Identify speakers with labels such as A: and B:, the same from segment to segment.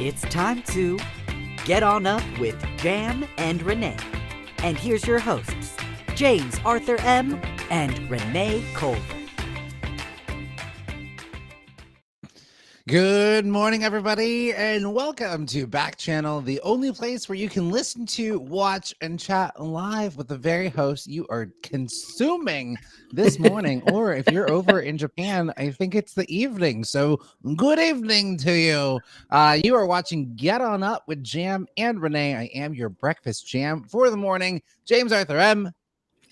A: It's time to get on up with Jam and Renee. And here's your hosts, James Arthur M. and Renee Culver.
B: Good morning, everybody, and welcome to Backchannel, the only place where you can listen to, watch, and chat live with the very host you are consuming this morning. Or if you're over in Japan, I think it's the evening. So good evening to you. You are watching Get On Up with Jam and Renee. I am your breakfast jam for the morning, James Arthur M.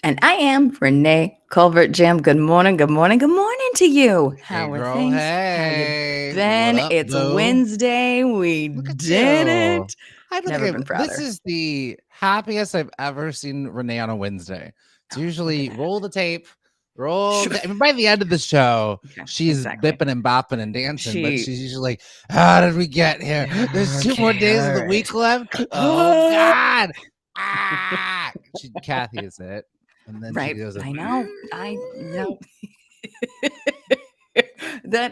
C: And I am Renee Culvert Jam. Good morning, good morning, good morning to you. How are things?
B: Hey.
C: How you been?
B: What up,
C: It's
B: boo?
C: Wednesday. We did it.
B: I don't
C: Never
B: think
C: been prouder.
B: this is the happiest I've ever seen Renee on a Wednesday. It's usually roll the tape, by the end of the show, she's bipping and bopping and dancing, but she's usually like, how did we get here? There's two more days of the week left. Oh God. Kathy is it. And then she goes,
C: I know.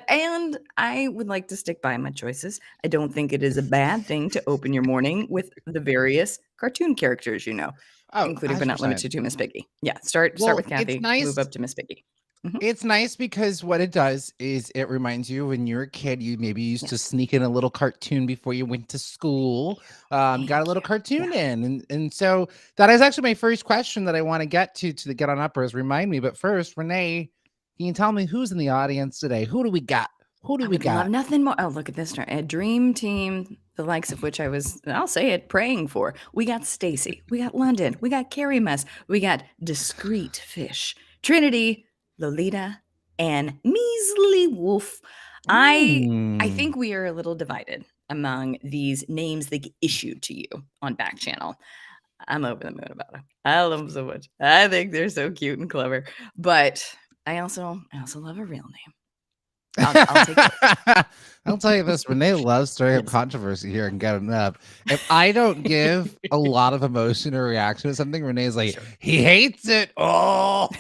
C: And I would like to stick by my choices. I don't think it is a bad thing to open your morning with the various cartoon characters, including but not limited to Miss Piggy. Yeah, start with Kathy, move up to Miss Piggy.
B: Mm-hmm. It's nice because what it does is it reminds you when you're a kid, you maybe used to sneak in a little cartoon before you went to school, got a little cartoon in. And so that is actually my first question that I want to get to the Get On Uppers. Remind me. But first, Renee, can you tell me who's in the audience today? Who do we got?
C: I would love nothing more. Oh, look at this. A dream team, the likes of which I'll say it, praying for. We got Stacy. We got London. We got Carrie Mess. We got Discreet Fish. Trinity, Lolita, and Measly Wolf. I think we are a little divided among these names that get issued to you on Backchannel. I'm over the moon about them. I love them so much. I think they're so cute and clever. But I also love a real name. I'll take it.
B: I'll tell you this, Renee loves stirring up controversy here and getting up. If I don't give a lot of emotion or reaction to something, Renee's like, he hates it. Oh,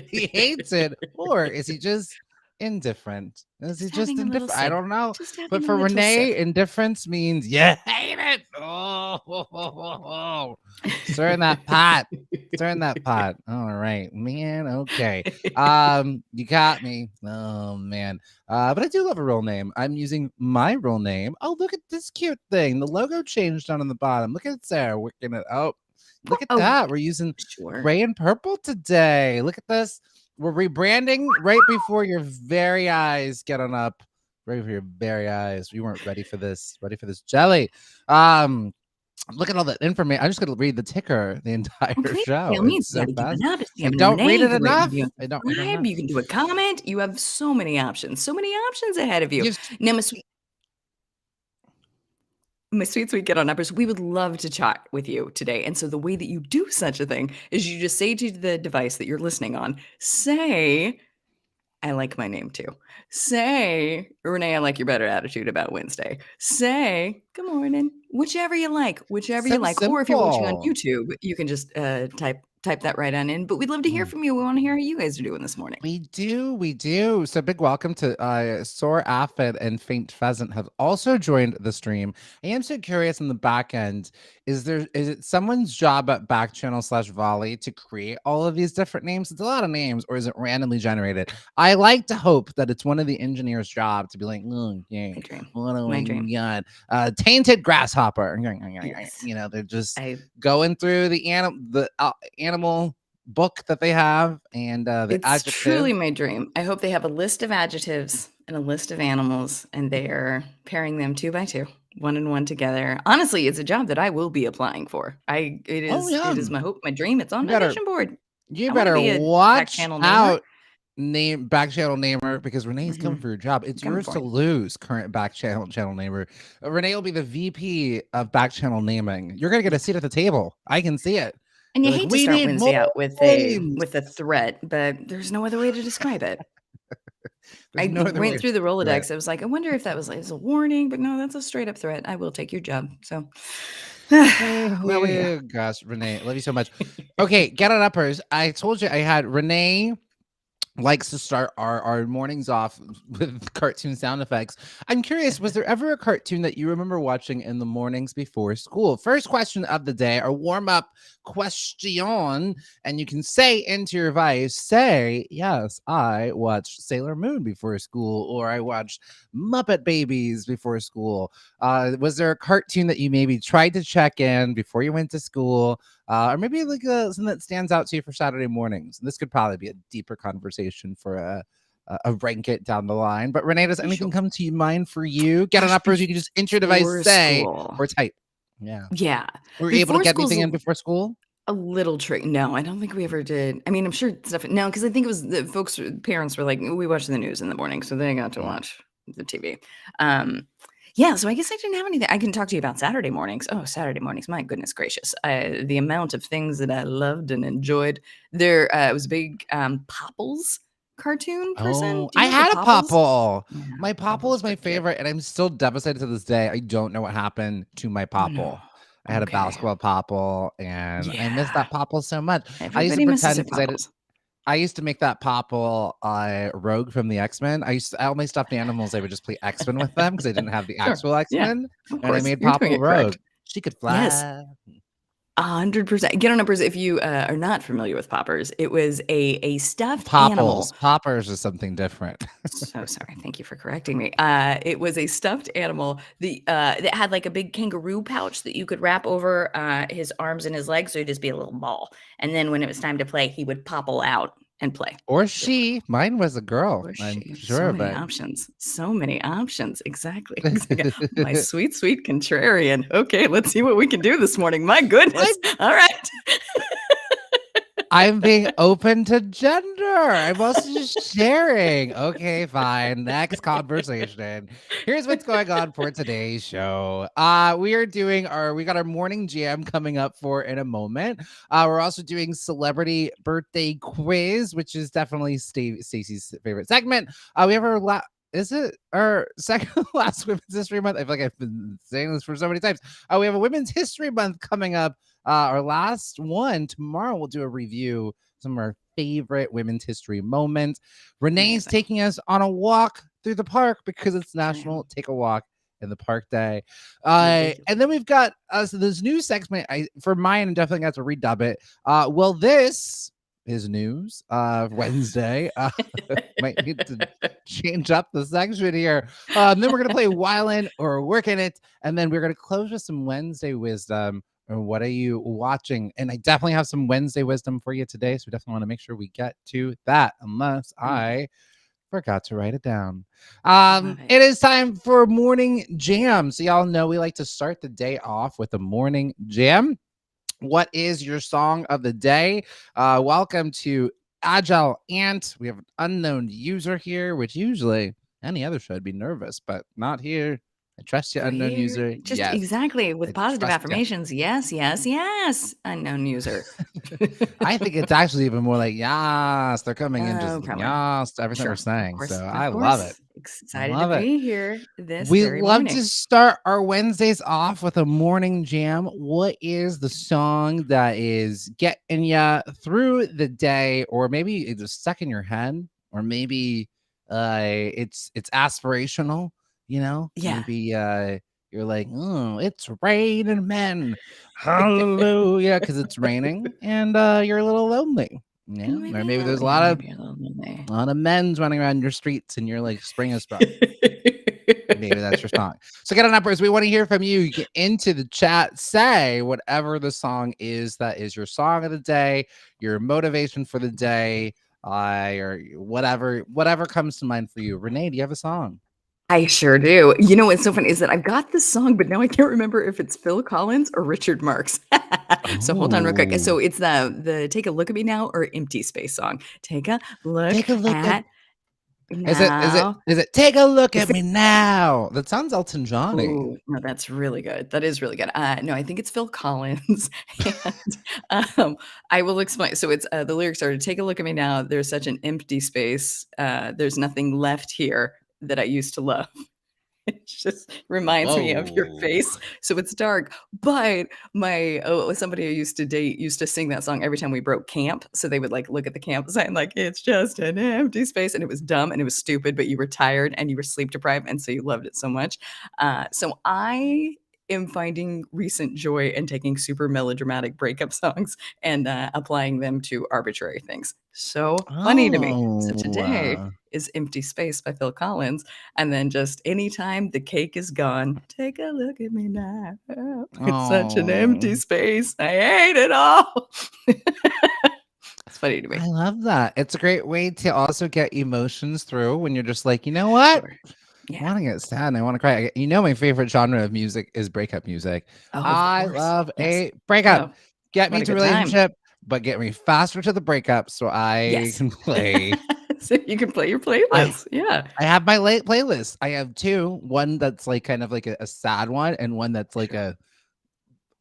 B: he hates it. Or is he just indifferent? Is he just indifferent? I don't know. But for Renee, indifference means you hate it. Oh, stirring that pot. Stirring that pot. All right, man. Okay. You got me. Oh man. But I do love a real name. I'm using my real name. Oh, look at this cute thing. The logo changed down on the bottom. Look at Sarah working it out. Look at that. We're using gray and purple today. Look at this. We're rebranding right before your very eyes. Get on up. Right before your very eyes. We weren't ready for this. Ready for this jelly. Look at all that information. I'm just going to read the ticker the entire show. I don't read it enough. I don't.
C: You can do a comment. You have so many options. So many options ahead of you. Now, my sweet Get On Uppers, we would love to chat with you today. And so the way that you do such a thing is you just say to the device that you're listening on, say, I like my name too. Say, Renee, I like your better attitude about Wednesday. Say, good morning. Whichever you like. Or if you're watching on YouTube, you can just type that right on in. But we'd love to hear from you. We want to hear how you guys are doing this morning.
B: We do. So big welcome to Sore Aphid and Faint Pheasant have also joined the stream. I am so curious in the back end, is it someone's job at Backchannel/Volley to create all of these different names? It's a lot of names, or is it randomly generated? I like to hope that it's one of the engineers' job to be like, oh, yeah, my dream. Tainted grasshopper. Yes. They're just going through the animal book that they have, and
C: it's
B: adjective.
C: Truly my dream. I hope they have a list of adjectives and a list of animals, and they are pairing them 2 by 2, 1 and 1 together. Honestly, it's a job that I will be applying for. It is my hope, my dream. It's on my vision board.
B: You better watch out, Backchannel namer, because Renee's coming for your job. It's yours to lose, current Backchannel namer. Renee will be the VP of Backchannel naming. You're gonna get a seat at the table. I can see it.
C: And you hate to start Wednesday out with a threat, but there's no other way to describe it. I went through the Rolodex. I was like, I wonder if that was a warning, but no, that's a straight up threat. I will take your job. So,
B: gosh, Renee, love you so much. Okay, Get On Uppers. I told you I had Renee likes to start our mornings off with cartoon sound effects. I'm curious, was there ever a cartoon that you remember watching in the mornings before school? First question of the day, our warm-up question, and you can say into your device, say, yes, I watched Sailor Moon before school, or I watched Muppet Babies before school. Was there a cartoon that you maybe tried to check in before you went to school? Or maybe like something that stands out to you for Saturday mornings. And this could probably be a deeper conversation for a rank it down the line. But Renee, does anything
C: Sure.
B: come to mind for you? Get on
C: Gosh,
B: up, or you can just enter your device,
C: before
B: say,
C: school.
B: or type. Yeah.
C: Yeah.
B: Were you able to
C: Before
B: get
C: school's
B: anything in before school?
C: a little trick. No, I don't think we ever did. I mean, I'm sure stuff. No, because I think it was the folks, parents were like, we watch the news in the morning, so they got to
B: Mm.
C: watch the TV. Um, yeah, so I guess I didn't have anything. I can talk to you about Saturday mornings. Oh, Saturday mornings! My goodness gracious, the amount of things that I loved and enjoyed. There, I was a big Popples cartoon person.
B: Oh,
C: Do
B: I
C: you remember
B: had a
C: Popples?
B: popple.
C: Yeah,
B: My popple
C: Popples
B: is
C: were
B: my
C: cute.
B: favorite, and I'm still devastated to this day. I don't know what happened to my
C: Oh no.
B: popple. I had a
C: Okay.
B: basketball popple, and I miss
C: Yeah.
B: that popple so much. I used to
C: Everybody misses
B: pretend
C: their
B: because
C: Popples.
B: I used to make that popple Rogue from the X-Men. All my stuffed animals, I would just play X-Men with them because I didn't have the
C: Sure.
B: actual
C: Yeah.
B: X-Men,
C: Of
B: and I
C: course.
B: made
C: You're doing
B: Popple
C: it correct.
B: Rogue. She could
C: Yes.
B: fly.
C: 100%. Get on numbers if you are not familiar with poppers. It was a stuffed
B: Popples.
C: animal.
B: Poppers is something different.
C: So sorry. Thank you for correcting me. It was a stuffed animal that had like a big kangaroo pouch that you could wrap over his arms and his legs, so he'd just be a little ball. And then when it was time to play, he would popple out and play.
B: Or
C: So fun.
B: she. Mine was a girl,
C: Or
B: I'm
C: she. So
B: sure,
C: many
B: but
C: options. So many options. Exactly. Exactly. My sweet, sweet contrarian. Okay, let's see what we can do this morning. My goodness. All right.
B: I'm being open to gender. I'm also just sharing. Okay, fine. Next conversation. Here's what's going on for today's show. We got our morning jam coming up for in a moment. We're also doing celebrity birthday quiz, which is definitely Stacey's favorite segment. We have is it our second last Women's History Month? I feel like I've been saying this for so many times. We have a Women's History Month coming up. Our last one tomorrow, we'll do a review some of our favorite women's history moments. Renee's
C: Amazing.
B: taking us on a walk through the park because it's
C: I
B: National
C: am.
B: Take a Walk in the Park Day.
C: Ridiculous.
B: And then we've got this new segment. For mine, I'm definitely going to have to redub it. Well, this is news Wednesday. Might need to change up the section here. Then we're going to play Wildin' or Working It. And then we're going to close with some Wednesday wisdom. Or what are you watching? And I definitely have some Wednesday wisdom for you today. So we definitely want to make sure we get to that, unless I forgot to write it down.
C: Love it.
B: It is time for morning jam. So y'all know we like to start the day off with a morning jam. What is your song of the day? Welcome to Agile Ant. We have an unknown user here, which usually any other show I'd be nervous, but not here. I trust you,
C: But
B: unknown
C: here,
B: user.
C: just
B: Yes,
C: exactly
B: I
C: with positive
B: trust you.
C: affirmations. Yes, yes, yes. Unknown user.
B: I think it's actually even more like, yes, they're coming in just
C: Oh, probably.
B: yes to everything we're
C: Sure. Of
B: saying.
C: course.
B: So
C: Of
B: I love it.
C: course. Excited to
B: Love it.
C: be here this
B: We
C: very
B: love
C: morning.
B: to start our Wednesdays off with a morning jam. What is the song that is getting you through the day, or maybe it's just stuck in your head, or maybe it's aspirational,
C: Yeah.
B: Maybe you're like, oh, it's raining men. Hallelujah, because it's raining and you're a little lonely. Yeah.
C: Maybe
B: Or
C: a
B: maybe
C: little,
B: there's
C: yeah, maybe a little bit.
B: a lot of men's running around your streets and you're like, spring has sprung. Maybe that's your song. So get on uppers. We want to hear from you. Get into the chat. Say whatever the song is that is your song of the day, your motivation for the day, or whatever comes to mind for you. Renee, do you have a song?
C: I sure do. You know what's so funny is that I've got this song, but now I can't remember if it's Phil Collins or Richard Marx. So hold on real quick.
B: Oh,
C: So it's the Take a Look at Me Now or Empty Space song. Take a look
B: take a look at.
C: at
B: Is it? Is it?
C: now.
B: Is it? Take a look
C: It's
B: at me now. That sounds Elton Johnny.
C: Oh, no, that's really good. That is really good. No, I think it's Phil Collins. And I will explain. So it's the lyrics are, take a look at me now. There's such an empty space. There's nothing left here that I used to love. It just reminds me of your
B: Whoa.
C: face. So it's dark. But somebody I used to date used to sing that song every time we broke camp. So they would like look at the camp sign like it's just an empty space. And it was dumb and it was stupid, but you were tired and you were sleep deprived. And so you loved it so much. So I am finding recent joy in taking super melodramatic breakup songs and applying them to arbitrary things. So funny to me. So today
B: Oh.
C: is Empty Space by Phil Collins. And then just anytime the cake is gone, take a look at me now. It's such an empty
B: Oh.
C: space. I hate it all. It's funny to me.
B: I love that. It's a great way to also get emotions through when you're just like, you know what?
C: Sure.
B: I
C: Yeah.
B: want to get sad and I want to cry. You know, my favorite genre of music is breakup music.
C: Oh, of
B: I
C: course.
B: love
C: Yes.
B: a breakup.
C: Oh,
B: Get
C: what
B: me
C: a
B: to
C: good time.
B: relationship, but get me faster to the breakup so I
C: Yes.
B: can play.
C: So you can play your
B: I
C: playlist. Yeah.
B: I have my late playlist. I have two. One that's like kind of like a sad one, and one that's like
C: Sure.
B: a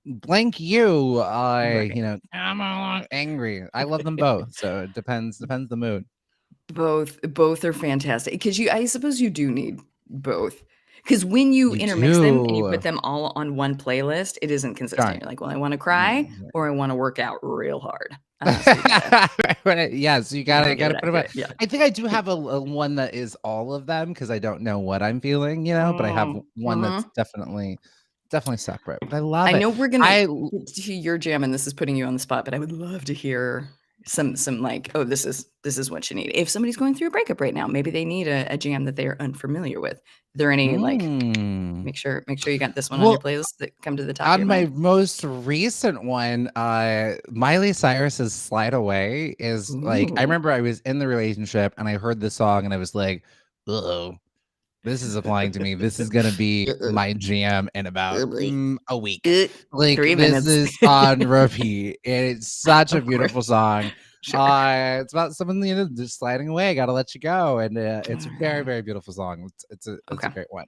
B: blank you.
C: Right.
B: I'm all angry. I love them both. So it depends the mood.
C: Both are fantastic because I suppose you do need both. Because when you
B: You
C: intermix them and you put
B: do.
C: them all on one playlist, it isn't consistent.
B: Sorry.
C: You're like, well, I want to cry
B: Mm,
C: or I want to work out real hard. So you gotta
B: Yes, you
C: gotta
B: gotta
C: get
B: put them.
C: it. Yeah.
B: I think I do have a one that is all of them because I don't know what I'm feeling, but I have one that's
C: Mhm.
B: definitely separate. But I love
C: I
B: it.
C: know we're gonna
B: I
C: get to your jam, and this is putting you on the spot, but I would love to hear some like, oh, this is what you need. If somebody's going through a breakup right now, maybe they need a jam that they are unfamiliar with. Are there any like
B: mm,
C: make sure you got this one on your
B: well,
C: playlist that come to the top of
B: on
C: your
B: my
C: mind?
B: most recent one, Miley Cyrus's "Slide Away" is like I
C: Ooh.
B: remember I was in the relationship and I heard the song and I was like, "Uh-oh. This is applying to me. This is gonna be
C: Uh-uh.
B: my jam in about
C: Oh boy.
B: a week. Like
C: 3
B: this
C: minutes.
B: is on repeat. And it's such a
C: Of course.
B: beautiful song.
C: Sure.
B: It's about someone just sliding away. Gotta let you go, and it's a very
C: Alright.
B: very beautiful song. It's a
C: Okay.
B: great one.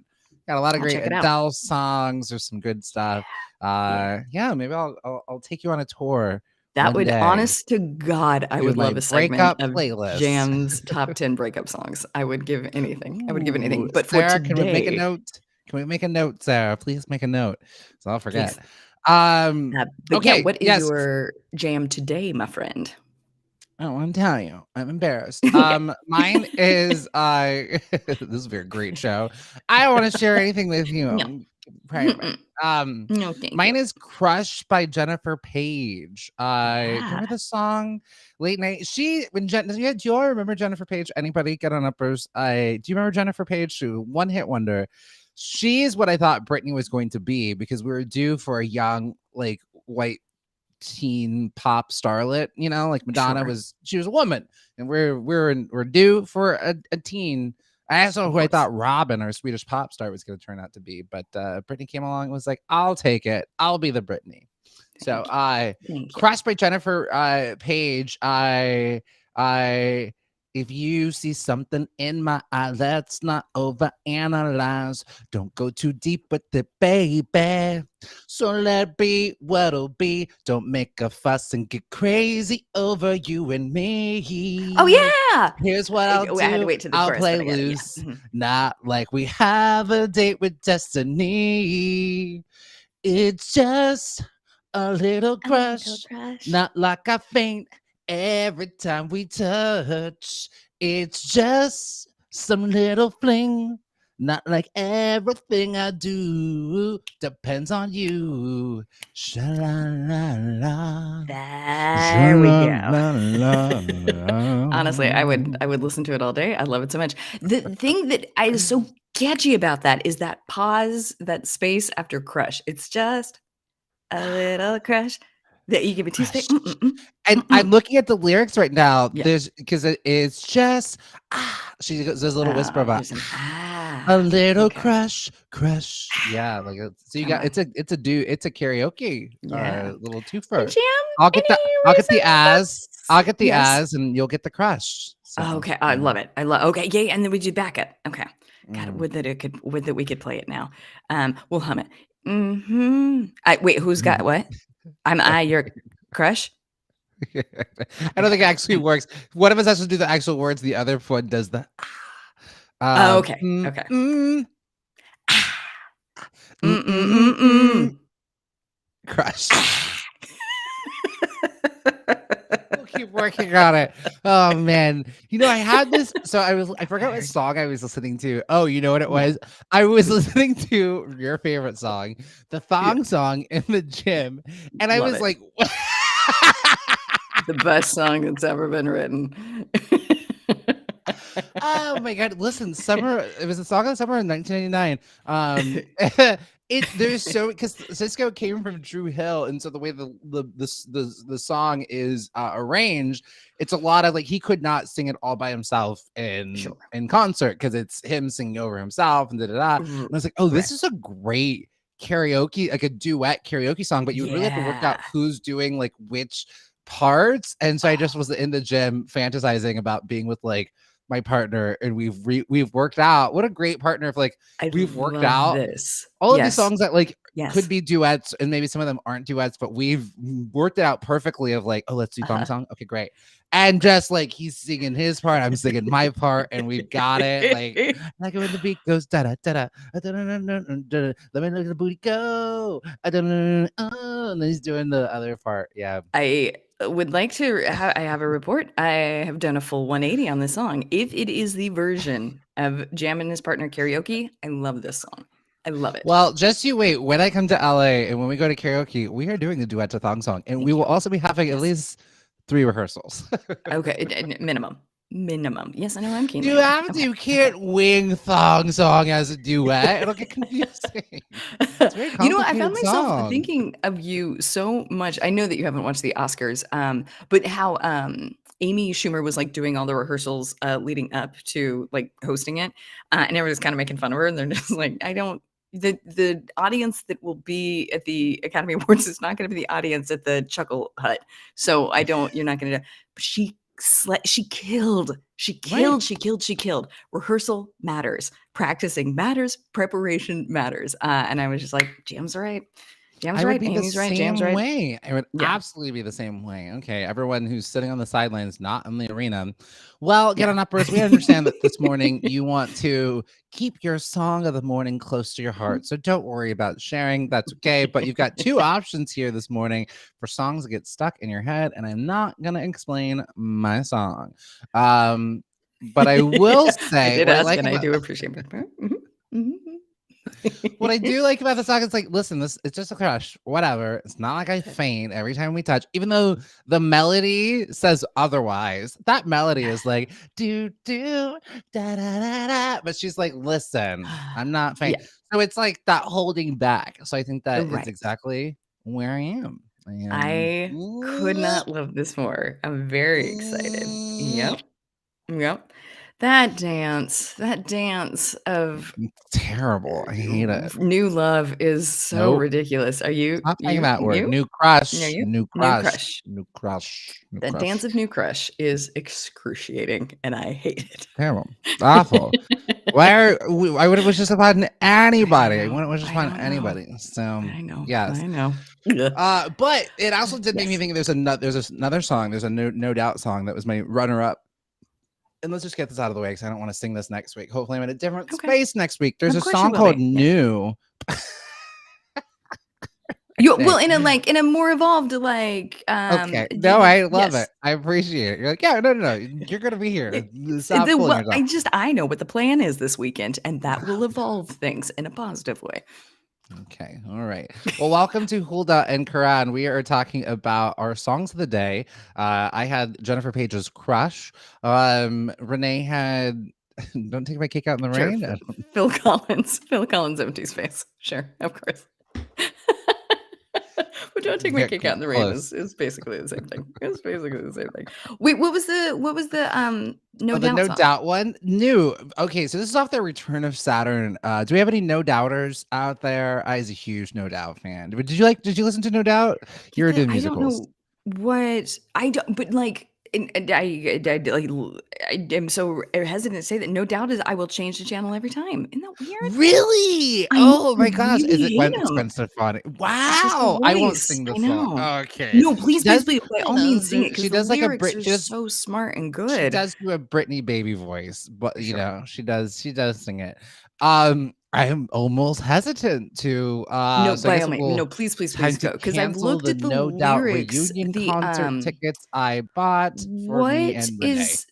B: Got a lot of
C: I'll
B: great
C: check it out.
B: Adele songs. There's some good stuff.
C: Yeah.
B: Yeah, maybe I'll take you on a tour
C: That
B: one
C: would
B: day
C: honest to God, I
B: to
C: would
B: my
C: love a segment
B: breakup
C: of
B: playlist.
C: Jam's top 10 breakup songs. I would give anything. I would give
B: Ooh,
C: anything. But for
B: Sarah, can we make a
C: today,
B: note? Can we make a note, Sarah? Please make a note, so I'll forget.
C: please. But yeah,
B: Okay,
C: what is
B: yes.
C: your jam today, my friend?
B: Oh, I'm telling you, I'm embarrassed.
C: Yeah.
B: Mine is this is a great show. I don't want to share anything with you.
C: No.
B: I'm private.
C: No, thank you.
B: Mine is "Crush" by Jennifer Page. Do you
C: Yeah.
B: remember the song "Late Night"? Do you all remember Jennifer Page? Anybody get on uppers? Do you remember Jennifer Page? She was a one-hit wonder. She's what I thought Britney was going to be because we were due for a young, like white teen pop starlet, like Madonna
C: Sure.
B: she was a woman, and we're due for a teen. I also
C: Of
B: who I
C: course.
B: thought Robin, our Swedish pop star, was going to turn out to be, but Britney came along and was like, I'll take it. I'll be the Britney. So
C: Thank you. Thank you.
B: Crushed by Jennifer Page. I If you see something in my eye, let's not overanalyze. Don't go too deep with it, baby. So let it be what'll be. Don't make a fuss and get crazy over you and me.
C: Oh, yeah.
B: Here's what I'll
C: I had to
B: do.
C: wait to the
B: I'll
C: chorus, but
B: play
C: I got it. Yeah.
B: loose. Not like we have a date with destiny. It's just a little crush. Not like I faint every time we touch. It's just some little fling. Not like everything I do depends on you. Sha-la-la-la.
C: There we go.
B: Sha-la-la-la.
C: Honestly, I would listen to it all day. I love it so much. The thing that is so catchy about that is that pause, that space after crush. It's just a little crush that you give a 2 step.
B: And I'm looking at the lyrics right now.
C: Yeah.
B: There's because it's just she goes, there's a little whisper about
C: There's an
B: a little
C: okay.
B: crush. Yeah, like so you got
C: Kinda.
B: it's a karaoke
C: Yeah.
B: little
C: The
B: twofer.
C: jam.
B: I'll get the
C: Reasons. Yes.
B: as and you'll get the crush. So
C: Okay, I love it. I love. Okay, yeah, and then we do back it. Okay, God,
B: mm.
C: would that we could play it now. We'll hum it. Wait, who's got what? Am I your crush?
B: I don't think it actually works. One of us has to do the actual words. The other one does the.
C: Oh, okay. Okay.
B: Crush. We'll keep working on it. Oh man. I had this. So I forgot what song I was listening to. Oh, you know what it was? I was listening to your favorite song, the thong song in the gym. And I
C: Love
B: was
C: it.
B: like,
C: The best song that's ever been written.
B: oh my god! Listen, summer. It was a song of summer in 1999. There's so because Cisco came from Drew Hill, and so the way the song is arranged, it's a lot of like he could not sing it all by himself in concert because it's him singing over himself and da da da. And I was like, oh, this is a great karaoke, like a duet karaoke song, but you would really have to work out who's doing like which parts. And so I just was in the gym fantasizing about being with like my partner, and we've worked out. What a great partner! If like we've worked out
C: this.
B: all of these songs that like could be duets, and maybe some of them aren't duets, but we've worked it out perfectly. Of like, oh, let's do thong song. Okay, great. And just like he's singing his part, I'm singing my part, and we've got it. Like when the beat goes da da da da da da da da. Let me look at the booty go. And then he's doing the other part. Yeah.
C: I would like to I have a report. I have done a full 180 on this song. If it is the version of Jam and his partner karaoke, I love this song. I love it.
B: Well, just you wait. When I come to LA and when we go to karaoke, we are doing the duet to thong song, and we will also be having at least 3 rehearsals.
C: Okay, minimum. Yes, I know I'm keen.
B: You can't wing thong song as a duet. It'll get confusing. It's very
C: You know what? I found myself
B: song.
C: thinking of you so much. I know that you haven't watched the Oscars, but how Amy Schumer was like doing all the rehearsals leading up to like hosting it, and everyone's kind of making fun of her, and they're just like, I don't. The audience that will be at the Academy Awards is not going to be the audience at the Chuckle Hut. So you're not going to. She killed. Rehearsal matters. Practicing matters. Preparation matters. And I was just like, Jam's right. Jam's right. Amy's right. Jam's right.
B: Way. It would absolutely be the same way. Okay, everyone who's sitting on the sidelines, not in the arena. Well, get on uppers. We understand that this morning you want to keep your song of the morning close to your heart. So don't worry about sharing. That's okay. But you've got 2 options here this morning for songs that get stuck in your head. And I'm not going to explain my song. But I will say,
C: I did ask, and I do appreciate it.
B: What I do like about the song is like, listen, it's just a crush, whatever. It's not like I faint every time we touch, even though the melody says otherwise. That melody is like do do da da da da, but she's like, listen, I'm not faint. So it's like that holding back. So I think that is exactly where I am.
C: I could not love this more. I'm very excited. Yep. That dance of
B: terrible. I hate it.
C: New love is so ridiculous. Are you
B: stop saying that word? New crush.
C: New
B: crush.
C: That dance of new crush is excruciating, and I hate it.
B: Terrible. Awful. I would have wished this upon anybody. I wouldn't wish this upon anybody. So
C: I know.
B: Yes.
C: I know.
B: But it also did make me think there's another song. There's a no doubt song that was my runner-up. And let's just get this out of the way because I don't want to sing this next week. Hopefully I'm in a different space next week. There's a song called New.
C: Well, in a more evolved
B: okay. No, I love it. I appreciate it. You're like, yeah, no. You're gonna be here.
C: I know what the plan is this weekend, and that will evolve things in a positive way.
B: Okay. All right. Well, welcome to Hulda and Karan. We are talking about our songs of the day. I had Jennifer Page's Crush. Renee had Don't Take My Cake Out in the Rain.
C: Phil Collins, Empty Space. Sure, of course. But Don't Take My Cake Out in the Rain is basically the same thing. It's basically the same thing. Wait, what was the No Doubt
B: No
C: song?
B: Doubt one? New. Okay, so this is off their Return of Saturn. Do we have any No Doubters out there? I was a huge No Doubt fan. Did you listen to No Doubt? You're doing musicals.
C: I don't know what I don't, but like. I am so hesitant to say that No Doubt is I will change the channel every time. Isn't that weird?
B: Really? Oh my gosh. Is it Gwen Stefani? Wow. I won't sing this song. Okay.
C: No, please, by all means sing it.
B: She does like a Brit.
C: She's so smart and good.
B: She does do a Britney baby voice, but you know, she does sing it. I am almost hesitant to
C: No,
B: so I
C: by
B: guess
C: all
B: it
C: means,
B: will
C: no, please, please,
B: time
C: please
B: to
C: go. Because I've
B: cancel
C: looked
B: the
C: at the
B: No Doubt
C: lyrics.
B: reunion concert tickets I bought for me
C: What
B: and Renee.
C: is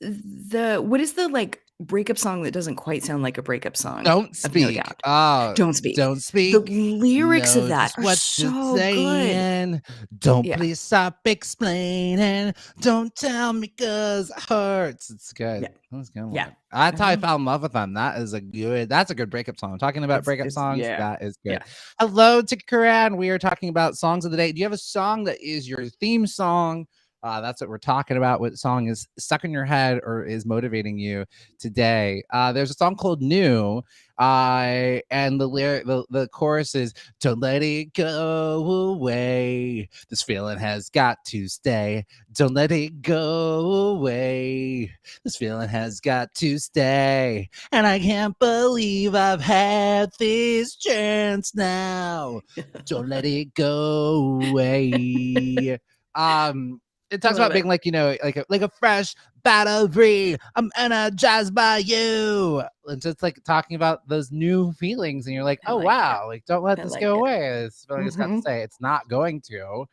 C: what is the like breakup song that doesn't quite sound like a breakup song
B: Don't
C: of No
B: speak.
C: Doubt? Don't Speak.
B: Don't
C: The
B: speak.
C: lyrics of
B: Know
C: that
B: just
C: are
B: what you're
C: so good.
B: saying. Don't
C: Yeah,
B: please stop explaining. Don't tell me 'cause it hurts. It's good.
C: yeah,
B: That's a good
C: yeah.
B: one. That's how I
C: Mhm.
B: fell in love with them. That's a good breakup song. Talking about breakup
C: It's
B: songs,
C: yeah,
B: that is
C: yeah.
B: good. Hello to Karan. We are talking about songs of the day. Do you have a song that is your theme song? That's what we're talking about. What song is stuck in your head or is motivating you today? There's a song called New, and the chorus is "Don't let it go away. This feeling has got to stay. Don't let it go away. This feeling has got to stay. And I can't believe I've had this chance now. Don't let it go away." Um, it
C: I
B: talks
C: love
B: about being
C: it.
B: like, like a fresh battery. I'm energized by you. And just like talking about those new feelings, and you're like,
C: I
B: oh
C: like it.
B: wow, like don't let
C: I
B: this
C: like
B: go
C: it.
B: away. This feeling has got to
C: Mhm.
B: stay. It's not going to.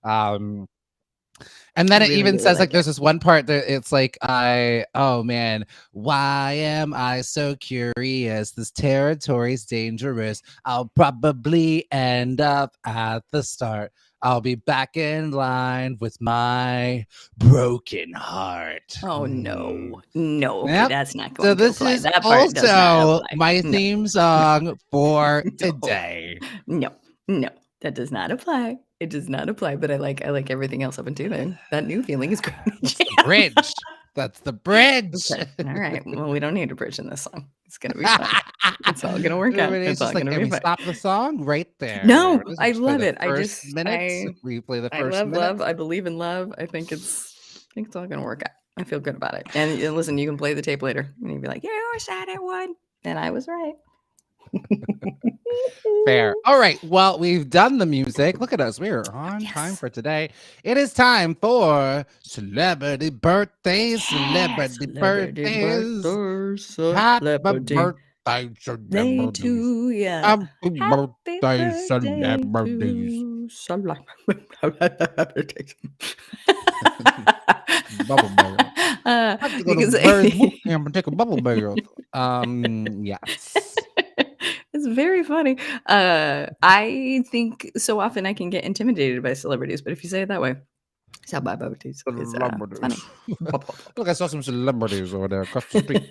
B: Um, and
C: I
B: then it
C: really,
B: even
C: really
B: says like
C: like it.
B: there's this one part that it's like oh man, why am I so curious? This territory's dangerous. I'll probably end up at the start. I'll be back in line with my broken heart.
C: Oh no, no. Okay,
B: Yep.
C: that's not
B: So
C: going to
B: this
C: apply.
B: is
C: That part does not
B: also
C: apply.
B: my
C: No,
B: theme
C: no,
B: song for
C: no,
B: today.
C: no, no. That does not apply. It does not apply. But I like everything else up until then. That new feeling is great.
B: That's the
C: Jam.
B: bridge. That's the bridge.
C: Okay. All right. Well, we don't need a bridge in this song. It's gonna be fine. It's all gonna work out.
B: Everybody's
C: It's all
B: just like,
C: gonna
B: can
C: be
B: we
C: fine.
B: stop the song right there?
C: No,
B: Does it
C: I
B: just play
C: love
B: the
C: it.
B: first minute? We play the
C: I
B: first minute.
C: love. I believe in love. I think it's all gonna work out. I feel good about it. And listen, you can play the tape later, and you'll be like, "You said it would," and I was right.
B: Fair. All right. Well, we've done the music. Look at us. We are on time
C: Yes.
B: for today. It is time for celebrity birthdays.
C: Yes.
B: Celebrity
C: Celebrity
B: birthdays.
C: birthday,
B: Happy
C: celebrity
B: birthday,
C: day
B: celebrities.
C: to ya.
B: Happy
C: Happy
B: birthday,
C: birthday
B: celebrities.
C: to celebrity.
B: Bubble bath. I have to go to
C: Because
B: Barry's boot camp and take a bubble bath. Yes.
C: it's very funny. I think so often I can get intimidated by celebrities, but if you say it that way, celebrities is
B: Celebrities.
C: funny.
B: Look, I saw some celebrities over there across the street.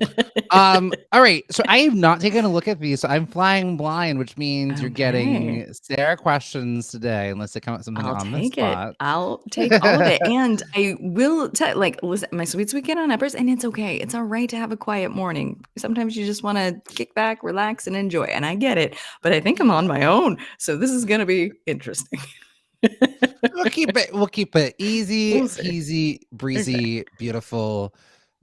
B: All right. So I have not taken a look at these. So I'm flying blind, which means you're
C: Okay.
B: getting Sarah questions today, unless they come up with something
C: I'll
B: on the
C: take it.
B: spot.
C: I'll take all of it. And I will tell like listen, my sweet sweet kid on uppers, and it's okay. It's all right to have a quiet morning. Sometimes you just want to kick back, relax, and enjoy. And I get it. But I think I'm on my own. So this is gonna be interesting.
B: We'll keep it easy,
C: We'll see.
B: peasy,
C: Okay.
B: breezy, beautiful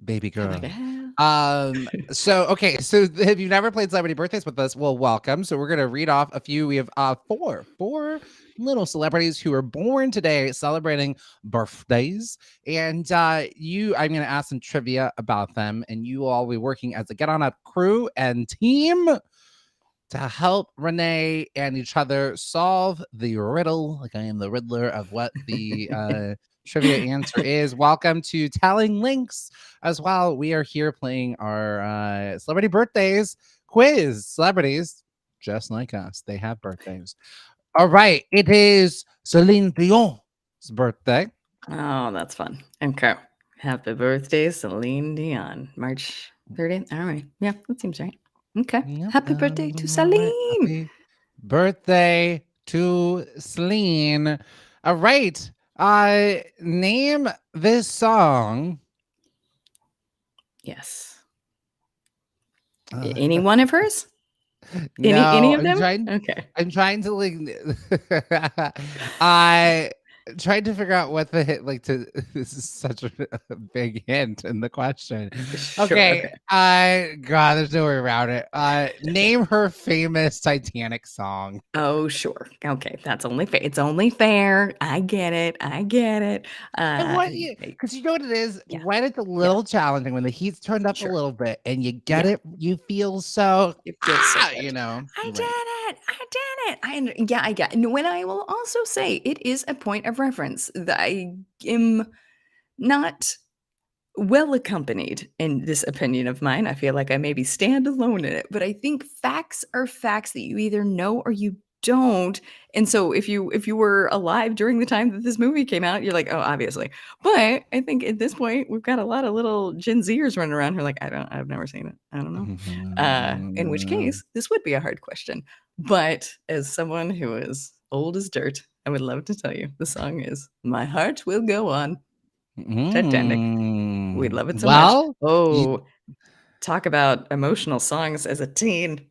B: baby
C: I like
B: girl.
C: that.
B: So okay, so if you've never played Celebrity Birthdays with us, well, welcome. So we're gonna read off a few. We have four little celebrities who are born today, celebrating birthdays. And I'm gonna ask some trivia about them, and you all will be working as a Get On Up crew and team to help Renee and each other solve the riddle. Like I am the Riddler of what the trivia answer is. Welcome to Telling Links as well. We are here playing our celebrity birthdays quiz. Celebrities, just like us, they have birthdays. All right, it is Celine Dion's birthday.
C: Oh, that's fun. Okay. Happy birthday, Celine Dion. March 30th. All right. Yeah, that seems right. Okay.
B: Yep.
C: Happy birthday to
B: All right.
C: Celine.
B: Happy birthday to Celine. All right. Name this song.
C: Yes.
B: Uh,
C: Any one of hers? Any
B: no,
C: of them? Okay.
B: I'm trying to like I tried to figure out what the hit like to this is such a big hint in the question.
C: Sure.
B: Okay.
C: Okay.
B: God, there's no way around it. Name her famous Titanic song.
C: Oh, sure. Okay, that's only fair. It's only fair. I get it. I get it.
B: And
C: Uh,
B: what you because you know what it is
C: yeah,
B: when it's a
C: yeah,
B: little challenging, when the heat's turned up a
C: sure.
B: little bit and you get
C: Yeah,
B: it, you feel so
C: it feels so
B: you
C: good.
B: know.
C: I did
B: Right.
C: it. I did it. Yeah, I get. And when I will also say it is a point of reference that I am not well accompanied in this opinion of mine. I feel like I maybe stand alone in it, but I think facts are facts that you either know or you don't. And so if you were alive during the time that this movie came out, you're like, oh, obviously. But I think at this point we've got a lot of little Gen Zers running around who are like, I've never seen it. I don't know. In which case, this would be a hard question. But as someone who is old as dirt, I would love to tell you the song is My Heart Will Go On. Titanic. We love it so much.
B: Well, you
C: Oh, talk about emotional songs as a teen.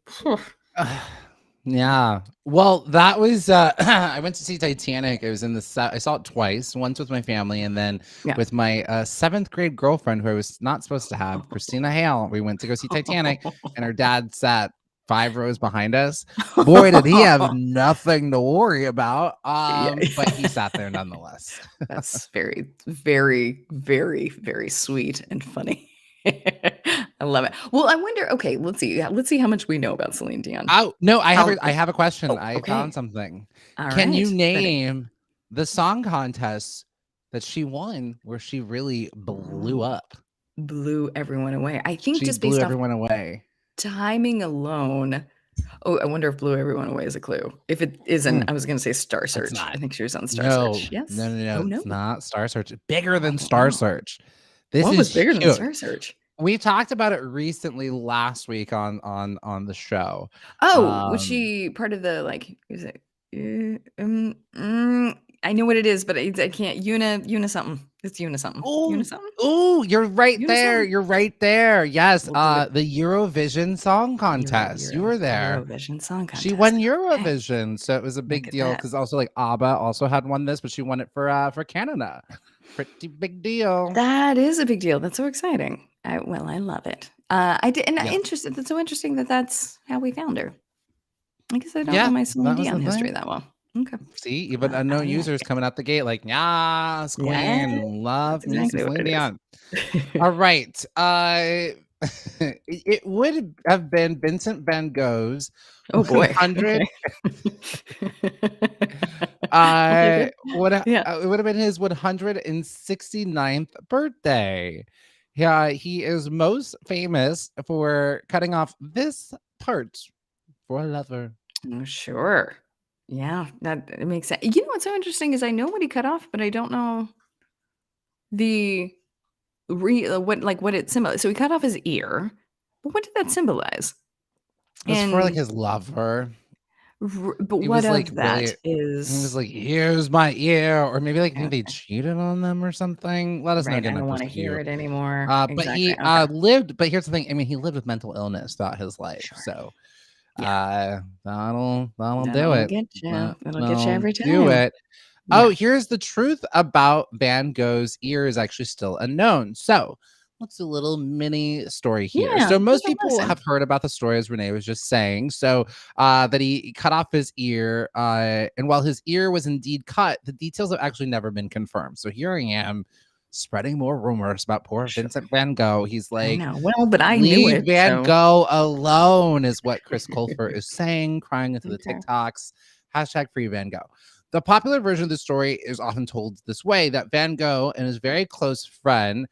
B: yeah. Well, that was I went to see Titanic. It was in I saw it twice, once with my family and then
C: Yeah.
B: with my 7th grade girlfriend who I was not supposed to have, Christina Hale. We went to go see Titanic and her dad sat 5 rows behind us. Boy, did he have nothing to worry about.
C: Yeah.
B: But he sat there nonetheless.
C: That's very, very, very, very sweet and funny. I love it. Well, I wonder. Okay, let's see. Let's see how much we know about Celine Dion.
B: Oh, no, I
C: I'll,
B: have a question.
C: oh,
B: I found
C: okay.
B: something.
C: All
B: Can you
C: right. Ready.
B: name the song contest that she won where she really blew up?
C: Blew everyone away. I think
B: She
C: just
B: blew
C: based off
B: everyone away.
C: timing alone. Oh, I wonder if blew everyone away is a clue. If it isn't,
B: Mm,
C: I was going to say Star
B: it's
C: Search. I
B: not.
C: think she was on Star
B: No,
C: Search. Yes.
B: no, no,
C: Oh
B: no.
C: no.
B: It's not Star Search. Bigger than
C: Oh
B: Star
C: no.
B: Search. This
C: What was
B: is
C: bigger than
B: huge.
C: Star Search?
B: We talked about it recently last week on the show.
C: Oh, was she part of the like? Is it? I know what it is, but I can't. Una something. It's Una something. Una
B: Oh,
C: something.
B: oh, you're right
C: Una
B: there.
C: something.
B: You're right there. Yes,
C: We'll do it.
B: the Eurovision Song Contest. You were there.
C: Eurovision Song
B: She won
C: Contest. Okay,
B: Eurovision, so it was a
C: look
B: big
C: at
B: deal
C: that.
B: because also like ABBA also had won this, but she won it for Canada. Pretty big deal.
C: That is a big deal. That's so exciting. I love it. I did, and
B: Yeah,
C: interested. That's so interesting that that's how we found her. I guess I don't know
B: yeah,
C: my Celine
B: that was
C: Dion
B: the
C: history
B: thing.
C: that well. Okay.
B: See, even unknown
C: I like
B: users
C: it.
B: coming out the gate like, yes,
C: Yeah,
B: queen,
C: that's
B: love me some
C: exactly what
B: Celine
C: it is.
B: Dion. All right, it would have been Vincent Van Gogh's
C: Oh boy.
B: 100.
C: Okay. Okay, good. Yeah.
B: It would have been his 169th birthday. Yeah, he is most famous for cutting off this part for a lover.
C: Oh, sure. Yeah, that it makes sense. You know what's so interesting is I know what he cut off, but I don't know the what it symbolizes. So he cut off his ear, but what did that symbolize?
B: It was for like
C: And
B: his lover.
C: but
B: He
C: what
B: was like
C: of
B: really
C: that
B: he was
C: is
B: like, here's my ear, or maybe like I think they
C: okay,
B: cheated on them or something. Let us know,
C: right?
B: get
C: I
B: in the
C: don't want to hear
B: pursuit.
C: it anymore.
B: But
C: Exactly.
B: he
C: Okay.
B: lived. But here's the thing. I mean, he lived with mental illness throughout his life.
C: Sure.
B: So
C: Yeah.
B: that'll do
C: That'll
B: it.
C: get you. That'll get you
B: That'll
C: every
B: do
C: time.
B: it. Oh,
C: Yeah.
B: here's the truth about Van Gogh's ear is actually still unknown. So let's do a little mini story here.
C: Yeah.
B: So
C: Give
B: most
C: a
B: people
C: listen.
B: have heard about the story as Renee was just saying. So that he cut off his ear, and while his ear was indeed cut, the details have actually never been confirmed. So here I am spreading more rumors about poor
C: Sure.
B: Vincent Van Gogh. He's
C: I
B: like,
C: know. Well, but I knew
B: leave
C: it.
B: Van
C: So
B: Gogh alone, is what Chris Colfer is saying, crying into the
C: okay.
B: TikToks. Hashtag free Van Gogh. The popular version of the story is often told this way, that Van Gogh and his very close friend,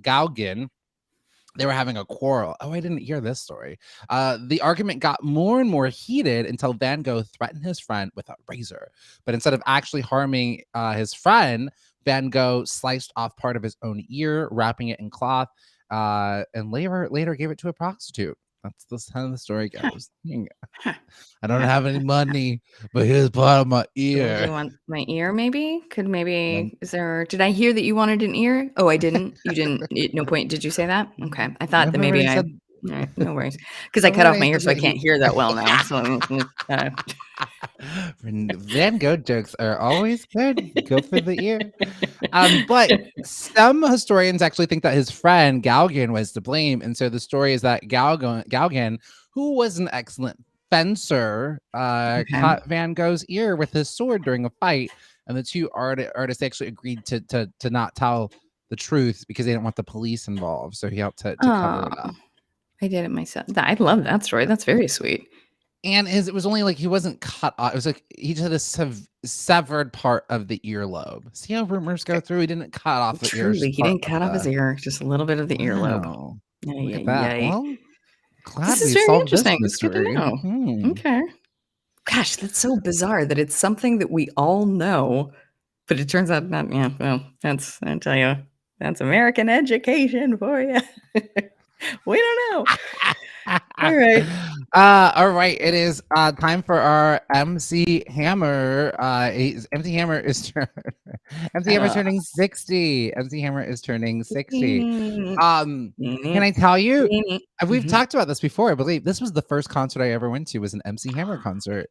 B: Gauguin, they were having a quarrel. Oh, I didn't hear this story. The argument got more and more heated until Van Gogh threatened his friend with a razor. But instead of actually harming his friend, Van Gogh sliced off part of his own ear, wrapping it in cloth, and later gave it to a prostitute. That's how the story
C: Huh.
B: goes.
C: Huh.
B: I don't
C: Yeah.
B: have any money, but here's part of my
C: So do you
B: ear.
C: want my ear maybe?
B: Then-
C: Did I hear that you wanted an ear? Oh, I didn't? You didn't, no point. Did you say that? Okay. I thought
B: I've
C: that maybe
B: already said
C: All right, no worries. Because I cut off my ear, so I can't hear that well now. So
B: Van Gogh jokes are always good. Go for the ear. But some historians actually think that his friend Galgan was to blame, and so the story is that Galgan, who was an excellent fencer, cut Van Gogh's ear with his sword during a fight, and the two artists actually agreed to not tell the truth because they didn't want the police involved. So he helped to cover it up.
C: I did it myself. I love that story. That's very sweet.
B: And it was only like he wasn't cut off. It was like he just had a severed part of the earlobe. See how rumors go through? He didn't cut off the ear.
C: Truly, he didn't cut off his ear, just a little bit of the earlobe.
B: Wow. Look at that. Well, glad
C: this is
B: we
C: very
B: solved
C: interesting.
B: this
C: It's good to
B: mystery.
C: know. Okay. Gosh, that's so bizarre that it's something that we all know, but it turns out not. Yeah, well, I tell you, that's American education for you. We don't know. All right.
B: All right. It is time for our MC Hammer. MC Hammer is turning 60. MC Hammer is turning 60. Can I tell you? We've talked about this before. I believe this was the first concert I ever went to. Was an MC Hammer concert.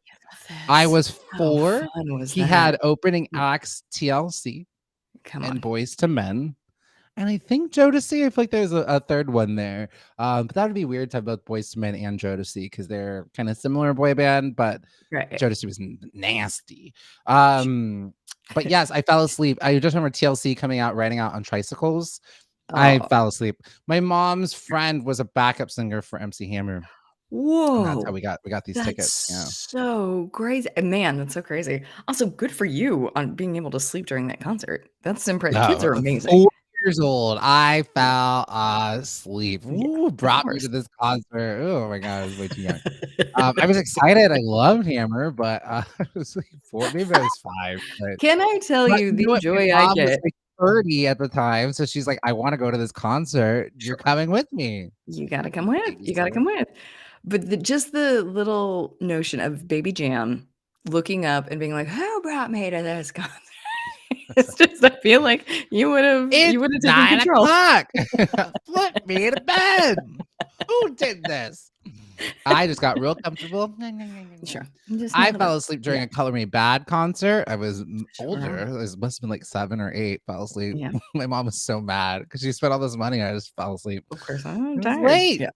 B: I was 4. He had opening acts TLC and Boys to Men. And I think Jodeci, I feel like there's a third one there. But that would be weird to have both Boyz II Men and Jodeci because they're kind of similar boy band, but Jodeci was nasty. But yes, I fell asleep. I just remember TLC coming out, riding out on tricycles. I fell asleep. My mom's friend was a backup singer for MC Hammer.
C: Whoa.
B: And that's how we got these tickets. Yeah.
C: So crazy. Man, that's so crazy. Also, good for you on being able to sleep during that concert. That's impressive. Kids are amazing.
B: 4 years old, I fell asleep. Ooh, brought me to this concert. Oh my god, I was way too young. I was excited. I loved Hammer, but I was like 4, maybe I was 5.
C: Can I tell you the joy I get?
B: Was like 30 at the time, so she's like, "I want to go to this concert. You're coming with me.
C: You got to come with. You got to come with." But just the little notion of Baby Jam looking up and being like, "Who brought me to this concert?" It's just, I feel like you would have taken control.
B: 9 o'clock. Put me to bed. Who did this? I just got real comfortable.
C: Sure.
B: I fell asleep during a Color Me Bad concert. I was older. It must have been like 7 or 8. Fell asleep.
C: Yeah.
B: My mom was so mad because she spent all this money. I just fell asleep.
C: Of course, I'm tired.
B: Wait.
C: Yeah.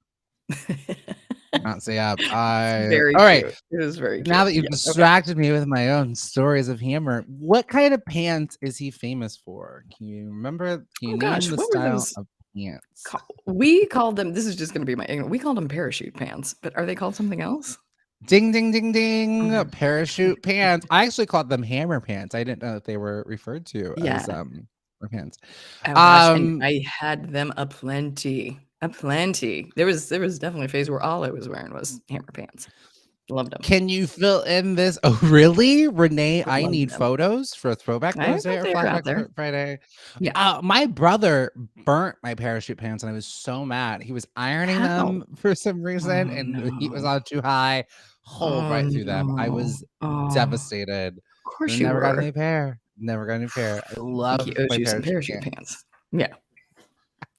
B: Not stay up.
C: Very
B: all right.
C: cute. It was very cute.
B: Now that you've distracted me with my own stories of Hammer, what kind of pants is he famous for? Can you remember? Can you name the style of pants?
C: We called them. This is just going to be my ignorant. We called them parachute pants, but are they called something else?
B: Ding, ding, ding, ding. Parachute pants. I actually called them Hammer pants. I didn't know that they were referred to as pants.
C: Oh, gosh, and I had them aplenty. There was definitely a phase where all I was wearing was Hammer pants. Loved them.
B: Can you fill in this? Oh, really, Renee? I need photos for Throwback Thursday or Flashback Friday. Yeah. My brother burnt my parachute pants, and I was so mad. He was ironing them for some reason, and the heat was on too high. Holed right through them. I was devastated.
C: Of course, you
B: never
C: were.
B: got a new pair. Never got a new pair. I love my
C: parachute pants. Yeah.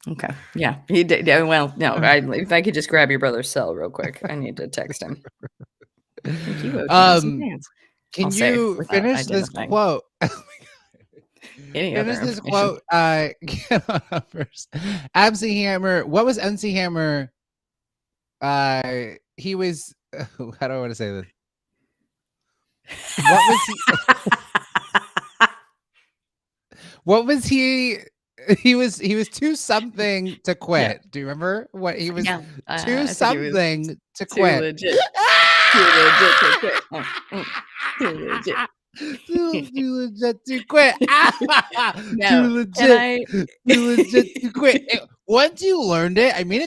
C: Okay. Yeah, he did. Well, no. If I could just grab your brother's cell real quick, I need to text him. Thank you,
B: can you finish this quote? Finish this quote. Get on up first. MC Hammer. What was MC Hammer? He was. How do I want to say this? What was he? What was he? He was too something to quit. Do you remember what he was? Too something to quit.
C: Legit. Too legit to quit. Too legit.
B: Too legit to quit.
C: No,
B: too legit to quit. Once you learned it, I mean,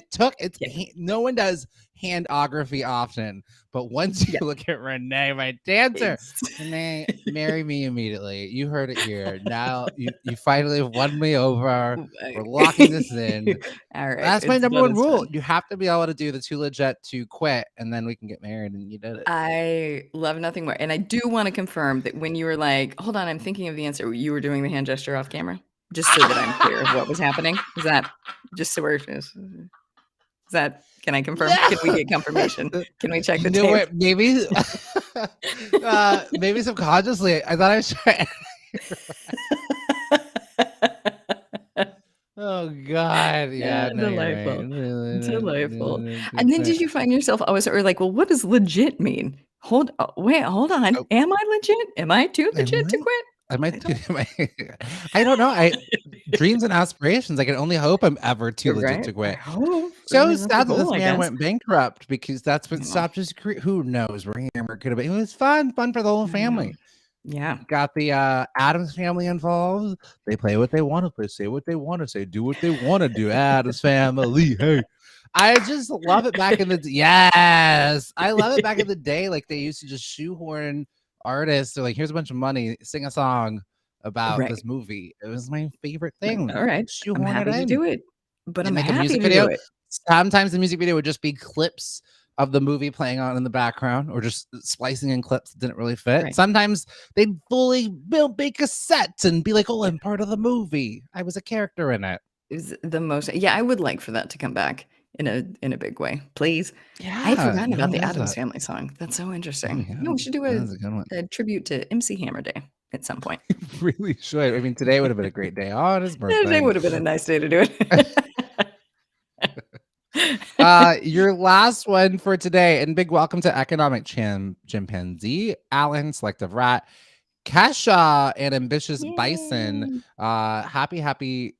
B: no one does handography often, but once you look at Renee, my dancer, Renee, marry me immediately. You heard it here. Now you finally have won me over. We're locking this in.
C: All right,
B: that's my number one rule. You have to be able to do the too legit to quit, and then we can get married. And you did it.
C: I love nothing more. And I do want to confirm that when you were like, hold on, I'm thinking of the answer, you were doing the hand gesture off camera, just so that I'm clear of what was happening. Is that just so we're Can I confirm?
B: Yeah.
C: Can we get confirmation? Can we check the
B: You know
C: tape?
B: what? Maybe, maybe subconsciously, I thought I was trying. Oh God! Yeah, no, you're
C: Delightful.
B: right.
C: Delightful. And then did you find yourself always or like, well, what does legit mean? Wait, hold on.
B: Oh,
C: Am I legit? Am I too
B: am
C: legit to
B: I?
C: quit?
B: I might.
C: I don't
B: I don't know. Dreams and aspirations. I can only hope I'm ever too legit
C: right?
B: to
C: I
B: quit.
C: hope. I
B: So
C: mean, that's the
B: sad that this
C: goal, I
B: man
C: guess.
B: went bankrupt because that's what
C: I know.
B: stopped his career. Who knows where he ever could have been? It was fun for the whole
C: I know.
B: family.
C: Yeah.
B: Got the Adams family involved. They play what they want to play, say what they want to say, do what they want to do. Adams family, hey. I just love it back in the yes. I love it back in the day. Like they used to just shoehorn artists. They're like, here's a bunch of money, sing a song about
C: Right.
B: this movie. It was my favorite
C: Like,
B: thing.
C: all right. I'm
B: Shoehorn it
C: happy to
B: in.
C: do it. But
B: They
C: I'm
B: make a
C: happy
B: music
C: to do
B: video.
C: it.
B: Sometimes the music video would just be clips of the movie playing on in the background or just splicing in clips that didn't really fit.
C: Right.
B: Sometimes they'd fully make a set and be like, oh, I'm part of the movie. I was a character in it.
C: Is the most I would like for that to come back in a big way, please. I had
B: Yeah.
C: forgotten about
B: Who
C: the
B: does
C: Addams
B: that?
C: Family song. That's so interesting.
B: Yeah,
C: We should do
B: that was a good one.
C: a tribute to MC Hammer Day at some point.
B: Really should. I mean, today would have been a great day on his
C: Today
B: birthday.
C: would have been a nice day to do it.
B: Your last one for today, and big welcome to Economic Chimpanzee, Alan, Selective Rat, Kesha, and Ambitious Bison. Happy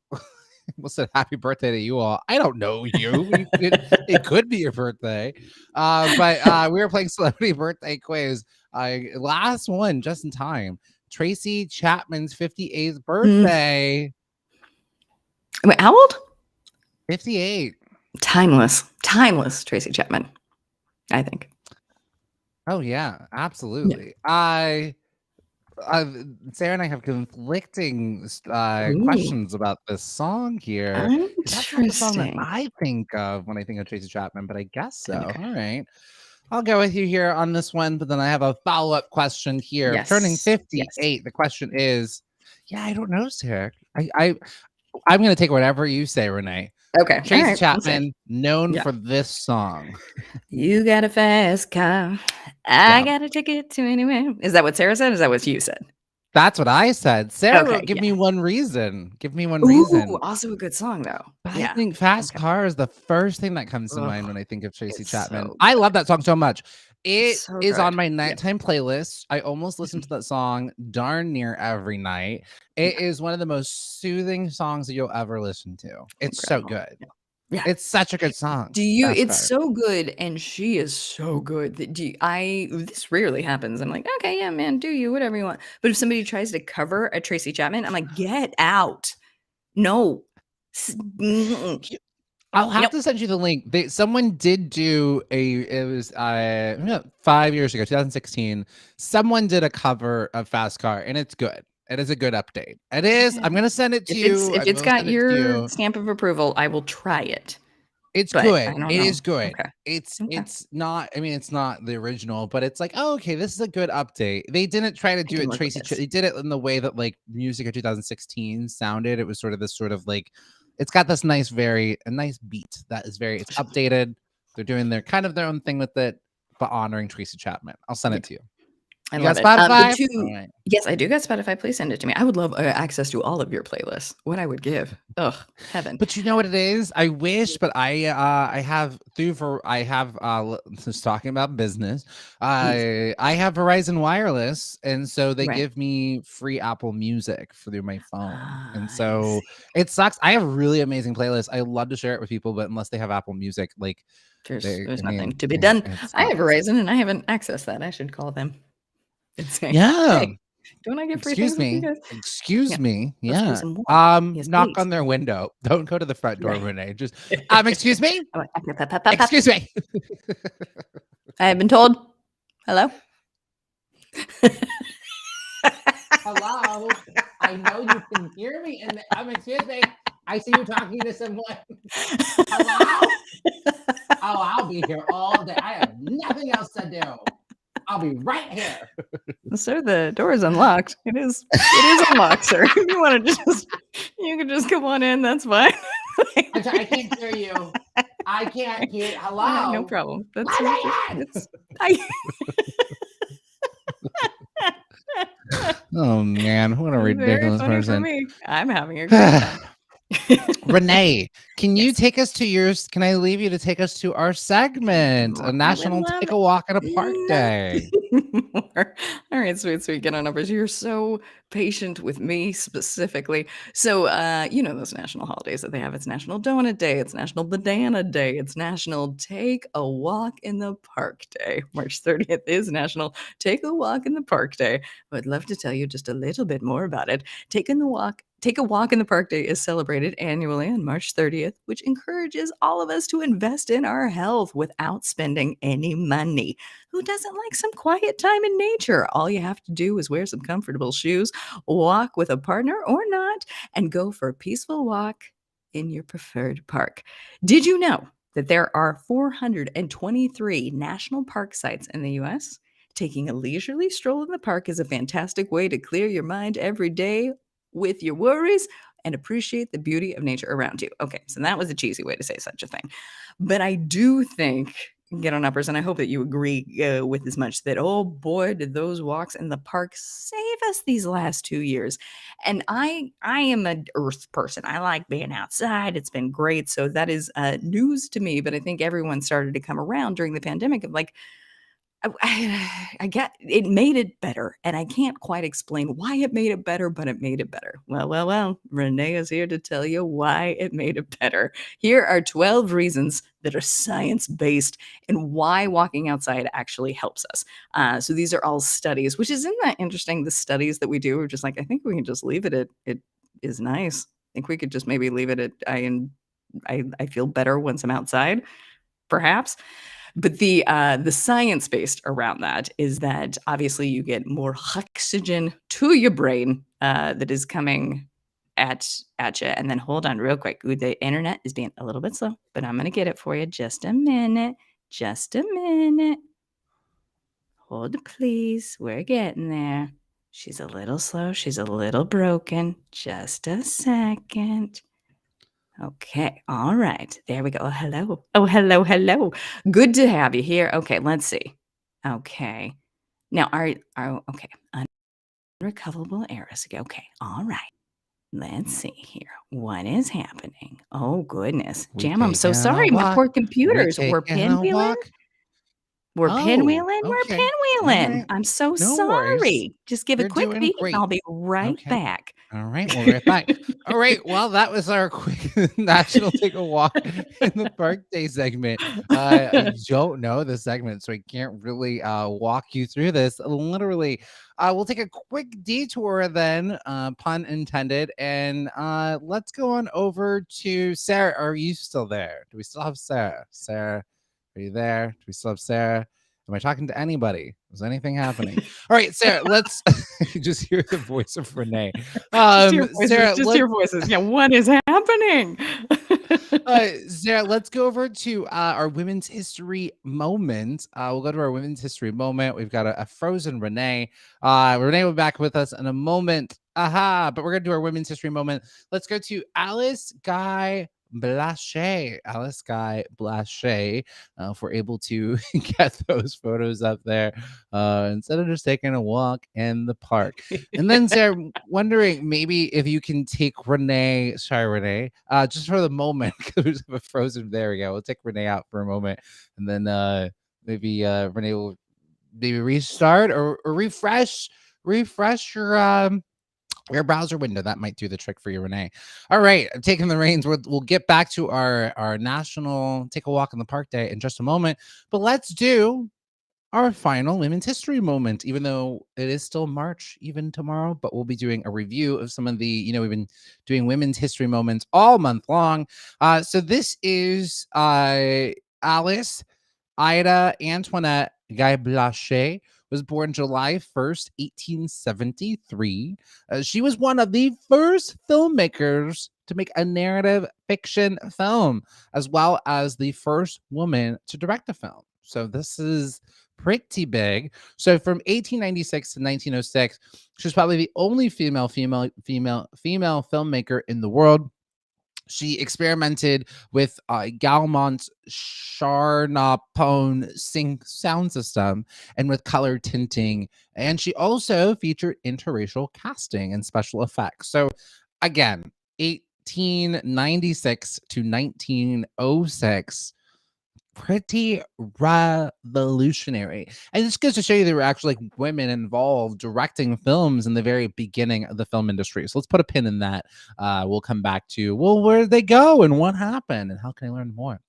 B: almost said happy birthday to you all. I don't know you. It could be your birthday. But we were playing celebrity birthday quiz. Last one just in time. Tracy Chapman's 58th birthday.
C: Wait, how old?
B: 58.
C: Timeless Tracy Chapman, I think.
B: Oh yeah, absolutely. Sarah and I have conflicting questions about this song here. That's not the song that
C: Interesting.
B: I think of when I think of Tracy Chapman, but I guess so.
C: Okay.
B: All right. I'll go with you here on this one, but then I have a follow-up question here.
C: Yes.
B: Turning 58,
C: Yes.
B: the question is, I don't know, Sarah. I'm going to take whatever you say, Renee.
C: Okay.
B: Tracy
C: right.
B: Chapman, known for this song.
C: You got a fast car. I got a ticket to anywhere. Is that what Sarah said? Or is that what you said?
B: That's what I said. Sarah
C: Okay,
B: wrote, give me one reason. Give me one reason.
C: Ooh, also a good song though.
B: But I think Fast Car is the first thing that comes to mind when I think of Tracy Chapman. I love that song so much. It is on my nighttime playlist. I almost listen to that song darn near every night. It is one of the most soothing songs that you'll ever listen to. It's so good. Yeah. It's such a good song.
C: It's so good, and she is so good that this rarely happens. I'm like, okay, yeah, man, do you whatever you want. But if somebody tries to cover a Tracy Chapman, I'm like, get out. No.
B: I'll have to send you the link. Someone did do it was 5 years ago, 2016. Someone did a cover of Fast Car, and it's good. It is a good update. It is. I'm gonna send it to you.
C: If it's got your stamp of approval, I will try it.
B: It's good. It is good.
C: Okay.
B: It's not. I mean, it's not the original, but it's like, oh, okay, this is a good update. They didn't try to do it Tracy. They did it in the way that like music of 2016 sounded. It was sort of this sort of like, it's got this nice, a nice beat that is very. It's updated. They're doing their kind of their own thing with it, but honoring Tracy Chapman. I'll send it to you.
C: I
B: You
C: love
B: got Spotify?
C: it. Yes, I do got Spotify. Please send it to me. I would love access to all of your playlists. What I would give. Ugh, heaven.
B: But you know what it is? I wish, but I have just talking about business. I have Verizon Wireless, and so they give me free Apple Music through my phone. And so it sucks. I have really amazing playlists. I love to share it with people, but unless they have Apple Music, like
C: there's nothing to be done. I have Verizon and I haven't accessed that. I should call them. Say, hey, don't I get free things?
B: Excuse me. Yeah.
C: Yes,
B: knock
C: please.
B: on their window. Don't go to the front door, Renee. Just excuse me. Excuse me.
C: I have been told. Hello.
B: Hello. I know you can hear me, and excuse me. I see you talking to someone. Hello. Oh, I'll be here all day. I have nothing else to do. I'll be right here.
C: Sir, the door is unlocked. It is unlocked, sir. If you want to you can just come on in. That's fine.
B: I can't hear you. I can't hear.
C: No
B: Hello?
C: problem. That's
B: Let me in!
C: it's I
B: Oh man, what a
C: very
B: ridiculous
C: funny for
B: person.
C: me. I'm having a great time.
B: Renee, can you
C: Yes.
B: take us to yours? Can I leave you to take us to our segment, a
C: I would
B: National
C: love
B: Take a Walk in a Park Day?
C: nothing more. All right, sweet, sweet. Get on numbers. You're so patient with me specifically. So, you know those national holidays that they have. It's National Donut Day. It's National Banana Day. It's National Take a Walk in the Park Day. March 30th is National Take a Walk in the Park Day. I would love to tell you just a little bit more about it. Take a Walk in the Park Day is celebrated annually on March 30th, which encourages all of us to invest in our health without spending any money. Who doesn't like some quiet time in nature? All you have to do is wear some comfortable shoes, walk with a partner or not, and go for a peaceful walk in your preferred park. Did you know that there are 423 national park sites in the US? Taking a leisurely stroll in the park is a fantastic way to clear your mind every day with your worries and appreciate the beauty of nature around you. Okay, so that was a cheesy way to say such a thing. But I do think, get on uppers, and I hope that you agree with as much that, oh boy, did those walks in the park save us these last 2 years. And I am an earth person. I like being outside. It's been great. So that is news to me. But I think everyone started to come around during the pandemic of like, I get it made it better, and I can't quite explain why it made it better, but it made it better. Well, well, well, Renee is here to tell you why it made it better. Here are 12 reasons that are science-based and why walking outside actually helps us. So these are all studies, which isn't that interesting. The studies that we do are just like, I think we can just leave it at it is nice. I think we could just maybe leave it at I feel better once I'm outside, perhaps. But the science based around that is that obviously you get more oxygen to your brain that is coming at you. And then hold on real quick. Ooh, the internet is being a little bit slow, but I'm gonna get it for you. Just a minute. Just a minute. Hold please. We're getting there. She's a little slow. She's a little broken. Just a second. Okay. All right. There we go. Oh, hello. Oh, hello. Hello. Good to have you here. Okay. Let's see. Okay. Now, okay. Unrecoverable errors. Okay. All right. Let's see here. What is happening? Oh, goodness.
B: We
C: Jam, I'm so
B: taking a
C: sorry. My
B: walk.
C: poor
B: We
C: computers were
B: taking a
C: pinwheeling.
B: walk.
C: We're
B: Oh,
C: pinwheeling. We're
B: okay. All
C: pinwheeling.
B: right.
C: I'm so
B: No worries.
C: sorry. Just give a
B: You're
C: quick
B: doing
C: beat and
B: great.
C: I'll be right
B: Okay.
C: back.
B: All right, we'll be right back. All right, well, that was our quick National Take a Walk in the Park Day segment. I don't know the segment, so I can't really walk you through this. Literally, we'll take a quick detour then, pun intended, and let's go on over to Sarah. Are you still there? Do we still have Sarah? Sarah, are you there? Do we still have Sarah? Am I talking to anybody? Is anything happening? All right, Sarah, let's just hear the voice of Renee. Sarah,
C: Just your voices. Yeah, what is happening?
B: Sarah, let's go over to our women's history moment. We'll go to our women's history moment. We've got a frozen Renee. Renee will be back with us in a moment. Aha! But we're gonna do our women's history moment. Let's go to Alice Guy Blaché. Alice Guy Blaché. If we're able to get those photos up there, instead of just taking a walk in the park. And then Sarah, wondering maybe if you can take Renee, sorry Renee, just for the moment because we have a frozen. There we go. We'll take Renee out for a moment, and then maybe Renee will maybe restart or refresh your browser window. That might do the trick for you, Renee. All right, I'm taking the reins. We'll get back to our national take a walk in the park day in just a moment, but let's do our final women's history moment, even though it is still March, even tomorrow, but we'll be doing a review of some of the, we've been doing women's history moments all month long. So this is Alice Ida Antoinette Guy Blaché was born July 1st, 1873. She was one of the first filmmakers to make a narrative fiction film, as well as the first woman to direct a film. So this is pretty big. So from 1896 to 1906, she was probably the only female filmmaker in the world. She experimented with Gaumont Charnapone sync sound system and with color tinting. And she also featured interracial casting and special effects. So, again, 1896 to 1906, pretty revolutionary. And this goes to show you there were actually like women involved directing films in the very beginning of the film industry. So let's put a pin in that. We'll come back to, well, where did they go and what happened and how can I learn more?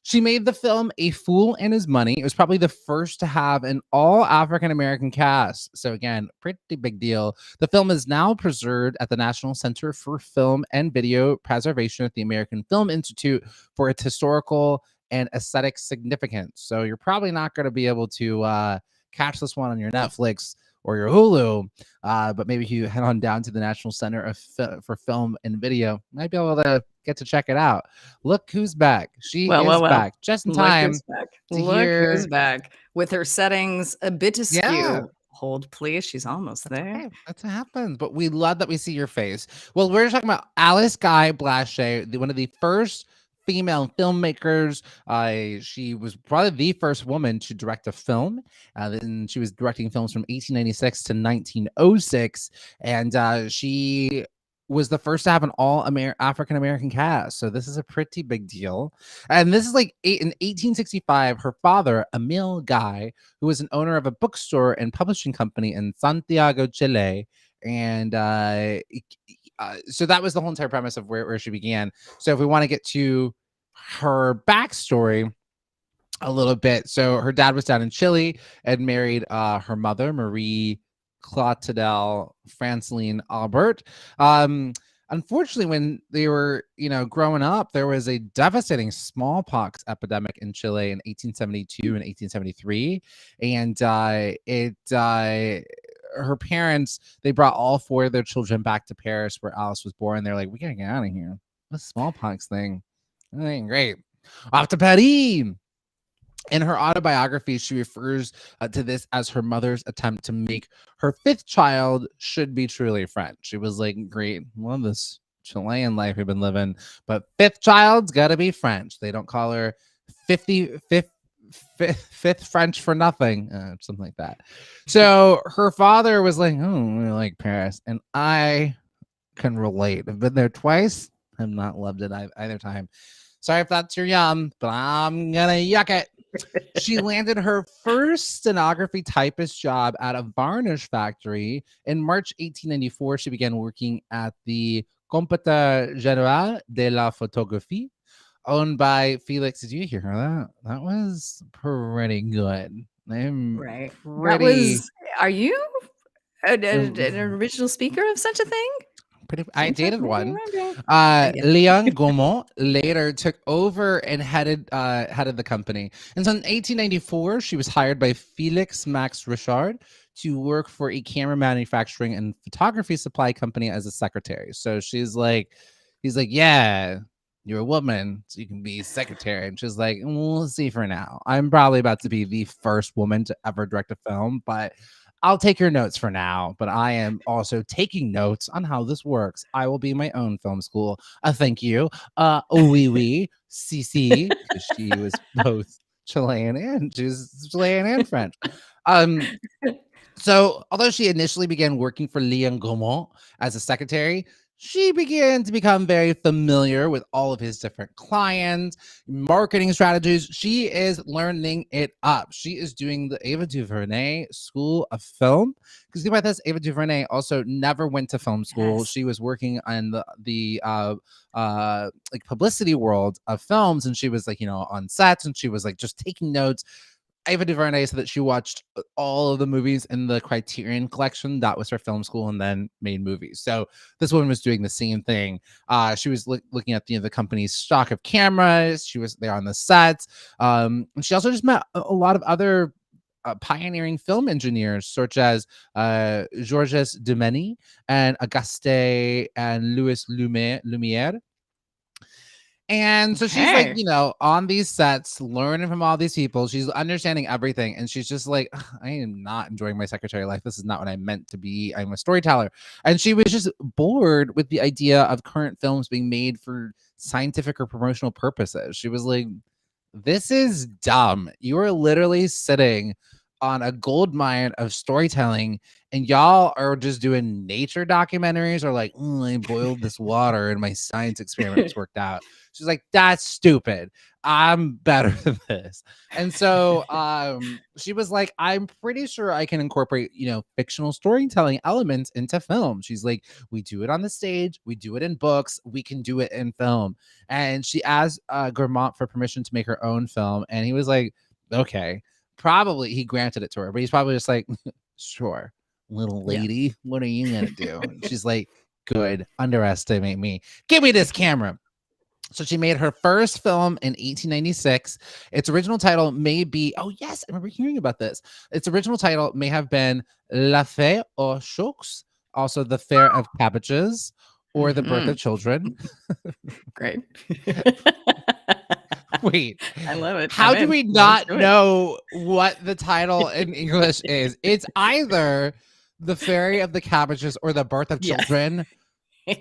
B: She made the film A Fool and His Money. It was probably the first to have an all African American cast. So, again, pretty big deal. The film is now preserved at the National Center for Film and Video Preservation at the American Film Institute for its historical and aesthetic significance. So, you're probably not going to be able to catch this one on your Netflix or your Hulu, but maybe if you head on down to the National Center for Film and Video, you might be able to get to check it out. Look who's back. She is back just in time
C: Look who's back with her settings a bit askew. Yeah. Hold, please. She's almost there.
B: Okay. That's what happens. But we love that we see your face. Well, we're talking about Alice Guy Blaché, one of the first female filmmakers. She was probably the first woman to direct a film. Then she was directing films from 1896 to 1906. And she was the first to have an all African American cast. So this is a pretty big deal. And this is like in 1865, her father, Emil Guy, who was an owner of a bookstore and publishing company in Santiago, Chile. And so that was the whole entire premise of where she began. So if we want to get to her backstory a little bit. So her dad was down in Chile and married her mother, Marie Clotilde Franceline Albert. Unfortunately, when they were, growing up, there was a devastating smallpox epidemic in Chile in 1872 and 1873. And her parents, they brought all four of their children back to Paris where Alice was born. They're like, we gotta get out of here. This smallpox thing, that ain't great. Off to Paris. In her autobiography, she refers to this as her mother's attempt to make her fifth child should be truly French. She was like, great, love this Chilean life we've been living, but fifth child's got to be French. They don't call her fifth French for nothing, something like that. So her father was like, oh, I like Paris. And I can relate. I've been there twice. I've not loved it either time. Sorry if that's your yum, but I'm gonna yuck it. She landed her first stenography typist job at a varnish factory. In March 1894, she began working at the Compagnie Générale de la Photographie, owned by Felix. Did you hear that? That was pretty good.
C: Right. That was, are you an original speaker of such a thing?
B: I dated one. Leon Gaumont later took over and headed the company. And so in 1894, she was hired by Felix Max Richard to work for a camera manufacturing and photography supply company as a secretary. So he's like, yeah, you're a woman, so you can be secretary. And she's like, we'll see for now. I'm probably about to be the first woman to ever direct a film, but I'll take your notes for now, but I am also taking notes on how this works. I will be my own film school. Thank you. Oui, CC, because she was both Chilean and French. So although she initially began working for Leon Gaumont as a secretary, she began to become very familiar with all of his different clients, marketing strategies. She is learning it up. She is doing the Ava DuVernay School of Film. Because think about this, Ava DuVernay also never went to film school. Yes. She was working on the like publicity world of films, and she was like, on sets, and she was like just taking notes. Ava DuVernay said that she watched all of the movies in the Criterion collection. That was her film school, and then made movies. So this woman was doing the same thing. She was looking at the company's stock of cameras. She was there on the sets. And she also just met a lot of other pioneering film engineers, such as Georges Dumeny and Auguste and Louis Lumière. And so she's like,
C: Okay.
B: on these sets, learning from all these people. She's understanding everything. And she's just like, "Ugh, I am not enjoying my secretary life. This is not what I meant to be. I'm a storyteller." And she was just bored with the idea of current films being made for scientific or promotional purposes. She was like, this is dumb. You are literally sitting on a gold mine of storytelling, and y'all are just doing nature documentaries or like, I boiled this water and my science experiments worked out. She's like, that's stupid. I'm better than this. And so she was like, I'm pretty sure I can incorporate, fictional storytelling elements into film. She's like, we do it on the stage, we do it in books, we can do it in film. And she asked Grammont for permission to make her own film, and he was like, okay. Probably he granted it to her, but he's probably just like, sure, little
C: Yeah.
B: lady, what are you gonna do? And she's like, good, underestimate me. Give me this camera. So she made her first film in 1896. Its original title may be, oh yes, I remember hearing about this. Its original title may have been La Fée aux Choux, also The Fair of Cabbages, or The Birth of Children.
C: Great.
B: Wait,
C: I love it.
B: how do we not
C: do it.
B: know what the title in English is? It's either The Fairy of the Cabbages or The Birth of
C: Yes.
B: Children,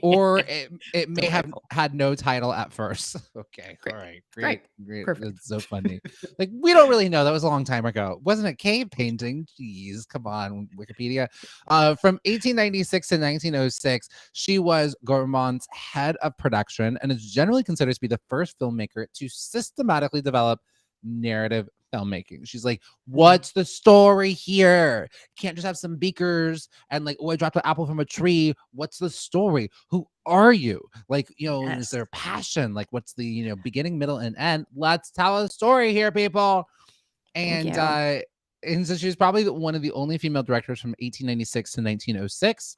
B: or it may have
C: Delightful.
B: had no title at first. Okay,
C: Great.
B: all right,
C: Great.
B: great.
C: Perfect.
B: That's so funny. Like, we don't really know. That was a long time ago. Wasn't it cave painting? Jeez, come on, Wikipedia. From 1896 to 1906, she was Gaummont's head of production and is generally considered to be the first filmmaker to systematically develop narrative filmmaking. She's like, what's the story here? Can't just have some beakers and like, oh, I dropped an apple from a tree. What's the story? Who are you? Like, is
C: Yes.
B: there passion? Like, what's the beginning, middle, and end? Let's tell a story here, people.
C: Thank
B: And so she was probably one of the only female directors from 1896 to 1906.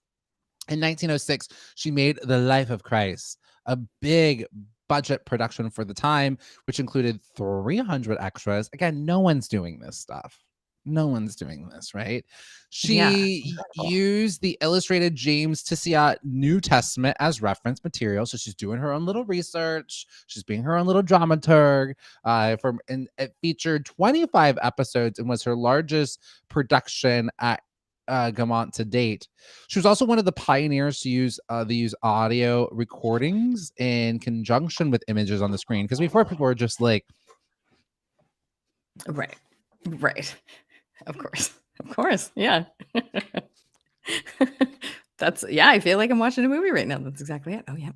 B: In 1906, she made The Life of Christ, a big budget production for the time, which included 300 extras. Again, no one's doing this stuff. No one's doing this, right? She used the illustrated James Tissot New Testament as reference material. So she's doing her own little research. She's being her own little dramaturg. And it featured 25 episodes and was her largest production at Gaumont to date. She was also one of the pioneers to use audio recordings in conjunction with images on the screen, because before people were just like,
C: Right. Of course. Yeah. I feel like I'm watching a movie right now. That's exactly it. Oh yeah.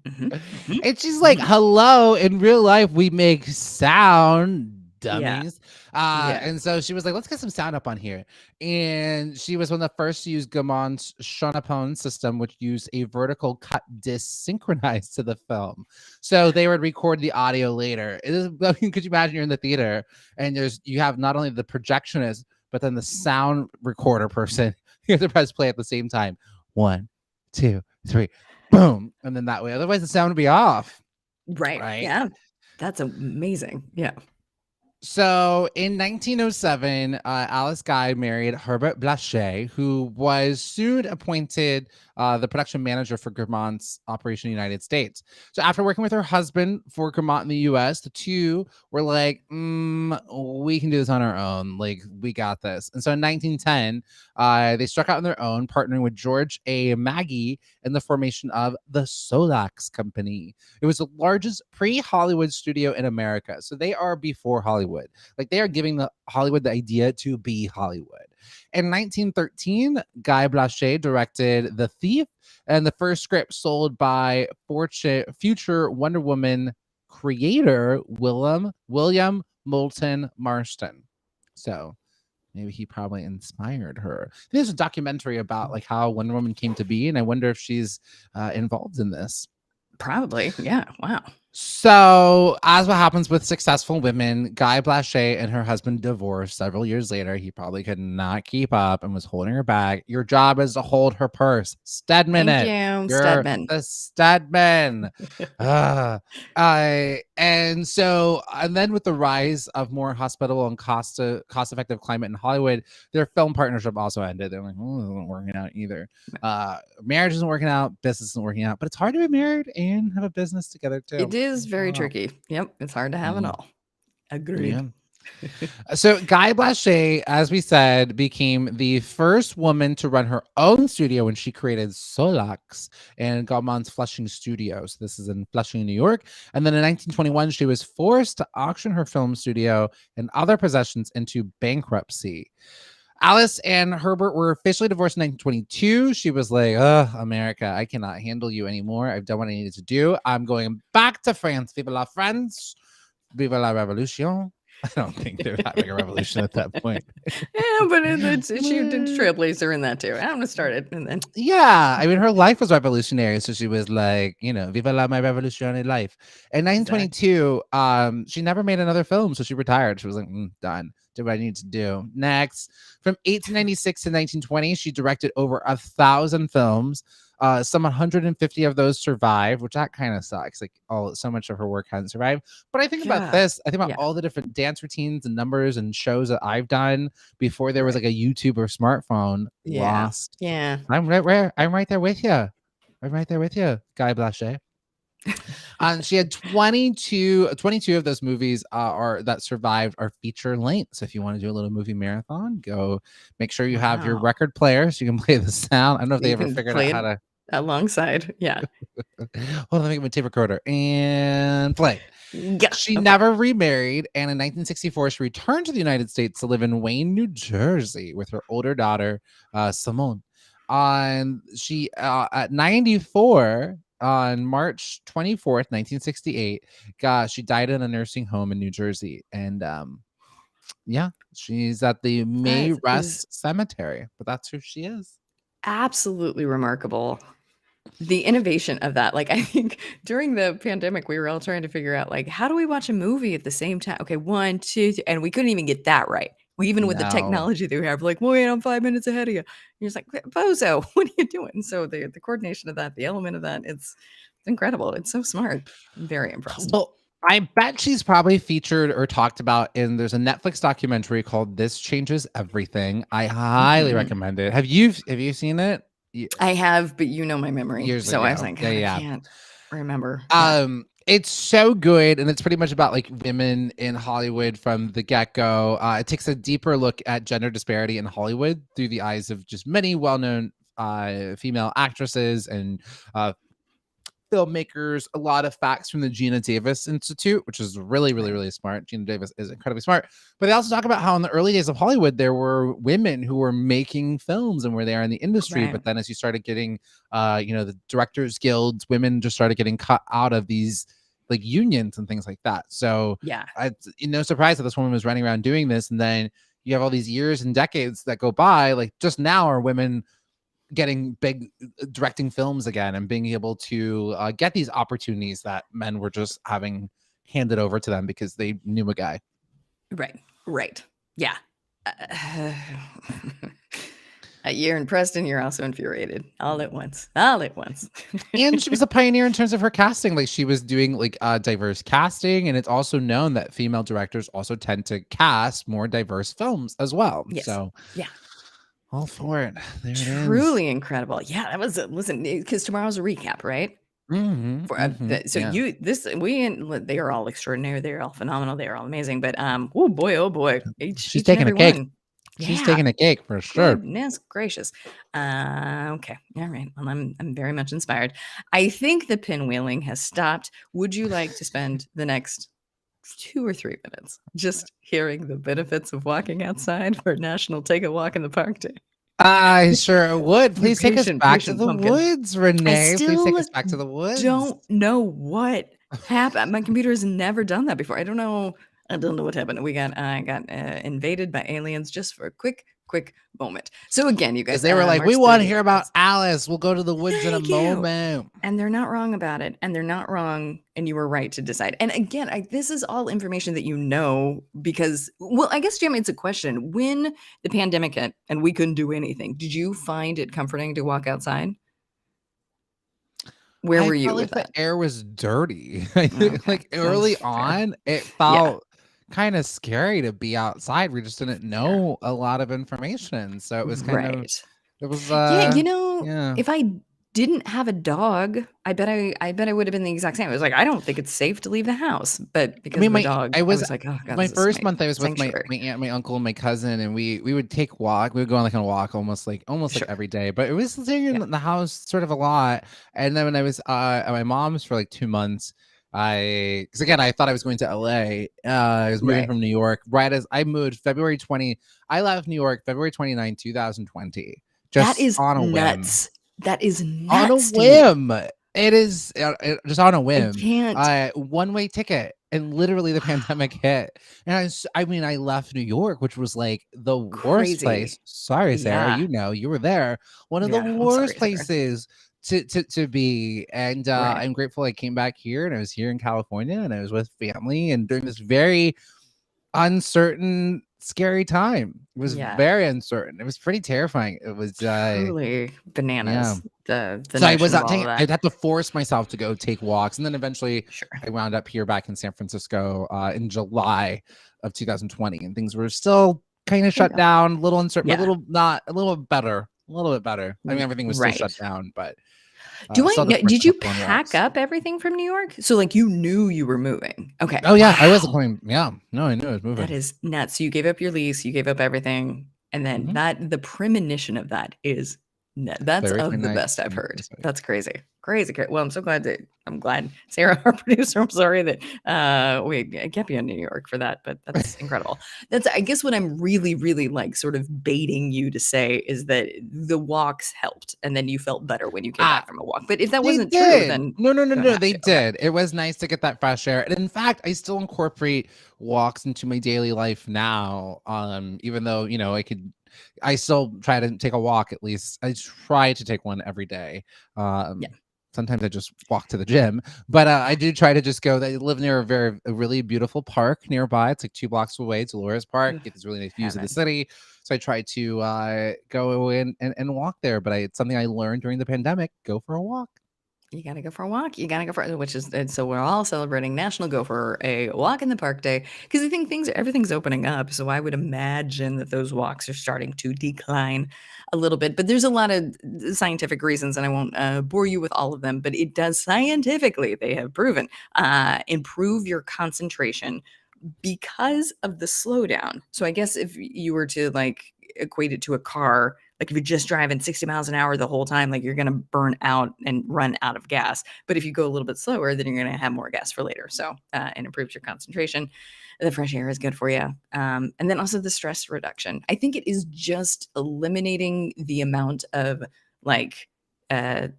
B: and she's like, hello, in real life we make sound, dummies. And so she was like, let's get some sound up on here. And she was one of the first to use Gaummont's Shonapone system, which used a vertical cut disc synchronized to the film. So they would record the audio later. Could you imagine you're in the theater and you have not only the projectionist, but then the sound recorder person. You have to press play at the same time. 1, 2, 3, boom. And then that way, otherwise the sound would be off.
C: Right. Yeah. That's amazing. Yeah.
B: So in 1907, Alice Guy married Herbert Blanchet, who was soon appointed the production manager for Gaummont's Operation United States. So after working with her husband for Gaumont in the U.S., the two were like, we can do this on our own. Like, we got this. And so in 1910, they struck out on their own, partnering with George A. Maggie in the formation of the Solax Company. It was the largest pre-Hollywood studio in America. So they are before Hollywood. Like, they are giving Hollywood the idea to be Hollywood. In 1913, Guy Blanchet directed The Thief, and the first script sold by future Wonder Woman creator William Moulton Marston. So maybe he probably inspired her. There's a documentary about like how Wonder Woman came to be, and I wonder if she's involved in this.
C: Probably. Yeah. Wow.
B: So, as what happens with successful women, Guy Blanchet and her husband divorced several years later. He probably could not keep up and was holding her back. Your job is to hold her purse. Stedman
C: Thank
B: it.
C: you,
B: You're
C: Stedman.
B: the Stedman. And so, and then with the rise of more hospitable and cost-effective climate in Hollywood, their film partnership also ended. They're like, oh, it isn't working out either. Marriage isn't working out, business isn't working out, but it's hard to be married and have a business together too.
C: It is very tricky. Yep, it's hard to have it all. Agreed.
B: Yeah. So Guy Blaché, as we said, became the first woman to run her own studio when she created Solax and Gaumont Flushing Studios. This is in Flushing, New York. And then in 1921, she was forced to auction her film studio and other possessions into bankruptcy. Alice and Herbert were officially divorced in 1922. She was like, America, I cannot handle you anymore. I've done what I needed to do. I'm going back to France. Vive la France. Vive la Revolution. I don't think they're having a revolution at that point.
C: Yeah, but she did trailblazer in that too. I'm gonna start it, and then
B: yeah, I mean, her life was revolutionary, so she was like, "Viva la my revolutionary life." In 1922, she never made another film, so she retired. She was like, "Done. Did what I need to do." Next, from 1896 to 1920, she directed over 1,000 films. Some 150 of those survive, which that kind of sucks. Like so much of her work hasn't survived. But I think about this. I think about all the different dance routines and numbers and shows that I've done before there was like a YouTube or smartphone. Lost.
C: Yeah.
B: I'm right there with you. I'm right there with you, Guy Blaché. She had 22 of those movies that survived are feature length. So if you want to do a little movie marathon, go make sure you have your record player so you can play the sound. I don't know if they ever figured out how to
C: alongside. Yeah.
B: Hold on, let me get my tape recorder and play.
C: Yeah.
B: She never remarried, and in 1964 she returned to the United States to live in Wayne, New Jersey with her older daughter, Simone. She at 94 on March 24th, 1968, she died in a nursing home in New Jersey. And she's at the May Rest Cemetery, but that's who she is.
C: Absolutely remarkable. The innovation of that. Like, I think during the pandemic, we were all trying to figure out, like, how do we watch a movie at the same time? Okay, 1, 2, 3, and we couldn't even get that right. Even with the technology that we have, like, wait, I'm 5 minutes ahead of you. You're just like, bozo, what are you doing? So the coordination of that, the element of that, it's incredible. It's so smart. I'm very impressed.
B: Well, I bet she's probably featured or talked about there's a Netflix documentary called This Changes Everything. I highly recommend it. Have you seen it?
C: I have, but my memory.
B: Years
C: so
B: ago.
C: I was like, I can't remember.
B: It's so good, and it's pretty much about like women in Hollywood from the get-go. It takes a deeper look at gender disparity in Hollywood through the eyes of just many well-known female actresses and filmmakers. A lot of facts from the Gina Davis Institute, which is really, really, really smart. Gina Davis is incredibly smart. But they also talk about how in the early days of Hollywood, there were women who were making films and were there in the industry. Right. But then as you started getting, the directors guilds, women just started getting cut out of these like unions and things like that. So it's no surprise that this woman was running around doing this. And then you have all these years and decades that go by. Like just now are women getting big directing films again and being able to get these opportunities that men were just having handed over to them because they knew a guy.
C: Right. Yeah. You're impressed and you're also infuriated all at once.
B: And she was a pioneer in terms of her casting. Like she was doing like diverse casting, and it's also known that female directors also tend to cast more diverse films as well.
C: Yes.
B: So
C: yeah.
B: All for it. There it is.
C: Truly incredible. Yeah, that was listen, because tomorrow's a recap, right? They are all extraordinary. They are all phenomenal. They are all amazing. But oh boy,
B: she's taking a cake. She's taking a cake for sure.
C: Goodness gracious. Okay, all right. Well, I'm very much inspired. I think the pinwheeling has stopped. Would you like to spend the next 2 or 3 minutes just hearing the benefits of walking outside for National Take a Walk in the Park Day?
B: I sure would. Please take us back to the woods, Renee. Please take us back to the woods.
C: Don't know what happened. My computer has never done that before. I don't know what happened. I got invaded by aliens just for a quick moment. So again, you guys,
B: they were like, we want to hear about Alice. We'll go to the woods in a moment.
C: And they're not wrong about it. And they're not wrong. And you were right to decide. And again, this is all information that you know because, well, I guess, Jim, it's a question. When the pandemic hit and we couldn't do anything, did you find it comforting to walk outside? Where
B: I
C: were you
B: felt like
C: with
B: the
C: that?
B: air was dirty. I think,
C: Okay,
B: like,
C: sounds
B: early
C: fair.
B: on, it
C: Yeah,
B: felt kinda scary to be outside. We just didn't
C: yeah,
B: know a lot of information, so it was kind of
C: right.
B: it was,
C: Yeah,
B: yeah.
C: if I didn't have a dog, I bet I would have been the exact same. I was like, I don't think it's safe to leave the house, but
B: I
C: because
B: mean,
C: of the dog,
B: I
C: I
B: was
C: was like, oh god,
B: my
C: this is
B: first
C: my
B: month I was with my
C: sanctuary.
B: aunt, my uncle, and my cousin, and we would take walk. We would go on, like, on a walk almost like
C: Sure.
B: every day, but it was staying
C: Yeah.
B: in the house sort of a lot. And then when I was at my mom's for like 2 months, because again I thought I was going to LA. I was moving
C: Right.
B: from New York right as I moved February 20. I left New York February 29, 2020,
C: That
B: just
C: is
B: on a whim.
C: nuts. That is
B: On a
C: nuts to me.
B: whim. It is just on a
C: I
B: whim.
C: can't.
B: One-way ticket, and literally the pandemic hit. And I mean, I left New York, which was like the worst place.
C: Crazy.
B: Sorry, Sarah,
C: Yeah.
B: you were there. One of the
C: Yeah. I'm sorry,
B: worst
C: sir.
B: places to be. And
C: Right.
B: I'm grateful I came back here, and I was here in California, and I was with family, and during this very uncertain, scary time. It was
C: Yeah.
B: very uncertain. It was pretty terrifying. It was
C: Truly
B: yeah.
C: bananas. The
B: So I was
C: notion of
B: not
C: all of
B: taking.
C: that.
B: I'd have to force myself to go take walks, and then eventually
C: Sure.
B: I wound up here back in San Francisco in July of 2020, and things were still kind of
C: There you
B: shut
C: go.
B: down, a little uncertain, but
C: Yeah.
B: a little better, a little bit better. I mean, everything was still
C: Right.
B: shut down, but
C: Do I
B: still
C: know?
B: just forced
C: Did you
B: myself to go on
C: pack
B: walks.
C: up everything from New York? So like you knew you were moving. Okay.
B: Oh yeah, I wasn't
C: Wow.
B: going. Yeah, no, I knew I was
C: That
B: moving.
C: is nuts. So you gave up your lease, you gave up everything, and then
B: Hmm.
C: the premonition of that is that's
B: February
C: of the
B: 29th.
C: best I've heard. That's crazy. Crazy. Well, I'm glad Sarah, our producer, I'm sorry that we kept you in New York for that, but that's incredible. That's I guess what I'm really, really like sort of baiting you to say is that the walks helped and then you felt better when you came
B: Ah,
C: back from a walk. But if that
B: they
C: wasn't true,
B: did.
C: then
B: No, no, no,
C: you don't
B: no.
C: have
B: They
C: to. Okay.
B: did. It was nice to get that fresh air. And in fact, I still incorporate walks into my daily life now. Even though, I still try to take a walk at least. I try to take one every day.
C: Yeah.
B: Sometimes I just walk to the gym, but I do try to just go. They live near a really beautiful park nearby. It's like 2 blocks away, Dolores Park.
C: Ugh,
B: Get these really nice views of the
C: heaven.
B: city. So I try to go in and walk there. But it's something I learned during the pandemic. Go for a walk.
C: You gotta go for a walk. You gotta go for which is and so we're all celebrating National Go for a Walk in the Park Day because I think everything's opening up. So I would imagine that those walks are starting to decline a little bit. But there's a lot of scientific reasons, and I won't bore you with all of them. But it does scientifically, they have proven, improve your concentration because of the slowdown. So I guess if you were to like equate it to a car, like if you're just driving 60 miles an hour the whole time, like you're going to burn out and run out of gas. But if you go a little bit slower, then you're going to have more gas for later. So it improves your concentration. The fresh air is good for you. And then also the stress reduction. I think it is just eliminating the amount of like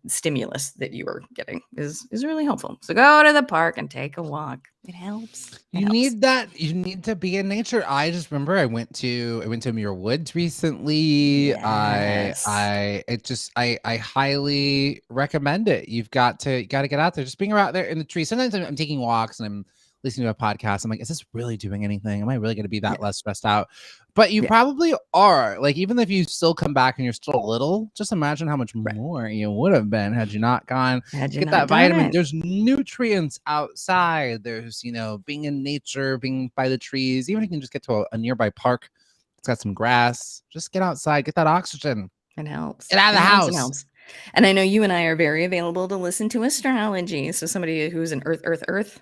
C: stimulus that you are getting is really helpful. So go to the park and take a walk. It helps. It
B: You
C: helps.
B: need that. You need to be in nature. I just remember I went to Muir Woods recently.
C: Yes.
B: I highly recommend it. You got to get out there. Just being out there in the trees. Sometimes I'm taking walks and I'm listening to a podcast. I'm like, is this really doing anything? Am I really going to be
C: Yeah.
B: that less stressed out? But you
C: Yeah.
B: probably are. Like, even if you still come back and you're still little, just imagine how much
C: Right.
B: more you would have been had you not gone.
C: Had you
B: Get
C: not
B: that
C: done
B: vitamin.
C: it.
B: There's nutrients outside. There's, being in nature, being by the trees. Even if you can just get to a nearby park, it's got some grass. Just get outside, get that oxygen.
C: It helps.
B: Get out of
C: It
B: the
C: helps. It
B: house.
C: helps. And I know you and I are very available to listen to astrology. So somebody who's an Earth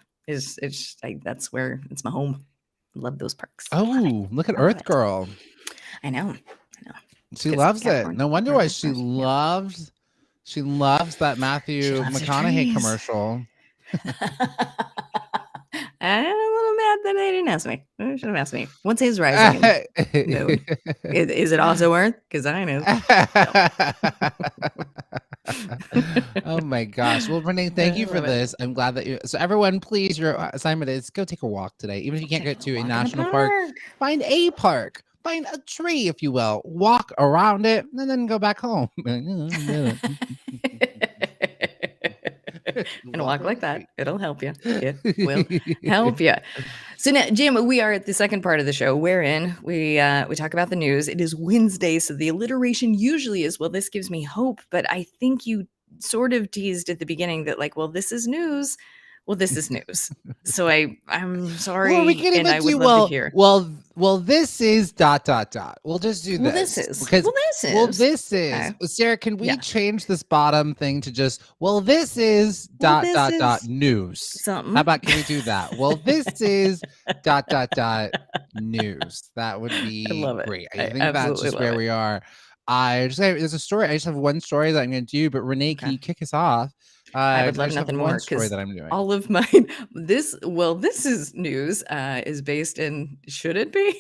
C: that's where it's my home. Love those perks. Love it.
B: Oh, look at
C: I love
B: Earth
C: it.
B: Girl.
C: I know.
B: She
C: 'Cause
B: loves it.
C: Capricorn.
B: No wonder
C: Earth
B: why
C: is first. Yeah.
B: she loves that
C: She
B: Matthew
C: loves her
B: McConaughey
C: trees.
B: commercial.
C: I'm a little mad that they didn't ask me. They should have asked me. What's his rising and moon? Is it also Earth? Because I know.
B: Oh my gosh. Well, Renee,
C: I
B: thank you for
C: love it.
B: this. I'm glad that so everyone, please, your assignment is go take a walk today. Even if you can't
C: Take
B: get
C: a
B: to a
C: walk in the
B: national park,
C: park.
B: find a park, find a tree, if you will, walk around it, and then go back home.
C: And walk like that. It'll help you. It will help you. So now, Jim, we are at the second part of the show wherein we talk about the news. It is Wednesday, so the alliteration usually is, well, this gives me hope, but I think you sort of teased at the beginning that like, well, this is news. Well, this is news. So I'm
B: Or we
C: sorry,
B: can
C: and
B: even
C: I would
B: do
C: love to hear.
B: well. This is dot dot dot. We'll just do
C: Well, this
B: this
C: is.
B: because
C: Well, this is.
B: this is
C: Okay.
B: Sarah. Can we
C: Yeah.
B: change this bottom thing to just this is
C: Well,
B: dot
C: this
B: dot dot
C: is
B: news?
C: something.
B: How about can we do that? Well, this is dot dot dot news. That would
C: I
B: be
C: love it.
B: great. I
C: I
B: think that's
C: absolutely
B: just
C: love
B: where
C: it.
B: we are. There's a story. I just have one story that I'm going to do. But Renee, can
C: Okay.
B: you kick us off?
C: I would
B: 'Cause I
C: love
B: just have
C: nothing
B: one
C: more
B: story
C: because
B: that I'm doing.
C: all of mine, this is news, is based in, should it be?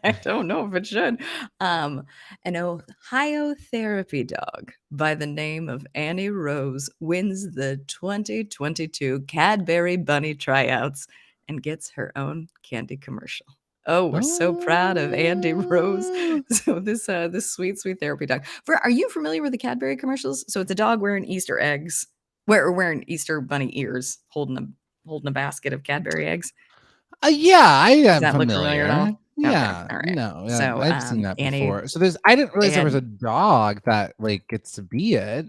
C: I don't know if it should. An Ohio therapy dog by the name of Annie Rose wins the 2022 Cadbury Bunny tryouts and gets her own candy commercial. Oh, we're so proud of Andy Rose.
B: Oh.
C: So this sweet, sweet therapy dog. Are you familiar with the Cadbury commercials? So it's a dog wearing Easter eggs, wearing Easter bunny ears, holding a basket of Cadbury eggs.
B: Yeah, I
C: Does
B: am
C: that look familiar at all?
B: familiar.
C: Okay,
B: Yeah,
C: all right.
B: no, yeah,
C: So,
B: I've seen that
C: Annie
B: before. So I didn't realize there was a
C: and
B: dog that like gets to be it.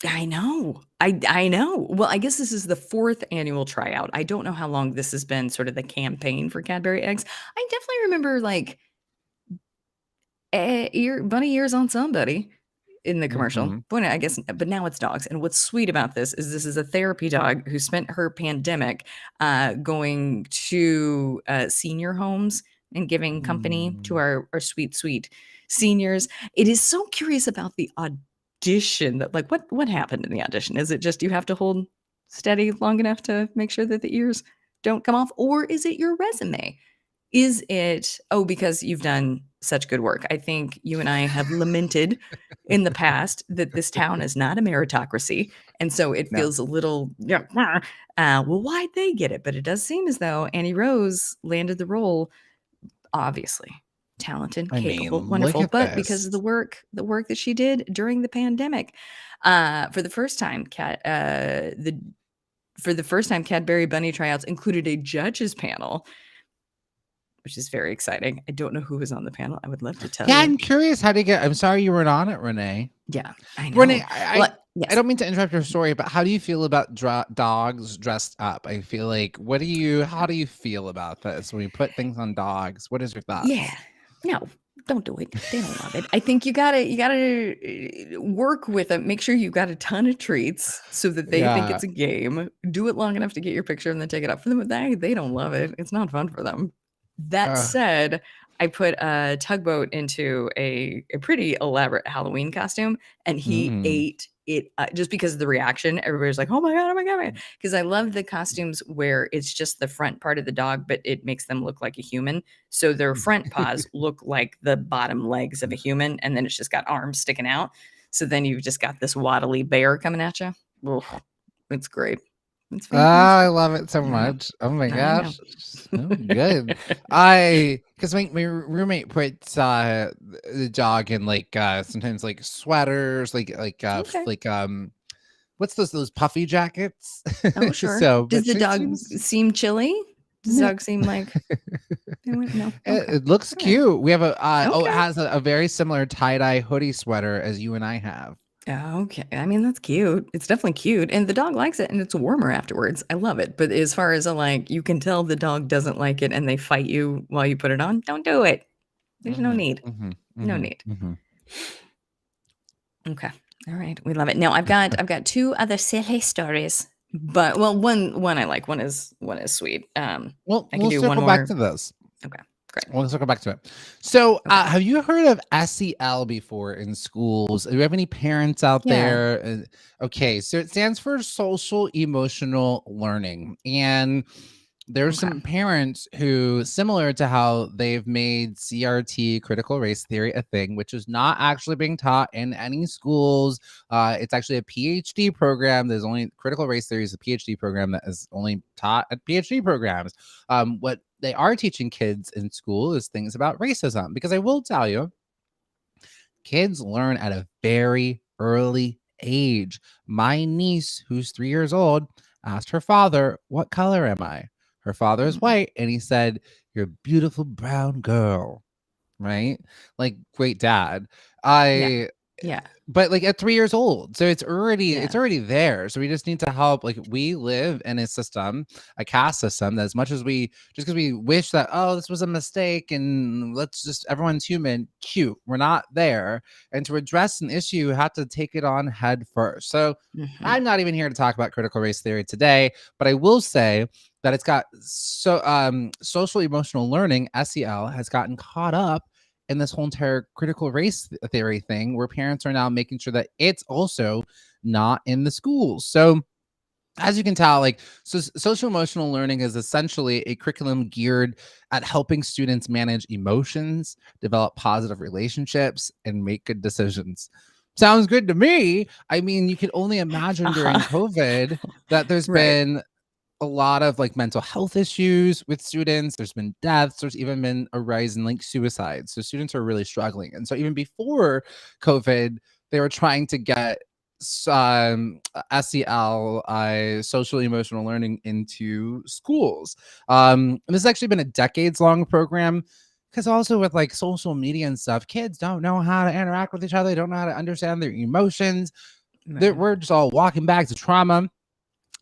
C: I know. I know. Well, I guess this is the 4th annual tryout. I don't know how long this has been sort of the campaign for Cadbury eggs. I definitely remember like bunny ears on somebody in the commercial.
B: Hmm.
C: But I guess, but now it's dogs. And what's sweet about this is a therapy dog who spent her pandemic going to senior homes and giving company to
B: Mm.
C: our sweet, sweet seniors. It is so curious about the audition that like what happened in the audition? Is it just you have to hold steady long enough to make sure that the ears don't come off? Or is it your resume? Is it, oh, because you've done such good work? I think you and I have lamented in the past that this town is not a meritocracy. And so it
B: No,
C: feels a little, yeah, well, why'd they get it? But it does seem as though Annie Rose landed the role, obviously talented,
B: I
C: capable,
B: mean, look
C: wonderful,
B: at
C: but because
B: this.
C: of the work that she did during the pandemic. For the first time, Cadbury Bunny tryouts included a judges panel, which is very exciting. I don't know who was on the panel. I would love to tell
B: Yeah,
C: you.
B: I'm curious how to get. I'm sorry you weren't on it, Renee.
C: Yeah, I
B: Renee,
C: know.
B: I
C: Well,
B: I, I
C: yes.
B: don't mean to interrupt your story, but how do you feel about dogs dressed up? I feel like how do you feel about this when you put things on dogs? What is your
C: Yeah.
B: thoughts?
C: No, don't do it. They don't love it. I think you gotta work with them. Make sure you've got a ton of treats so that they think
B: Yeah.
C: it's a game. Do it long enough to get your picture and then take it up for them. They don't love it. It's not fun for them. That
B: Uh,
C: said, I put a tugboat into a pretty elaborate Halloween costume, and he
B: mm.
C: ate it just because of the reaction. Everybody's like, "Oh my god, oh my god!" Because I love the costumes where it's just the front part of the dog, but it makes them look like a human. So their front paws look like the bottom legs of a human, and then it's just got arms sticking out. So then you've just got this waddly bear coming at you. Ugh, it's great. It's
B: I
C: fantastic.
B: love it so
C: I know.
B: much. Oh my
C: I know.
B: gosh. So good. Because my roommate puts the dog in like sometimes like sweaters,
C: Okay.
B: what's those puffy jackets?
C: Oh, sure.
B: So,
C: Does
B: but
C: the
B: she
C: dog
B: seems
C: seem chilly? Does the
B: no.
C: dog seem like no?
B: It,
C: Okay.
B: it looks
C: All right.
B: cute. We have it
C: Okay.
B: has a very similar tie-dye hoodie sweater as you and I have.
C: Okay. I mean, that's cute. It's definitely cute. And the dog likes it and it's warmer afterwards. I love it. But as far as like, you can tell the dog doesn't like it and they fight you while you put it on, don't do it. There's no
B: Mhm,
C: need.
B: mhm,
C: No
B: mhm,
C: need.
B: mhm.
C: Okay. All right. We love it. Now I've got two other silly stories. But well, one I like. One is sweet.
B: Well,
C: I can
B: we'll
C: do one
B: circle back
C: more.
B: to this.
C: Okay. Great.
B: We'll circle back to it. So,
C: Okay.
B: have you heard of SEL before in schools? Do you have any parents out
C: Yeah.
B: there? Okay, so it stands for social emotional learning. And there's
C: Okay.
B: some parents who, similar to how they've made CRT, critical race theory, a thing, which is not actually being taught in any schools. It's actually a PhD program. There's only critical race theory is a PhD program that is only taught at PhD programs. What they are teaching kids in school is things about racism, because I will tell you, kids learn at a very early age. My niece, who's 3 years old, asked her father, "What color am I?" Her father is
C: Mm.
B: white, and he said, "You're a beautiful brown girl." Right? Like, great dad.
C: Yeah.
B: I
C: Yeah.
B: but like at 3 years old, so it's
C: Yeah.
B: already there. So we just need to help. Like, we live in a system, a caste system, that as much as we just because we wish that, oh, this was a mistake and let's just, everyone's human, cute, we're not there. And to address an issue, you have to take it on head first. So
C: Mhm.
B: I'm not even here to talk about critical race theory today, but I will say that it's got social emotional learning, SEL, has gotten caught up in this whole entire critical race theory thing, where parents are now making sure that it's also not in the schools. So as you can tell, like, so social emotional learning is essentially a curriculum geared at helping students manage emotions, develop positive relationships, and make good decisions. Sounds good to me. I mean, you can only imagine during
C: Uh-huh.
B: COVID that there's
C: Right.
B: been a lot of like mental health issues with students. There's been deaths. There's even been a rise in like suicides. So students are really struggling. And so even before COVID, they were trying to get SEL, social emotional learning, into schools. And this has actually been a decades long program, because also with like social media and stuff, kids don't know how to interact with each other. They don't know how to understand their emotions.
C: Right.
B: We're just all walking back to trauma.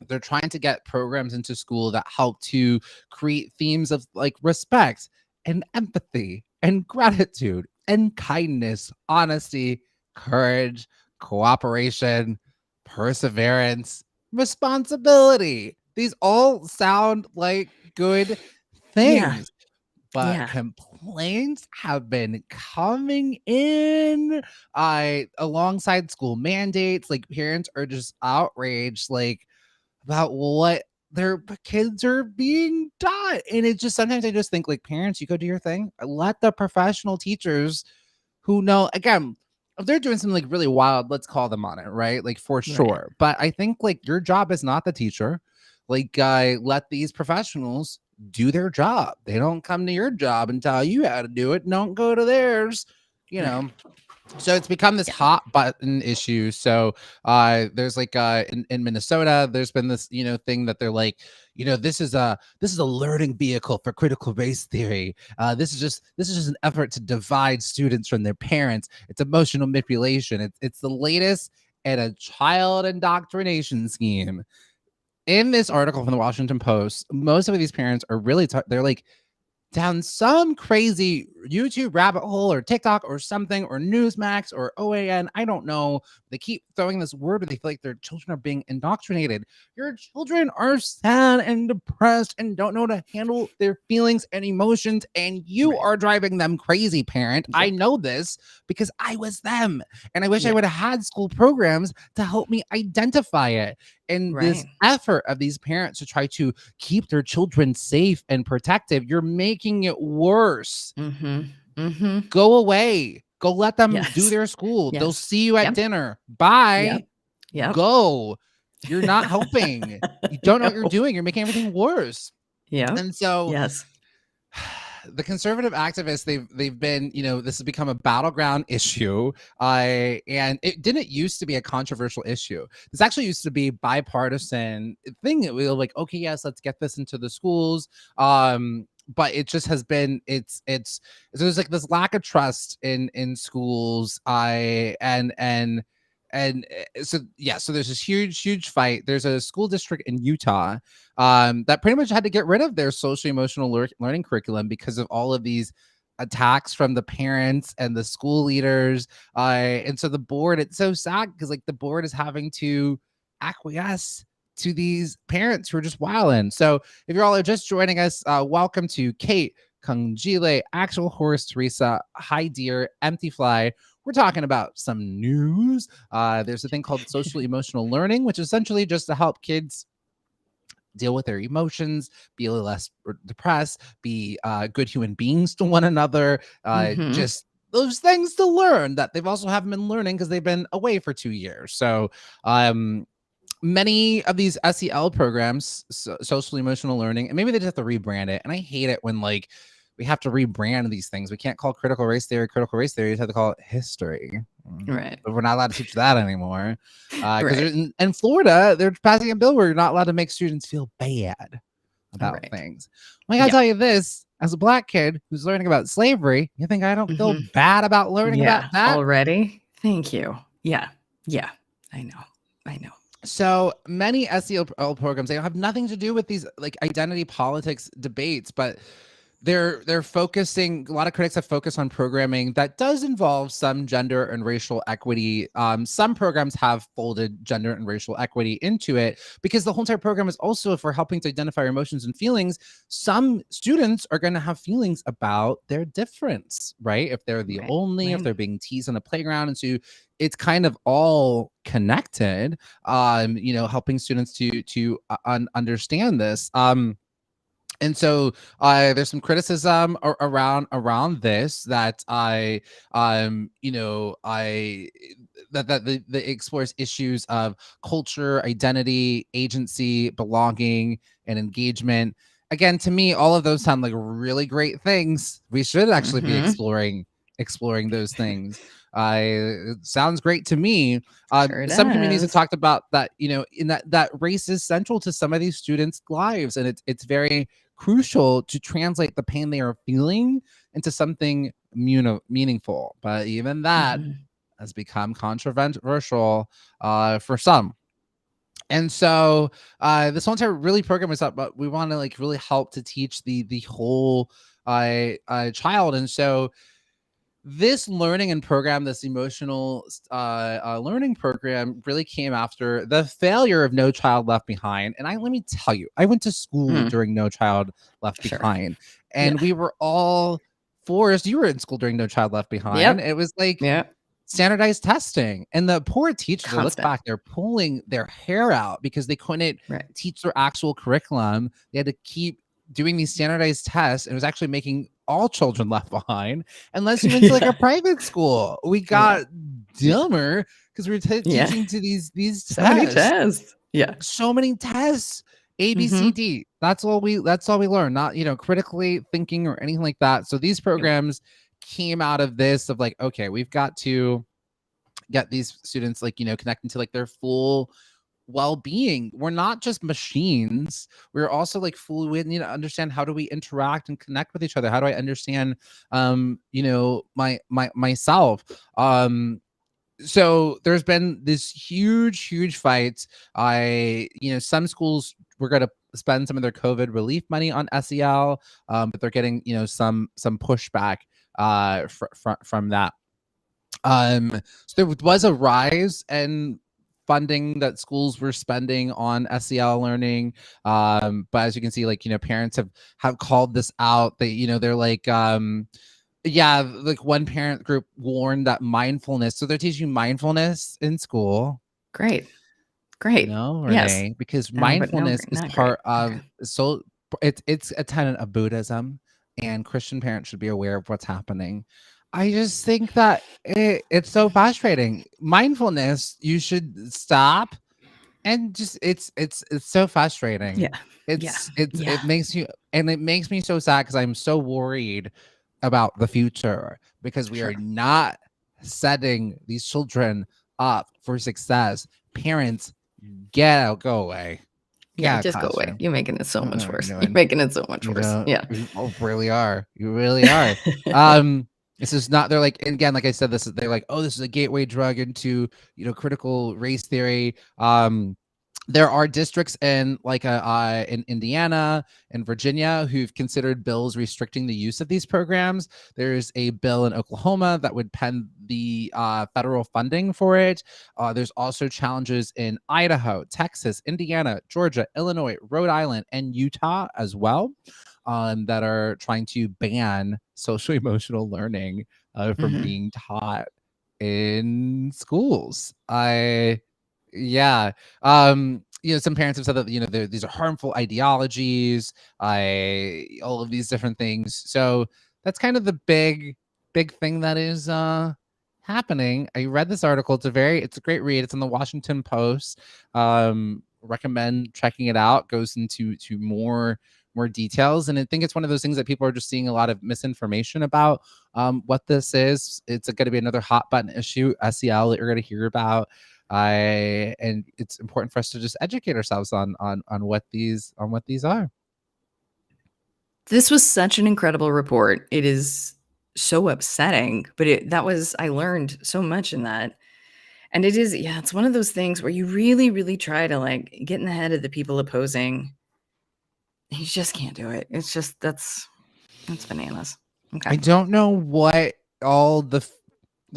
B: They're trying to get programs into school that help to create themes of like respect and empathy and gratitude and kindness, honesty, courage, cooperation, perseverance, responsibility. These all sound like good
C: Yeah.
B: things, but
C: Yeah.
B: complaints have been coming in alongside school mandates. Like, parents are just outraged, like, about what their kids are being taught. And it just, sometimes I just think, like, parents, you go do your thing. Let the professional teachers who know, again, if they're doing something like really wild, let's call them on it, right? Like, for
C: Right.
B: sure. But I think like your job is not the teacher. Like, let these professionals do their job. They don't come to your job and tell you how to do it. Don't go to theirs, you
C: Right.
B: know. So it's become this
C: Yeah.
B: hot button issue. So there's like in Minnesota, there's been this, thing that they're like, this is a learning vehicle for critical race theory. This is just an effort to divide students from their parents. It's emotional manipulation. It's the latest in a child indoctrination scheme. In this article from the Washington Post, most of these parents are really they're like down some crazy YouTube rabbit hole or TikTok or something, or Newsmax or OAN. I don't know. They keep throwing this word, but they feel like their children are being indoctrinated. Your children are sad and depressed and don't know how to handle their feelings and emotions, and you
C: Right.
B: are driving them crazy, parent. I
C: Yep.
B: know this because I was them. And I wish I
C: Yeah.
B: would have had school programs to help me identify it. And this
C: Right.
B: effort of these parents to try to keep their children safe and protective, you're making it worse.
C: Mhm. Mhm.
B: Go away. Go let them do
C: Yes.
B: their school. They'll
C: Yes.
B: see you at
C: Yep.
B: dinner.
C: Yep.
B: Bye.
C: Yep.
B: Go. You're not helping. You don't know what you're
C: No.
B: doing. You're making everything worse.
C: Yep.
B: And so
C: Yes.
B: the conservative activists, they've been, this has become a battleground issue. And it didn't used to be a controversial issue. This actually used to be bipartisan thing. We were like, okay, yes, let's get this into the schools. But it just has been, it's so there's like this lack of trust in schools. So there's this huge fight. There's a school district in Utah that pretty much had to get rid of their social emotional learning curriculum because of all of these attacks from the parents and the school leaders. And so the board, it's so sad because like the board is having to acquiesce to these parents who are just wilding. So if you all are just joining us, welcome to Kate, Kungile, Actual Horse, Teresa, Hi Dear, Empty Fly. We're talking about some news. There's a thing called social emotional learning, which is essentially just to help kids deal with their emotions, be a little less depressed, be good human beings to one another,
C: Mhm.
B: just those things to learn that they've also haven't been learning because they've been away for 2 years. So many of these SEL programs, social emotional learning, and maybe they just have to rebrand it. And I hate it when like we have to rebrand these things. We can't call critical race theory. We have to call it history.
C: Right.
B: But we're not allowed to teach that anymore. Because
C: Right.
B: in Florida, they're passing a bill where you're not allowed to make students feel bad about
C: Right.
B: things. Well, I gotta
C: Yep.
B: tell you this, as a Black kid who's learning about slavery, you think I don't feel
C: Mhm.
B: bad about learning
C: Yeah.
B: about that?
C: Already? Thank you. Yeah. Yeah. I know.
B: So many SEL programs, they have nothing to do with these like identity politics debates, but they're focusing. A lot of critics have focused on programming that does involve some gender and racial equity. Some programs have folded gender and racial equity into it because the whole entire program is also for helping to identify your emotions and feelings. Some students are going to have feelings about their difference, right? If they're the only, if they're being teased on the playground, and so it's kind of all connected. Helping students to understand this. And so there's some criticism around this that that explores issues of culture, identity, agency, belonging, and engagement. Again, to me, all of those sound like really great things. We should actually be exploring those things. It sounds great to me. Some communities have talked about that, in that race is central to some of these students' lives, and it's very crucial to translate the pain they are feeling into something meaningful. But even that has become controversial for some. And so this whole entire program is up, but we want to like really help to teach the whole child. And so this learning and program, this emotional learning program, really came after the failure of No Child Left Behind. And let me tell you, I went to school during No Child Left Behind, and we were all forced. You were in school during No Child Left Behind. It was like standardized testing, and the poor teachers, I look back, they're pulling their hair out because they couldn't teach their actual curriculum. They had to keep doing these standardized tests, and it was actually making all children left behind unless you went to like a private school. We got dumber because we were teaching to these tests.
C: So many tests.
B: So many tests. A, B, C, D. That's all we learn, not critically thinking or anything like that. So these programs came out of this of like, okay, we've got to get these students like connecting to like their full well-being. We're not just machines. We're also like fluid. Need to understand, how do we interact and connect with each other? How do I understand myself? So there's been this huge fight. Some schools were going to spend some of their COVID relief money on SEL, but they're getting some pushback from that. So there was a rise in funding that schools were spending on SEL learning, but as you can see, like parents have called this out. They're like like one parent group warned that mindfulness, so they're teaching mindfulness in school.
C: Great.
B: No, Renee, because mindfulness is part of so it's a tenet of Buddhism, and Christian parents should be aware of what's happening. I just think that it's so frustrating. Mindfulness, you should stop and just it's so frustrating. It makes me so sad because I'm so worried about the future, because we are not setting these children up for success. Parents, go away.
C: Just go away. You're making it so much worse. You're making it so much worse.
B: You really are. This is not, they're like, again, like I said, they're like, oh, this is a gateway drug into, critical race theory. There are districts in in Indiana and Virginia who've considered bills restricting the use of these programs. There's a bill in Oklahoma that would pen the federal funding for it. There's also challenges in Idaho, Texas, Indiana, Georgia, Illinois, Rhode Island, and Utah as well, that are trying to ban social emotional learning from being taught in schools. Some parents have said that these are harmful ideologies, all of these different things. So that's kind of the big thing that is happening. I read this article. It's a great read. It's in the Washington Post. Recommend checking it out. Goes into more details, and I think it's one of those things that people are just seeing a lot of misinformation about what this is. It's going to be another hot button issue, SEL, that you're going to hear about. And it's important for us to just educate ourselves on what these are.
C: This was such an incredible report. It is so upsetting. But I learned so much in that. And it's one of those things where you really, really try to like get in the head of the people opposing. You just can't do it. It's just, that's bananas. Okay.
B: I don't know what all the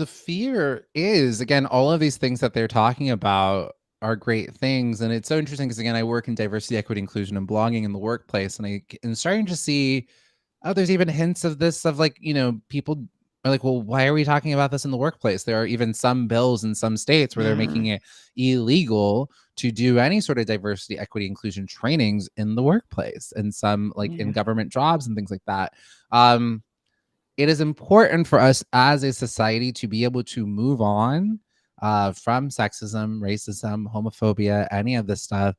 B: fear is. Again, all of these things that they're talking about are great things, and it's so interesting because again, I work in diversity, equity, inclusion, and belonging in the workplace, and I'm starting to see there's even hints of this of like, people are like, well, why are we talking about this in the workplace? There are even some bills in some states where they're making it illegal to do any sort of diversity, equity, inclusion trainings in the workplace, and some like in government jobs and things like that. It is important for us as a society to be able to move on from sexism, racism, homophobia, any of this stuff.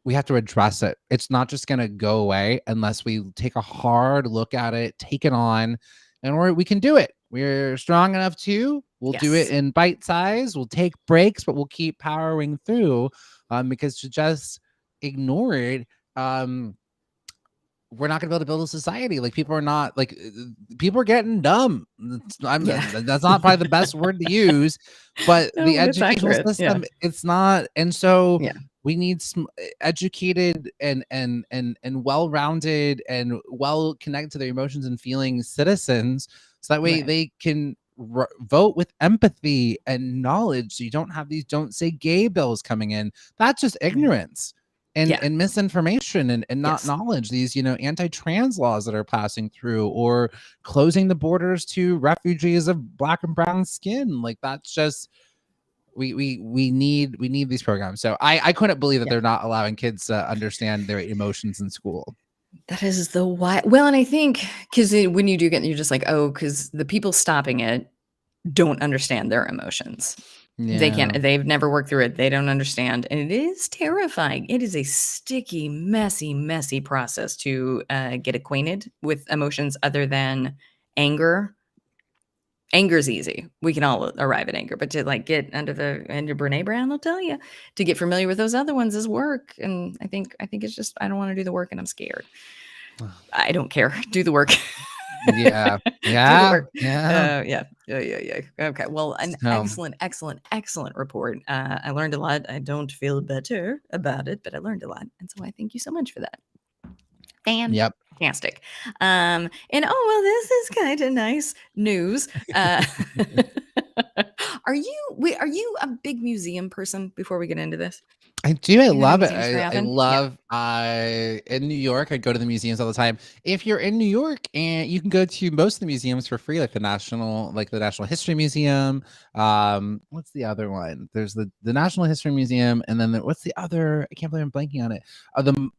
B: We have to address it. It's not just going to go away unless we take a hard look at it, take it on, and we can do it. We're strong enough to. We'll do it in bite size. We'll take breaks, but we'll keep powering through because to just ignore it, we're not gonna be able to build a society. Like people are not like people are getting dumb. That's not probably the best word to use, but
C: No,
B: the
C: it's
B: educational
C: accurate.
B: system, it's not. And so
C: Yeah.
B: we need some educated and well-rounded and well connected to their emotions and feelings citizens, so that way they can vote with empathy and knowledge. So you don't have these "don't say gay" bills coming in. That's just ignorance and misinformation and not knowledge. These anti-trans laws that are passing through, or closing the borders to refugees of Black and brown skin. Like that's just we need these programs. So I couldn't believe that they're not allowing kids to understand their emotions in school.
C: That is the why. Well, and I think because when you do get, you're just like, oh, because the people stopping it don't understand their emotions. They can't. They've never worked through it. They don't understand, and it is terrifying. It is a sticky, messy, messy process to get acquainted with emotions other than anger. Anger's easy. We can all arrive at anger, but to like get under Brene Brown, they'll tell you to get familiar with those other ones is work. And I think it's just I don't want to do the work, and I'm scared. I don't care. Do the work.
B: Yeah.
C: Do the work. Yeah. Okay. Well, an excellent report. I learned a lot. I don't feel better about it, but I learned a lot, and so I thank you so much for that. Fantastic. And well, this is kind of nice news. Are you a big museum person? Before we get into this,
B: I do. I
C: you
B: love it.
C: museums very
B: I
C: often?
B: love. In New York, I go to the museums all the time. If you're in New York, and you can go to most of the museums for free, like the National History Museum. What's the other one? There's the National History Museum, and then what's the other? I can't believe I'm blanking on it.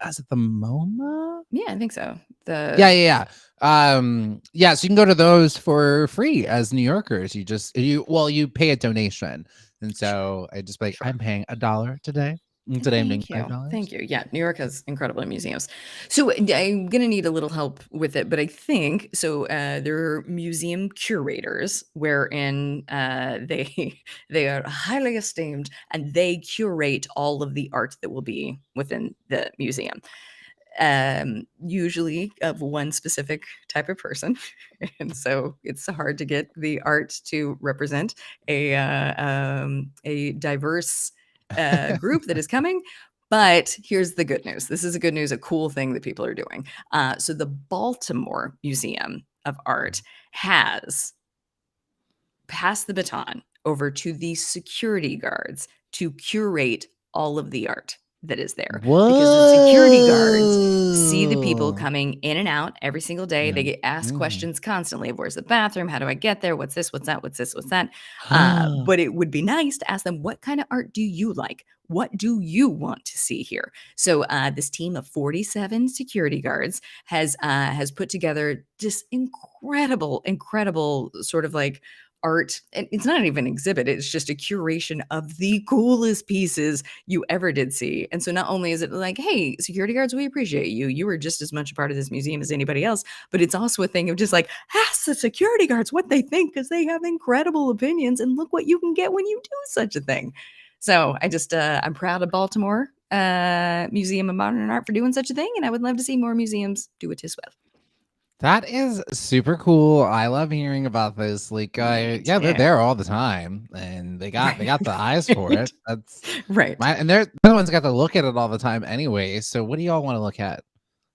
B: Is it the MoMA?
C: Yeah, I think so.
B: Yeah. So you can go to those for free as New Yorkers. You pay a donation, and so I just like I'm paying $1 today. Today I'm doing $5.
C: Thank you. Yeah, New York has incredible museums. So I'm gonna need a little help with it, but I think so. There are museum curators, wherein they they are highly esteemed, and they curate all of the art that will be within the museum. Usually of one specific type of person, and so it's hard to get the art to represent a diverse group that is coming. But here's the good news. This is a cool thing that people are doing. So the Baltimore Museum of Art has passed the baton over to the security guards to curate all of the art that is there.
B: Whoa.
C: Because the security guards see the people coming in and out every single day. They get asked questions constantly. Where's the bathroom? How do I get there? What's this? What's that? What's this? What's that? But it would be nice to ask them, what kind of art do you like? What do you want to see here? So this team of 47 security guards has put together just incredible sort of like art. And it's not even an exhibit, it's just a curation of the coolest pieces you ever did see. And so not only is it like, hey, security guards, we appreciate you, you were just as much a part of this museum as anybody else, but it's also a thing of just like, ask the security guards what they think, because they have incredible opinions, and look what you can get when you do such a thing. So I just I'm proud of Baltimore Museum of Modern Art for doing such a thing, and I would love to see more museums do it as well.
B: That is super cool. I love hearing about this. Like,
C: Me
B: yeah, they're
C: too.
B: there all the time, and they got the eyes for
C: Right.
B: it. That's
C: Right.
B: and they're the ones got to look at it all the time anyway. So, what do y'all want to look at?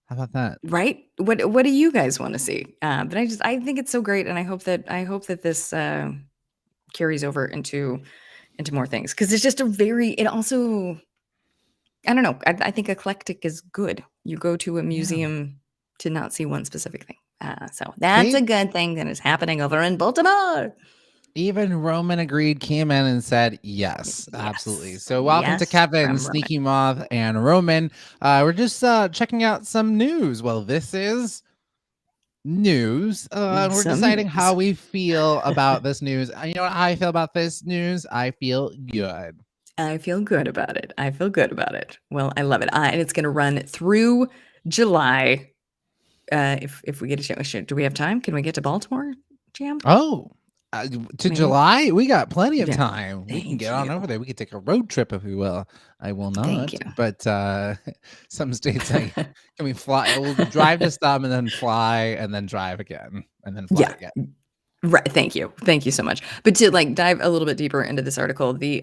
B: How about that?
C: Right? What do you guys want to see? But I think it's so great, and I hope that this carries over into more things because it's just a very. It also I don't know. I think eclectic is good. You go to a
B: Yeah,
C: museum to not see one specific thing. So that's
B: they
C: a good thing that is happening over in Baltimore.
B: even Roman agreed, came in and said yes, absolutely.
C: Yes,
B: So, welcome to
C: yes,
B: Kevin,
C: from Roman.
B: Sneaky Moth, and Roman. We're just checking out some news. Well, this is news. And we're
C: Some
B: deciding how
C: news.
B: we feel about this news. You know how I feel about this news? I feel good.
C: I feel good about it. I feel good about it. Well, I love it. And it's going to run through July. If we get a chance, do we have time? Can we get to Baltimore, Jam?
B: Oh, to
C: Maybe.
B: July, we got plenty of
C: Yeah.
B: time. We can
C: Thank
B: get on
C: you.
B: over there. We could take a road trip if we will. I will
C: Thank
B: not,
C: you.
B: but some states I can we fly. We'll drive to some and then fly and then drive again and then fly
C: Yeah.
B: again.
C: Right. Thank you. Thank you so much. But to like dive a little bit deeper into this article, they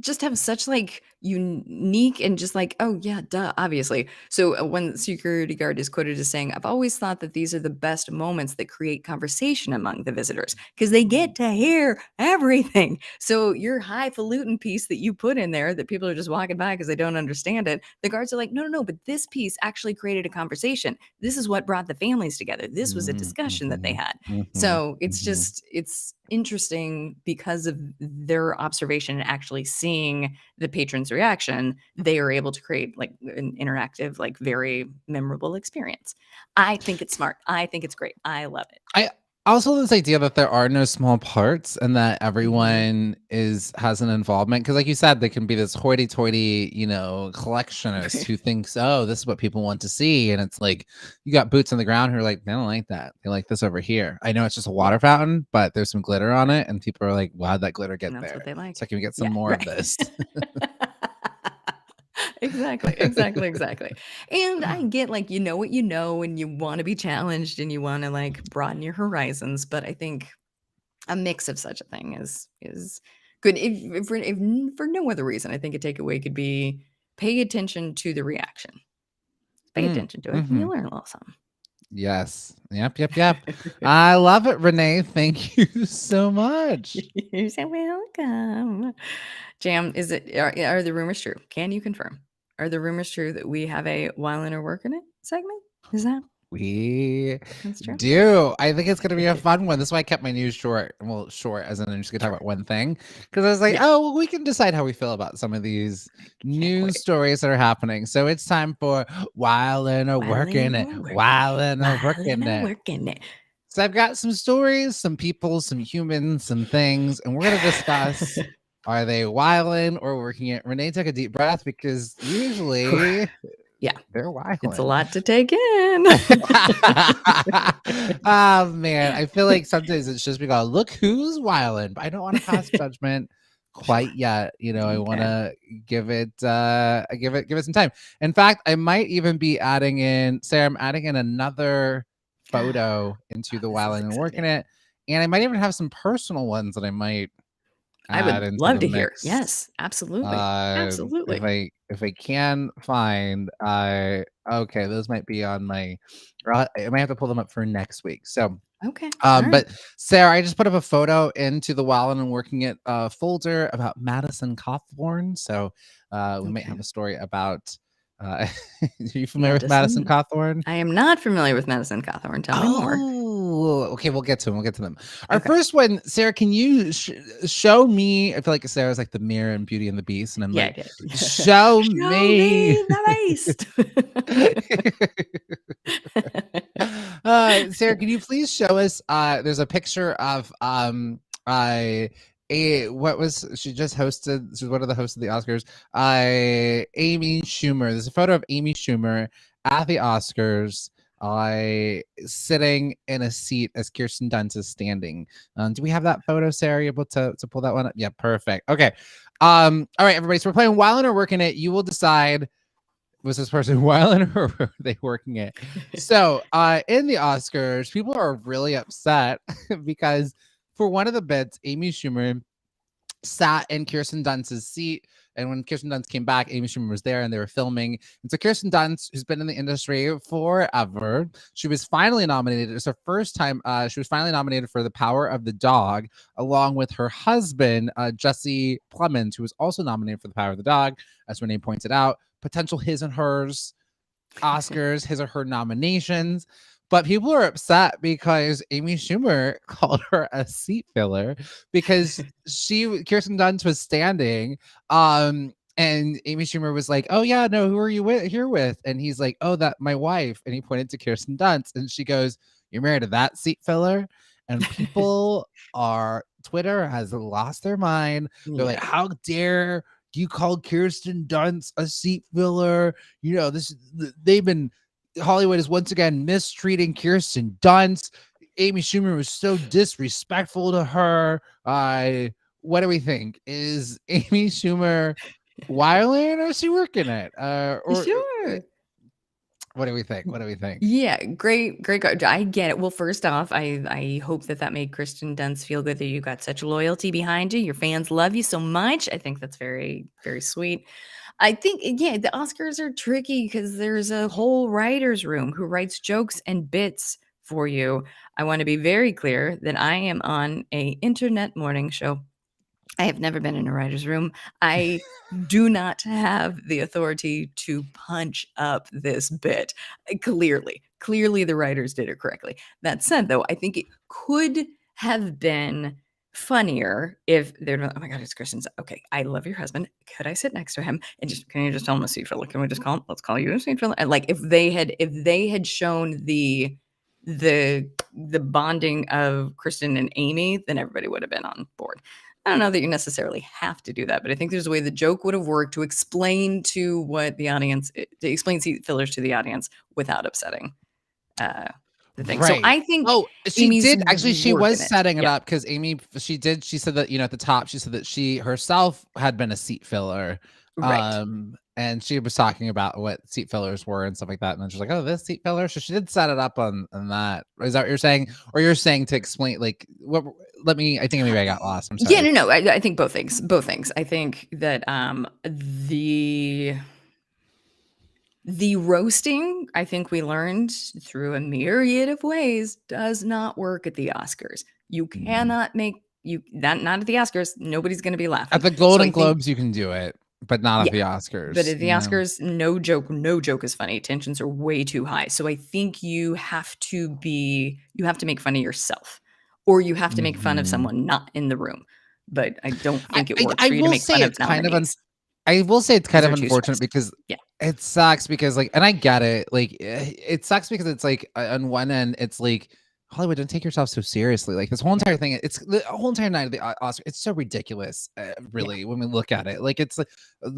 C: just have such like unique and just like, oh yeah, duh, obviously. So one security guard is quoted as saying, "I've always thought that these are the best moments that create conversation among the visitors because they get to hear everything." So your highfalutin piece that you put in there that people are just walking by because they don't understand it, the guards are like, no, no, no, but this piece actually created a conversation. This is what brought the families together. This was a discussion that they had. So it's interesting because of their observation and actually seeing the patron's reaction, they are able to create like an interactive, like very memorable experience. I think it's smart. I think it's great. I love it.
B: I also this idea that there are no small parts and that
C: Mhm.
B: everyone has an involvement because like you said, they can be this hoity-toity, collectionist who thinks, oh, this is what people want to see. And it's like you got boots on the ground who are like, they don't like that. They like this over here. I know it's just a
C: Yeah,
B: water fountain, but there's some glitter on it, and people are like, wow, how'd that glitter get
C: and that's what
B: there?
C: they
B: So
C: like.
B: can we get some
C: Yeah,
B: more of
C: right.
B: this?
C: Exactly, exactly, exactly. And I get like you know what you know and you want to be challenged and you want to like broaden your horizons, but I think a mix of such a thing is good. If for no other reason, I think a takeaway could be pay attention to the reaction. Pay
B: Mm,
C: attention to it, and
B: hmm.
C: you learn a little something.
B: Yes. Yep, yep, yep. I love it, Renee. Thank you so much.
C: You're so welcome. Jam, is it are the rumors true? Can you confirm? Are the rumors true that we have a while in a work in it segment? Is
B: We
C: that's true?
B: do. I think it's gonna be a fun one. That's why I kept my news short. Well, short as in I'm just gonna talk
C: Sure.
B: about one thing. Because I was like,
C: Yeah.
B: oh, well, we can decide how we feel about some of these
C: Can't
B: news
C: wait.
B: stories that are happening. So it's time for while in a
C: While
B: work
C: in
B: in
C: a
B: it.
C: work.
B: While in a work
C: While in
B: in
C: a
B: it.
C: work in it.
B: So I've got some stories, some people, some humans, some things, and we're gonna discuss are they whiling or working it? Renee took a deep breath because usually
C: Yeah.
B: they're
C: It's a
B: whiling.
C: lot to take in.
B: Oh man, I feel like sometimes it's just because look who's wilding, but I don't want to pass judgment
C: Sure.
B: quite yet. I want
C: Okay.
B: to give it some time. In fact, I might even be adding in Sarah, I'm adding in another photo into the
C: This is
B: wilding and working
C: exciting.
B: it. And I might even have some personal ones that I might
C: I
B: add
C: would
B: into
C: love
B: the
C: to hear.
B: mix.
C: Yes, absolutely.
B: If
C: Absolutely.
B: I can find, I okay, those might be on my. Or I might have to pull them up for next week. So,
C: Okay. All right.
B: but Sarah, I just put up a photo into the Wildin' and Working It folder about Madison Cawthorn. So, we might
C: Okay.
B: have a story about. Are you familiar with Madison
C: Madison.
B: Cawthorn?
C: I am not familiar with Madison Cawthorn. Tell me more.
B: Oh, okay. We'll get to them. We'll get to them. Our
C: Okay.
B: first one, Sarah. Can you show me? I feel like Sarah's like the mirror in Beauty and the Beast, and I'm
C: Yeah, I
B: like,
C: did.
B: show
C: Show
B: me.
C: me the beast.
B: Sarah, can you please show us? There's a picture of what was she just hosted? She's one of the hosts of the Oscars. Amy Schumer. There's a photo of Amy Schumer at the Oscars. Sitting in a seat as Kirsten Dunst is standing. Do we have that photo, Sarah? Are you able to pull that one up? Yeah, perfect. Okay. All right, everybody. So we're playing While in or Working It. You will decide was this person violent or were they working it? So in the Oscars, people are really upset because for one of the bits, Amy Schumer sat in Kirsten Dunst's seat. And when Kirsten Dunst came back, Amy Schumer was there and they were filming. And so Kirsten Dunst, who's been in the industry forever, she was finally nominated. It's her first time. She was finally nominated for The Power of the Dog, along with her husband, Jesse Plemons, who was also nominated for The Power of the Dog, as Renee pointed out. Potential his and hers Oscars, his or her nominations. But people are upset because Amy Schumer called her a seat filler because Kirsten Dunst was standing. And Amy Schumer was like, "Oh yeah, no, who are you here with?" And he's like, "Oh, that my wife." And he pointed to Kirsten Dunst, and she goes, "You're married to that seat filler." And people Twitter has lost their mind. They're like, "How dare you call Kirsten Dunst a seat filler?" You know, Hollywood is once again mistreating Kirsten Dunst. Amy Schumer was so disrespectful to her. What do we think? Is Amy Schumer wilding or is she working it?
C: Sure.
B: What do we think?
C: Yeah, great. I get it. Well, first off, I hope that made Kirsten Dunst feel good that you got such loyalty behind you. Your fans love you so much. I think that's very, very sweet. I think, yeah, the Oscars are tricky because there's a whole writer's room who writes jokes and bits for you. I want to be very clear that I am on a internet morning show. I have never been in a writer's room. I do not have the authority to punch up this bit. Clearly, the writers did it correctly. That said, though, I think it could have been funnier if they're not, oh my God, it's Kristen's. Okay, I love your husband. Could I sit next to him and can you just tell him a seat filler? Can we just let's call you a seat filler? And like if they had shown the bonding of Kristen and Amy, then everybody would have been on board. I don't know that you necessarily have to do that, but I think there's a way the joke would have worked to explain to what the audience, to explain seat fillers to the audience without upsetting the thing.
B: Right.
C: So I think
B: she
C: Amy's
B: did actually. She was
C: working it.
B: setting it
C: Yeah.
B: up because Amy. She said that at the top she said that she herself had been a seat filler.
C: Right.
B: And she was talking about what seat fillers were and stuff like that. And then she's like, "Oh, this seat filler." So she did set it up on that. Is that what you're saying? Or you're saying to explain like what? I think maybe I got lost. I'm sorry.
C: Yeah, no. I think both things. I think that the roasting, I think we learned through a myriad of ways, does not work at the Oscars. You cannot make not at the Oscars. Nobody's going to be laughing.
B: At the Golden Globes, you can do it, but not at the Oscars.
C: But at the Oscars, no joke is funny. Tensions are way too high. So I think you have to make fun of yourself, or you have to make fun of someone not in the room. But I don't think it works for you to make fun of nominees.
B: I will say it's kind of unfortunate because it sucks because and I get it. Like it sucks because it's like on one end, it's like Hollywood, don't take yourself so seriously. Like this whole entire thing, it's the whole entire night of the Oscar. It's so ridiculous, really, when we look at it. Like it's like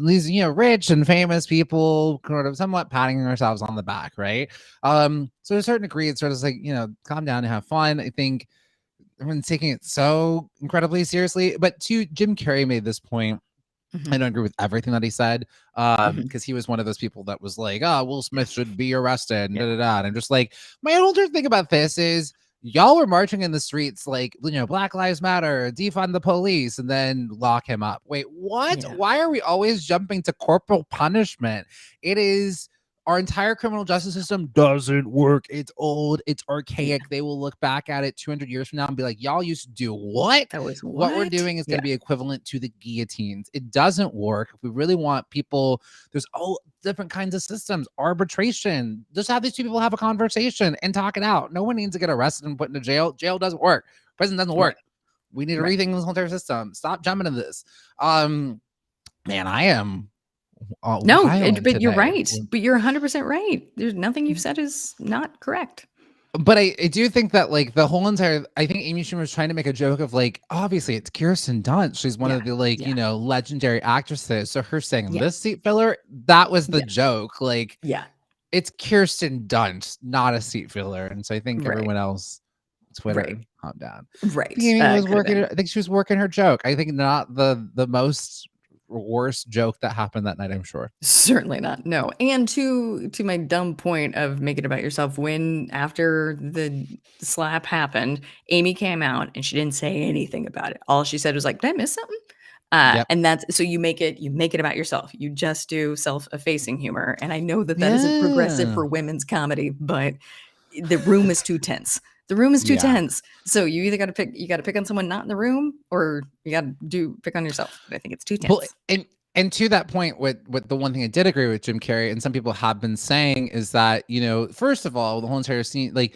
B: these, rich and famous people kind of somewhat patting ourselves on the back, right? So to a certain degree, it's sort of like calm down and have fun. I think everyone's taking it so incredibly seriously. But Jim Carrey made this point. I don't agree with everything that he said because he was one of those people that was like, "Oh, Will Smith should be arrested." And, and I'm just like, my older thing about this is y'all were marching in the streets like, Black Lives Matter, defund the police, and then lock him up. Wait, what? Yeah. Why are we always jumping to corporal punishment? It is our entire criminal justice system doesn't work. It's old. It's archaic. They will look back at it 200 years from now and be like, y'all used to do what?
C: That was
B: what we're doing is going to be equivalent to the guillotines. It doesn't work. If we really want people, there's all different kinds of systems. Arbitration. Just have these two people have a conversation and talk it out. No one needs to get arrested and put into jail. Jail doesn't work. Prison doesn't work. We need to rethink this whole entire system. Stop jumping into this. Man, I am...
C: No, but you're right. But you're 100% right. There's nothing you've said is not correct.
B: But I do think that the whole entire, I think Amy Schumer was trying to make a joke of obviously it's Kirsten Dunst. She's one of the legendary actresses. So her saying this seat filler, that was the joke. It's Kirsten Dunst, not a seat filler. And so I think everyone else, Twitter, calm down.
C: Right.
B: I think she was working her joke. I think not the most worst joke that happened that night, I'm sure.
C: Certainly not. No. And to my dumb point of make it about yourself, when after the slap happened, Amy came out and she didn't say anything about it. All she said was like, "Did I miss something?"
B: Yep.
C: And that's so you make it about yourself. You just do self-effacing humor. And I know that isn't progressive
B: Yeah.
C: for women's comedy, but the room is too tense. The room is too
B: Yeah.
C: tense. So you either got to pick on someone not in the room, or you got to pick on yourself. But I think it's too tense.
B: Well, and to that point, with the one thing I did agree with Jim Carrey, and some people have been saying, is that, you know, first of all, the whole entire scene, like,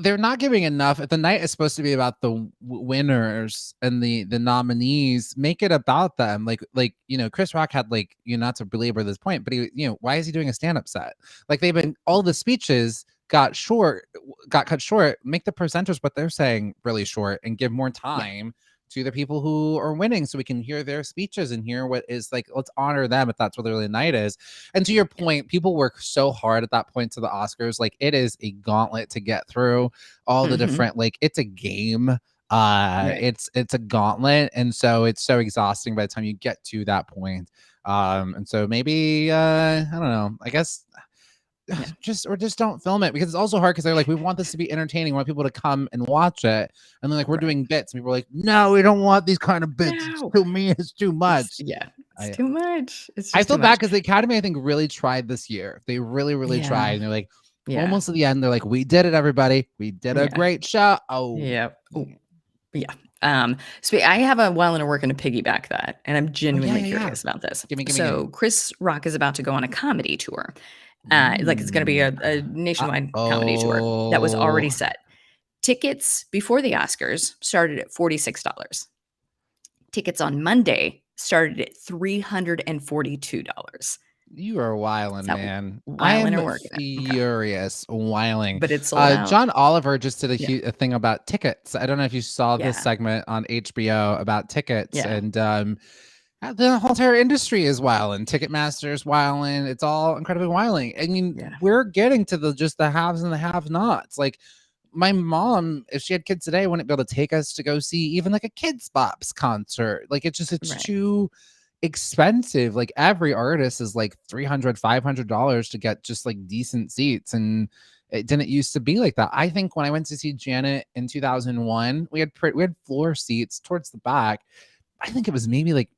B: they're not giving enough. If the night is supposed to be about the winners and the nominees, make it about them. Like, you know, Chris Rock had, like, you know, not to belabor this point, but he, you know, why is he doing a stand-up set? Like, they've been, all the speeches got cut short. Make the presenters what they're saying really short and give more time to the people who are winning, so we can hear their speeches and hear what is, like, let's honor them if that's what really the night is. And to your point, people work so hard at that point to the Oscars. Like, it is a gauntlet to get through all the different, like, it's a game. It's a gauntlet, and so it's so exhausting by the time you get to that point. And so maybe I don't know, I guess just don't film it, because it's also hard, because they're like, we want this to be entertaining, we want people to come and watch it, and then, like, we're doing bits, and people are like, no, we don't want these kind of bits.
C: No.
B: It's too much.
C: It's too much. It's just
B: I feel
C: too
B: bad
C: much.
B: because the Academy, I think, really tried this year. They really tried, and they're like, almost at the end, they're like, we did it, everybody, we did a great show.
C: So I have a while in a working to piggyback that, and I'm genuinely curious about this.
B: Gimme.
C: Chris Rock is about to go on a comedy tour. Like, it's going to be a nationwide comedy tour that was already set. Tickets before the Oscars started at $46. Tickets on Monday started at $342.
B: You are wilding, man.
C: Wilding
B: I
C: or
B: am
C: working it?
B: furious, wilding.
C: But it's sold out.
B: John Oliver just did a thing about tickets. I don't know if you saw this segment on HBO about tickets, and the whole entire industry is wilding. Ticketmaster is wilding. It's all incredibly wilding. I mean, we're getting to the haves and the have-nots. Like, my mom, if she had kids today, wouldn't be able to take us to go see even, like, a Kids Bops concert. Like, it's too expensive. Like, every artist is like $300, $500 to get just, like, decent seats, and it didn't used to be like that. I think when I went to see Janet in 2001, we had floor seats towards the back. I think it was maybe like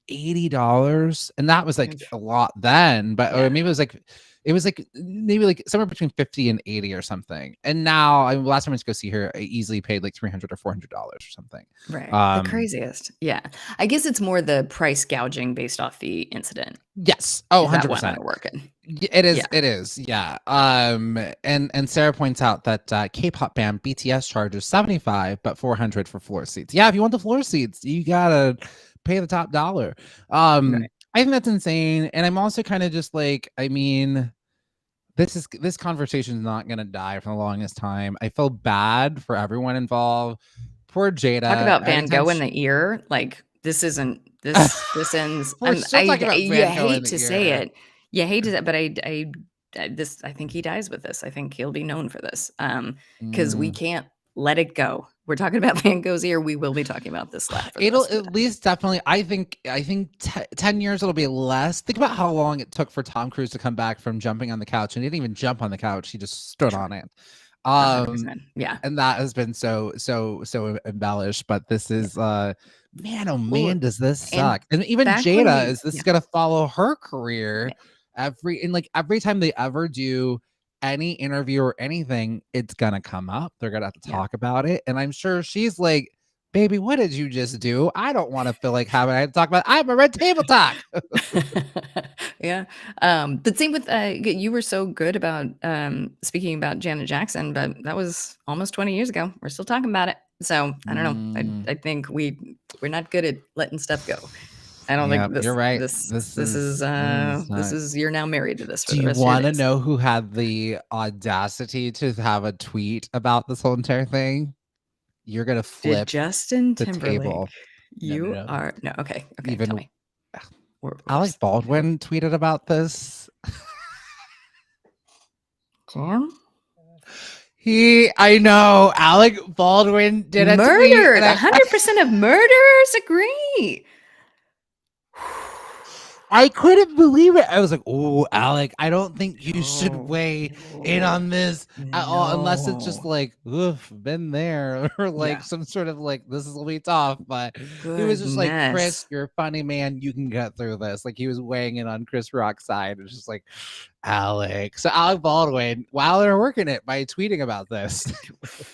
B: $80, and that was like a lot then, but or maybe it was like maybe like somewhere between 50 and 80 or something. And now, last time I went to go see her, I easily paid like $300 or $400 or something.
C: Right. The craziest. Yeah. I guess it's more the price gouging based off the incident.
B: Yes. Oh, 100%.
C: Working.
B: It is. Yeah. It is. Yeah. And Sarah points out that K-pop band BTS charges $75, but $400 for floor seats. Yeah. If you want the floor seats, you gotta pay the top dollar. I think that's insane. And I'm also kind of just like, I mean, this conversation is not going to die for the longest time. I feel bad for everyone involved. Poor Jada.
C: Talk about Van Gogh in the ear. Like, this ends.
B: We're still talking about Van Gogh in the ear.
C: You hate to say it. You hate to, but I think he dies with this. I think he'll be known for this. Because we can't let it go. We're talking about Van Gogh's ear. We will be talking about this slap.
B: It'll at least definitely. I think 10 years it'll be less. Think about how long it took for Tom Cruise to come back from jumping on the couch, and he didn't even jump on the couch. He just stood on it.
C: Yeah,
B: and that has been so embellished. But this is man, does this suck? And even Jada, is this gonna follow her career? Every time they ever do any interview or anything, it's gonna come up. They're gonna have to talk about it, and I'm sure she's like, baby, what did you just do? I don't want to feel like having to talk about it. I'm a red table talk.
C: The same with you were so good about speaking about Janet Jackson, but that was almost 20 years ago. We're still talking about it. So I don't know. I think we're not good at letting stuff go. I don't think this.
B: You're right.
C: This is you're now married to this. For
B: Do
C: the rest
B: you want
C: to
B: know who had the audacity to have a tweet about this whole entire thing? You're gonna flip.
C: Did Justin
B: the
C: Timberlake?
B: table.
C: You are no. Okay.
B: Even
C: tell me.
B: Alec Baldwin tweeted about this.
C: Jam?
B: I know Alec Baldwin did a
C: murder.
B: tweet.
C: 100% of murderers agree.
B: I couldn't believe it. I was like, "Oh, Alec, I don't think you should
C: No,
B: weigh in
C: no,
B: on this at all, unless it's just
C: no.
B: like, oof, been there, or like
C: Yeah.
B: some sort of like this is a way tough." But he was just like, "Chris,
C: Goodness.
B: you're a funny man. You can get through this." Like he was weighing in on Chris Rock's side. It was just like, Alec. So Alec Baldwin, while they're working it by tweeting about this.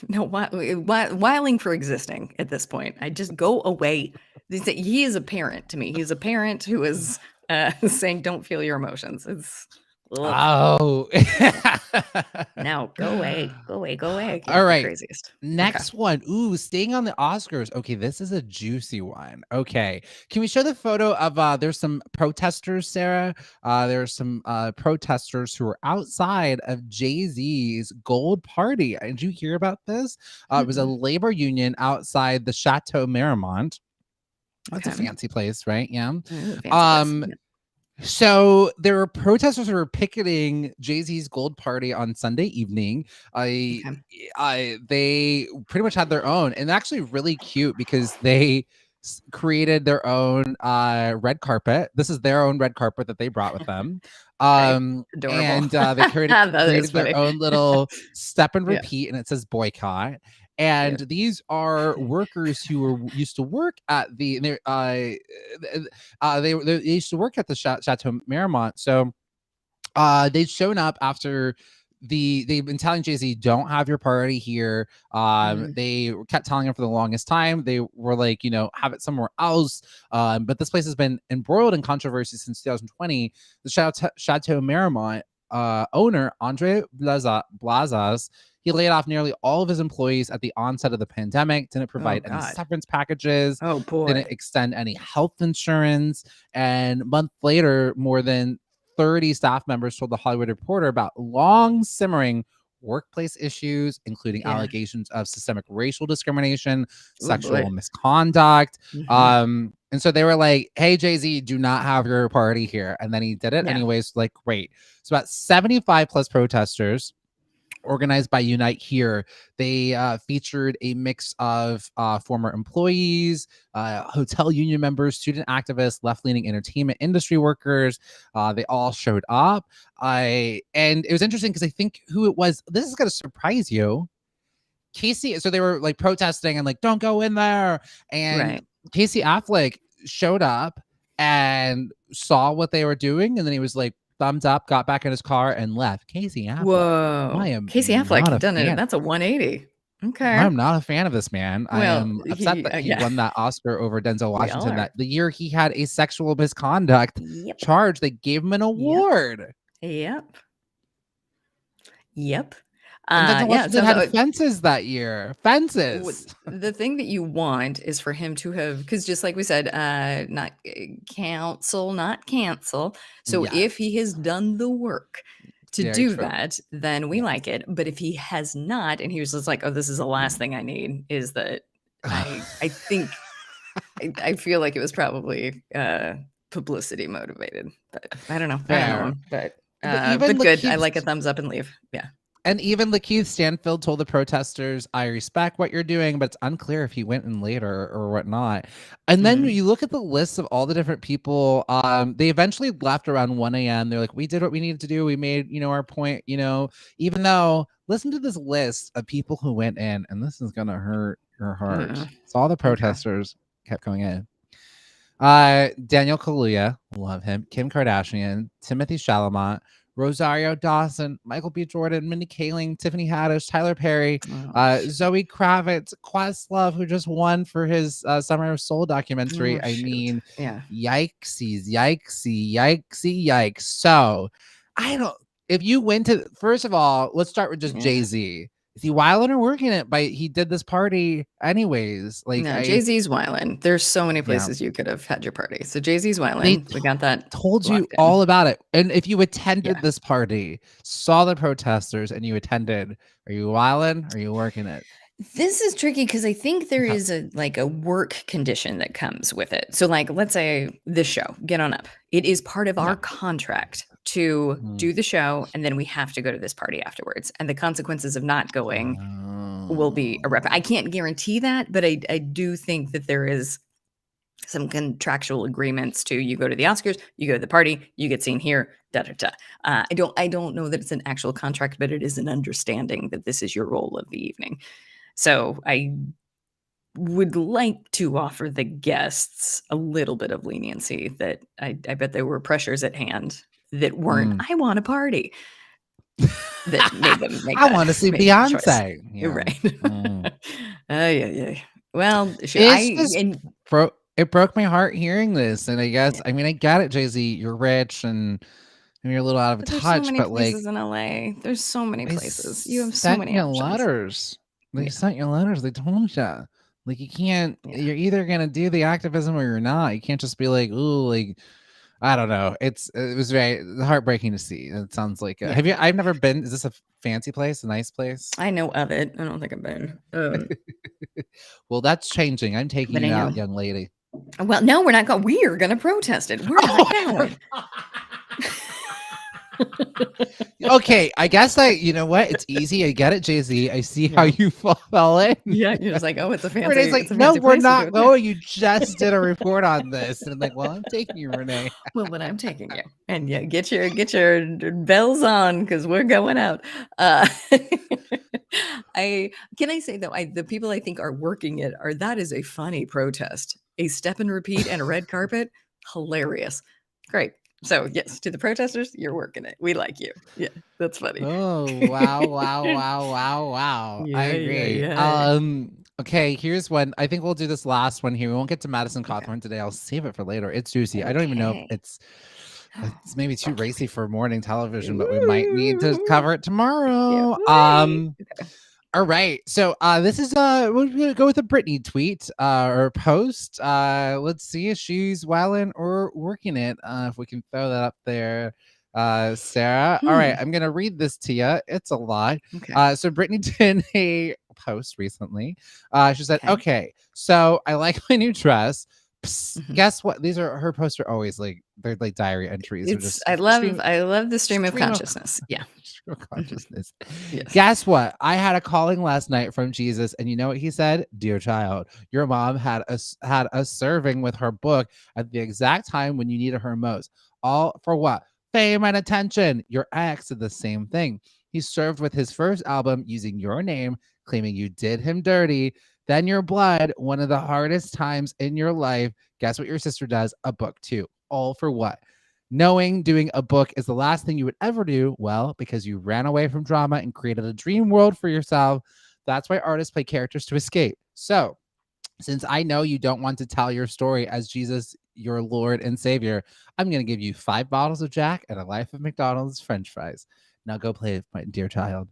C: No, whiling for existing at this point. I just go away. He is a parent to me. He's a parent who is saying, "Don't feel your emotions." It's ugh.
B: Oh.
C: No, go away, go away, go away. Yeah,
B: All
C: the
B: right.
C: craziest. Okay,
B: Next one. Ooh, staying on the Oscars. Okay, this is a juicy one. Okay. Can we show the photo of there's some protesters, Sarah? There's some protesters who are outside of Jay-Z's gold party. Did you hear about this? It was a
C: Mm-mm.
B: labor union outside the Chateau Marmont. That's a
C: Okay.
B: fancy place, right? Yeah.
C: Ooh, fancy place.
B: Um,
C: Yeah.
B: so there were protesters who were picketing Jay-Z's gold party on Sunday evening. I,
C: Okay.
B: they pretty much had their own, and actually really cute because they created their own red carpet. This is their own red carpet that they brought with them.
C: Okay. Adorable.
B: And they created
C: That is
B: their
C: funny.
B: own little step and
C: Yeah.
B: repeat, and it says boycott. And
C: Yeah.
B: these are workers who were used to work at the they used to work at the Chateau Marmont. So they'd shown up after they've been telling Jay-Z, don't have your party here.
C: Mm,
B: They kept telling him for the longest time. They were like, have it somewhere else. But this place has been embroiled in controversy since 2020. The Chateau Marmont owner, Andre Blazas, he laid off nearly all of his employees at the onset of the pandemic, didn't
C: oh
B: provide any
C: God.
B: severance packages,
C: Oh
B: didn't
C: boy.
B: extend any health insurance. And a month later, more than 30 staff members told the Hollywood Reporter about long simmering workplace issues, including
C: Yeah.
B: allegations of systemic racial discrimination,
C: Oh
B: sexual
C: boy.
B: misconduct.
C: Hmm.
B: And so they were like, hey, Jay-Z, do not have your party here. And then he did it
C: Yeah.
B: anyways, like, great. So about 75 plus protesters organized by Unite Here. They featured a mix of former employees, hotel union members, student activists, left-leaning entertainment industry workers. They all showed up. And it was interesting because I think who it was, this is going to surprise you. Casey, so they were like protesting and like, don't go in there. And
C: Right.
B: Casey Affleck showed up and saw what they were doing. And then he was like, thumbs up, got back in his car and left. Casey Affleck. I
C: Whoa.
B: am
C: Casey
B: not
C: Affleck
B: a
C: done it.
B: fan.
C: That's a 180. Okay.
B: I'm not a fan of this man. I
C: Well,
B: am upset
C: he
B: that he
C: yeah,
B: won that Oscar over Denzel
C: we all
B: Washington
C: are.
B: that the year he had a sexual misconduct
C: Yep.
B: charge. They gave him an
C: Yep.
B: award.
C: Yep. Yep.
B: And Denzel
C: Yeah, it
B: Washington
C: sounds
B: had fences that year. Fences.
C: the thing that you want is for him to have, because just like we said, not counsel, not cancel. So
B: Yeah.
C: if he has done the work to
B: Very
C: do
B: true.
C: that, then we
B: Yes.
C: like it. But if he has not, and he was just like, "Oh, this is the last thing I need," is that I think I feel like it was probably publicity motivated, but I don't know. I don't know
B: Fair.
C: him, but
B: Even
C: good. I
B: Lakeith,
C: like a thumbs up and leave. Yeah.
B: and even Lakeith Stanfield told the protesters, I respect what you're doing, but it's unclear if he went in later or whatnot. And then
C: Mm.
B: you look at the list of all the different people, they eventually left around 1 a.m. They're like, we did what we needed to do. We made, our point, even though, listen to this list of people who went in, and this is going to hurt your heart.
C: Mm.
B: So all the protesters kept going in. Daniel Kaluuya, love him. Kim Kardashian, Timothy Chalamet, Rosario Dawson, Michael B. Jordan, Mindy Kaling, Tiffany Haddish, Tyler Perry,
C: Oh,
B: Zoe Kravitz, Questlove, who just won for his Summer of Soul documentary.
C: oh,
B: I
C: shoot.
B: mean,
C: Yeah.
B: yikesies, yikes. So I don't, if you went to, first of all, let's start with just
C: Yeah.
B: Jay-Z. Is he wilding or working it? He did this party anyways. Like
C: No, Jay-Z's wildin'. There's so many
B: Yeah.
C: places you could have had your party. So Jay-Z's
B: They
C: wildin'. We got that
B: told you
C: locked in.
B: all about it. And if you attended
C: Yeah.
B: this party, saw the protesters, and you attended, are you wilding? Are you working it?
C: This is tricky because I think there
B: Okay.
C: is a work condition that comes with it. So like let's say this show, Get On Up. It is part of our
B: Yeah.
C: contract to
B: Mhm.
C: do the show, and then we have to go to this party afterwards. And the consequences of not going will be
B: Oh.
C: I can't guarantee that, but I do think that there is some contractual agreements to you go to the Oscars, you go to the party, you get seen here, da da da. I don't know that it's an actual contract, but it is an understanding that this is your role of the evening. So I would like to offer the guests a little bit of leniency that I bet there were pressures at hand that weren't, I want a party, that made them make
B: I
C: that,
B: want to see
C: make that choice.
B: Beyonce.
C: You're right.
B: Mm.
C: Yeah. Well,
B: It's just it broke my heart hearing this, and I guess I mean I get it, Jay-Z. You're rich and you're a little out of
C: there's
B: touch,
C: so many
B: but like
C: places in LA. There's so many
B: they
C: places. You have so
B: sent
C: many
B: you
C: options.
B: letters. They
C: Yeah.
B: sent you letters. They told you like you can't.
C: Yeah.
B: You're either gonna do the activism or you're not. You can't just be like, ooh, like I don't know. It was very heartbreaking to see. It sounds like
C: Yeah.
B: have you? I've never been. Is this a fancy place? A nice place?
C: I know of it. I don't think I've been.
B: Well, that's changing. I'm taking
C: But I
B: you out,
C: know.
B: young lady.
C: Well, no, we're not going. We are going to protest it. We're not going.
B: Okay, I guess you know what? It's easy. I get it, Jay-Z. I see how you fell in.
C: Yeah, you're just like, oh, it's a fancy.
B: Renee's like,
C: it's a
B: no,
C: fancy
B: we're
C: place to do
B: not
C: it."
B: going. You just did a report on this, and I'm like, well, I'm taking you, Renee.
C: Well, but I'm taking you, and yeah, get your bells on because we're going out. I say though, the people I think are working it that is a funny protest, a step and repeat and a red carpet, hilarious, great. So yes, to the protesters, you're working it. We like you. Yeah, that's funny.
B: Oh wow!
C: Yeah,
B: I agree.
C: yeah.
B: Okay, here's one. I think we'll do this last one here. We won't get to Madison Cawthorn today. I'll save it for later. It's juicy. I don't even know if it's maybe too racy for morning television, but we might need to cover it tomorrow.
C: Yeah.
B: All right. So this is we're gonna go with a Britney tweet or post. Let's see if she's wilding or working it. If we can throw that up there. Sarah. All right, I'm gonna read this to you. It's a lot.
C: Okay.
B: So Brittany did a post recently. She said, okay, so I like my new dress. Psst, guess what? These are her posts are always like they're like diary entries.
C: I love the stream of consciousness. Yeah.
B: Consciousness.
C: Yes.
B: Guess what? I had a calling last night from Jesus, and you know what he said? Dear child, your mom had a serving with her book at the exact time when you needed her most. All for what? Fame and attention. Your ex did the same thing. He served with his first album using your name, claiming you did him dirty. Then your blood, one of the hardest times in your life. Guess what your sister does? A book too. All for what? Knowing doing a book is the last thing you would ever do. Well, because you ran away from drama and created a dream world for yourself. That's why artists play characters to escape. So, since I know you don't want to tell your story as Jesus, your Lord and Savior, I'm going to give you 5 bottles of Jack and a life of McDonald's French fries. Now go play with my dear child.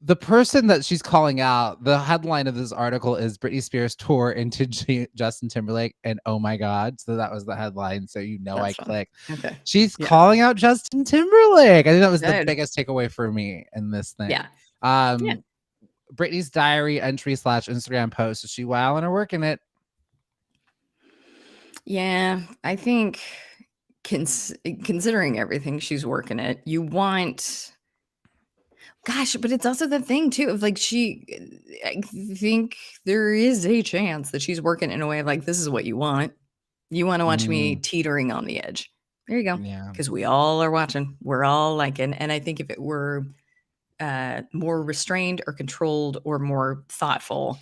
B: The person that she's calling out, the headline of this article is Britney Spears tour into Justin Timberlake, and oh my God. So that was the headline. So I clicked. Okay. She's calling out Justin Timberlake. I think that was the biggest takeaway for me in this thing. Yeah. Britney's diary entry / Instagram post. Is she wilding or working it?
C: Yeah, I think considering everything, she's working it. You want... Gosh, but it's also the thing too of like I think there is a chance that she's working in a way of like, this is what you want. You want to watch me teetering on the edge. There you go. Yeah. Because we all are watching. We're all liking. And I think if it were more restrained or controlled or more thoughtful,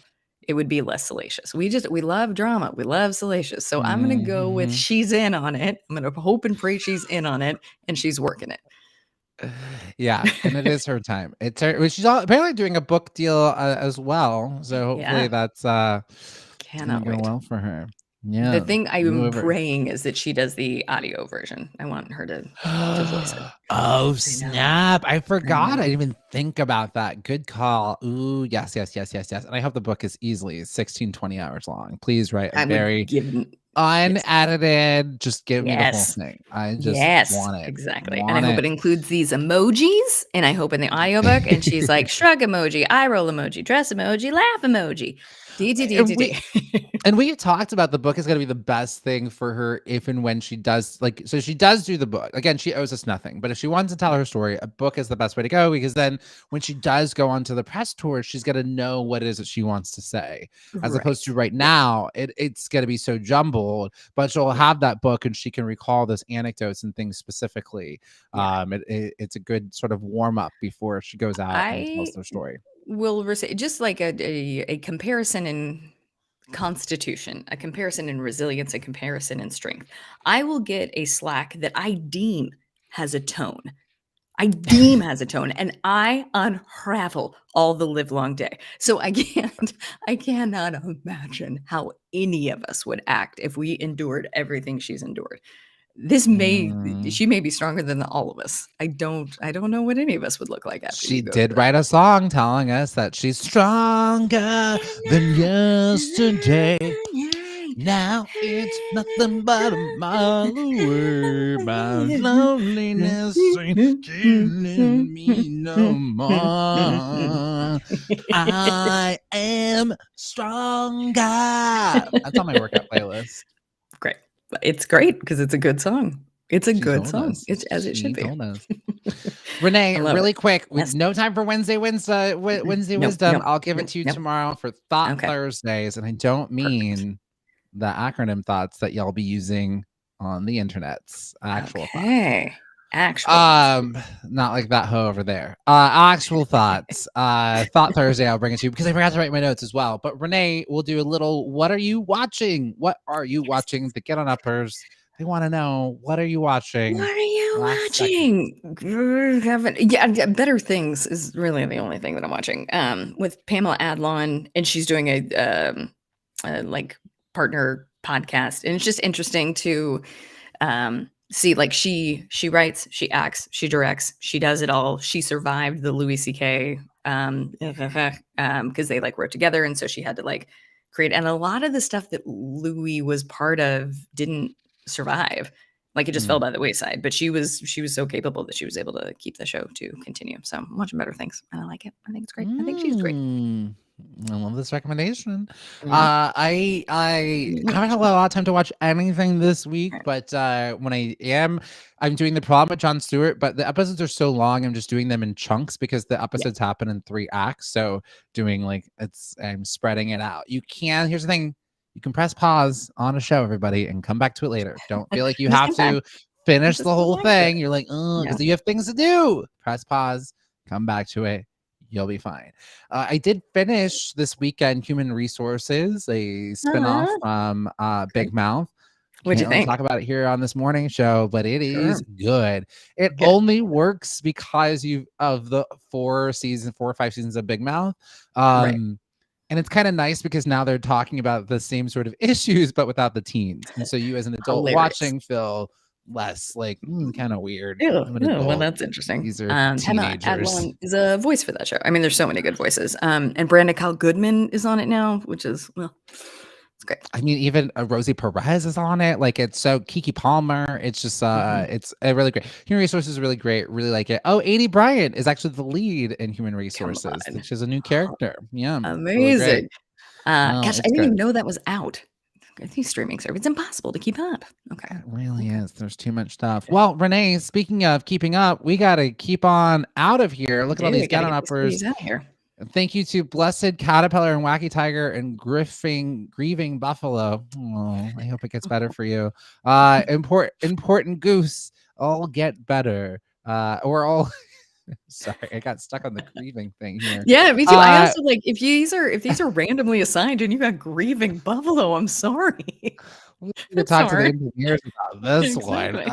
C: it would be less salacious. We love drama. We love salacious. So I'm going to go with she's in on it. I'm going to hope and pray she's in on it and she's working it.
B: Yeah, and it is her time. She's apparently doing a book deal as well, so hopefully that's
C: cannot
B: go
C: wait.
B: Well for her. Yeah,
C: the thing I am praying is that she does the audio version. I want her to voice it.
B: Oh snap! I forgot. I didn't even think about that. Good call. Ooh, yes. And I hope the book is easily 16-20 hours long. Please write a very unedited. Just give me the whole thing. I just want it
C: exactly. And I hope it includes these emojis. And I hope in the audiobook, and she's like shrug emoji, eye roll emoji, dress emoji, laugh emoji.
B: And and we talked about the book is going to be the best thing for her if and when she does, like, so she does do the book. Again, she owes us nothing, but if she wants to tell her story, a book is the best way to go, because then when she does go onto the press tour, she's going to know what it is that she wants to say, as opposed to right now, it's going to be so jumbled, but she'll have that book and she can recall those anecdotes and things specifically. It's a good sort of warm up before she goes out and tells her story.
C: Will say just like a comparison in constitution, a comparison in resilience, a comparison in strength. I will get a Slack that I deem has a tone. And I unravel all the live long day. So I cannot imagine how any of us would act if we endured everything she's endured. She may be stronger than all of us. I don't know what any of us would look like after.
B: She did write a song telling us that she's stronger than yesterday. Now it's nothing but a mile away. My loneliness ain't killing me no more. I am stronger. That's on my workout playlist.
C: Great. It's great because it's a good song. It's a good song. It's as it should be.
B: Renee, really quick, with no time for Wednesday wisdom. I'll give it to you tomorrow for Thought Thursdays, and I don't mean the acronym thoughts that y'all be using on the internet's actual thoughts. Not like that hoe over there. Actual thoughts. Thought Thursday, I'll bring it to you because I forgot to write my notes as well. But Renee will do a little, what are you watching? What are you watching? The Get On Uppers, they want to know, what are you watching?
C: What are you watching? Better Things is really the only thing that I'm watching. With Pamela Adlon, and she's doing a like partner podcast, and it's just interesting to see, like, she writes, she acts, she directs, she does it all. She survived the Louis C.K. Because they like wrote together, and so she had to like create, and a lot of the stuff that Louis was part of didn't survive. Like, it just fell by the wayside, but she was so capable that she was able to keep the show to continue. So I'm watching Better Things, and I like it. I think it's great. I think she's great.
B: I love this recommendation. I haven't had a lot of time to watch anything this week, but when I'm doing The Problem with Jon Stewart, but the episodes are so long, I'm just doing them in chunks because the episodes happen in 3 acts. So I'm spreading it out. Here's the thing, you can press pause on a show, everybody, and come back to it later. Don't feel like you have to finish the whole thing. You're like, because you have things to do. Press pause, come back to it. You'll be fine. I did finish this weekend Human Resources, a spinoff from Big Mouth.
C: What'd you think?
B: Talk about it here on this morning show, but it is good. It only works because of the 4 or 5 seasons of Big Mouth. And it's kind of nice because now they're talking about the same sort of issues, but without the teens. And so you as an adult watching feel less like kind of weird.
C: Well, that's interesting.
B: These are teenagers.
C: Adlon is a voice for that show. I mean, there's so many good voices. And Brandon Kyle Goodman is on it now, which is, it's great.
B: I mean, even Rosie Perez is on it. Like, it's so Kiki Palmer. It's just it's really great. Human Resources is really great. Really like it. Oh, Adie Bryant is actually the lead in Human Resources, which is a new character. Yeah,
C: amazing.
B: Really
C: Gosh, I didn't even know that was out. I think streaming service. It's impossible to keep up. Okay.
B: It really is. There's too much stuff. Well, Renee, speaking of keeping up, we got to keep on out of here. Look at all these Get On Uppers.
C: Out here.
B: Thank you to Blessed Caterpillar and Wacky Tiger and Grieving Buffalo. Oh, I hope it gets better for you. Important Goose. All get better. Or all. Sorry, I got stuck on the grieving thing here.
C: Yeah, me too. I also like if these are randomly assigned and you got Grieving Buffalo. I'm sorry.
B: We need to talk to the engineers about this one.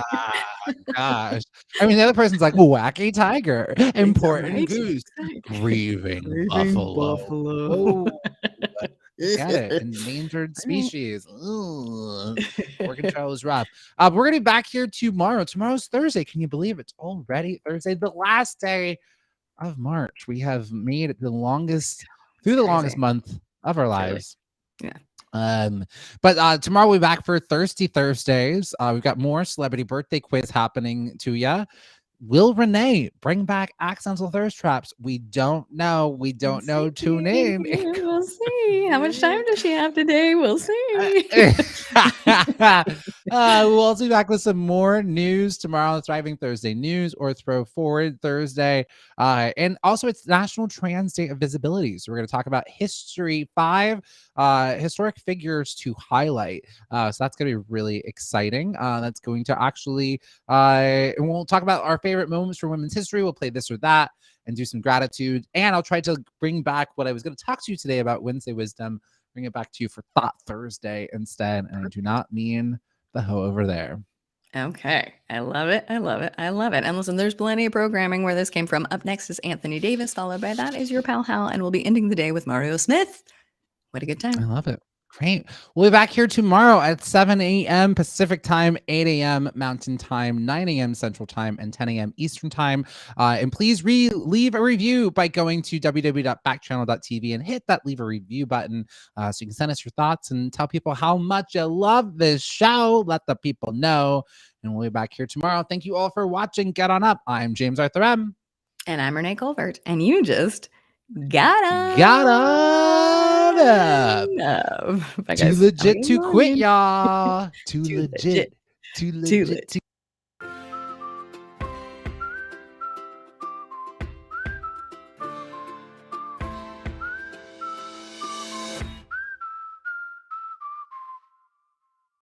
B: Gosh. I mean, the other person's like, Wacky Tiger, Important Goose, Grieving Buffalo. Oh, get it. Endangered species. War control is rough. We're going to be back here tomorrow. Tomorrow's Thursday. Can you believe it's already Thursday, the last day of March? We have made it the longest month of our lives.
C: Yeah.
B: But tomorrow we'll be back for Thirsty Thursdays. We've got more celebrity birthday quiz happening to ya. will Renee bring back accidental thirst traps? We don't know. We don't know. Tune in.
C: We'll see. How much time does she have today? We'll see.
B: We'll also be back with some more news tomorrow. Thriving Thursday news or Throw Forward Thursday. And also it's National Trans Day of Visibility. So we're going to talk about history, 5 historic figures to highlight. So that's going to be really exciting. That's going to actually, and we'll talk about our favorite moments from women's history. We'll play this or that and do some gratitude. And I'll try to bring back what I was going to talk to you today about Wednesday Wisdom, bring it back to you for Thought Thursday instead. And I do not mean the hoe over there.
C: Okay. I love it. I love it. I love it. And listen, there's plenty of programming where this came from. Up next is Anthony Davis, followed by that is your pal Hal, and we'll be ending the day with Mario Smith. What a good time.
B: I love it. Great. We'll be back here tomorrow at 7 a.m. Pacific time, 8 a.m. Mountain time, 9 a.m. Central time, and 10 a.m. Eastern time. And please leave a review by going to www.backchannel.tv and hit that leave a review button so you can send us your thoughts and tell people how much you love this show. Let the people know. And we'll be back here tomorrow. Thank you all for watching. Get on up. I'm James Arthur M.
C: And I'm Renee Colbert. And you just got up. Bye,
B: Too
C: guys.
B: legit to quit, y'all. Too legit. Too legit.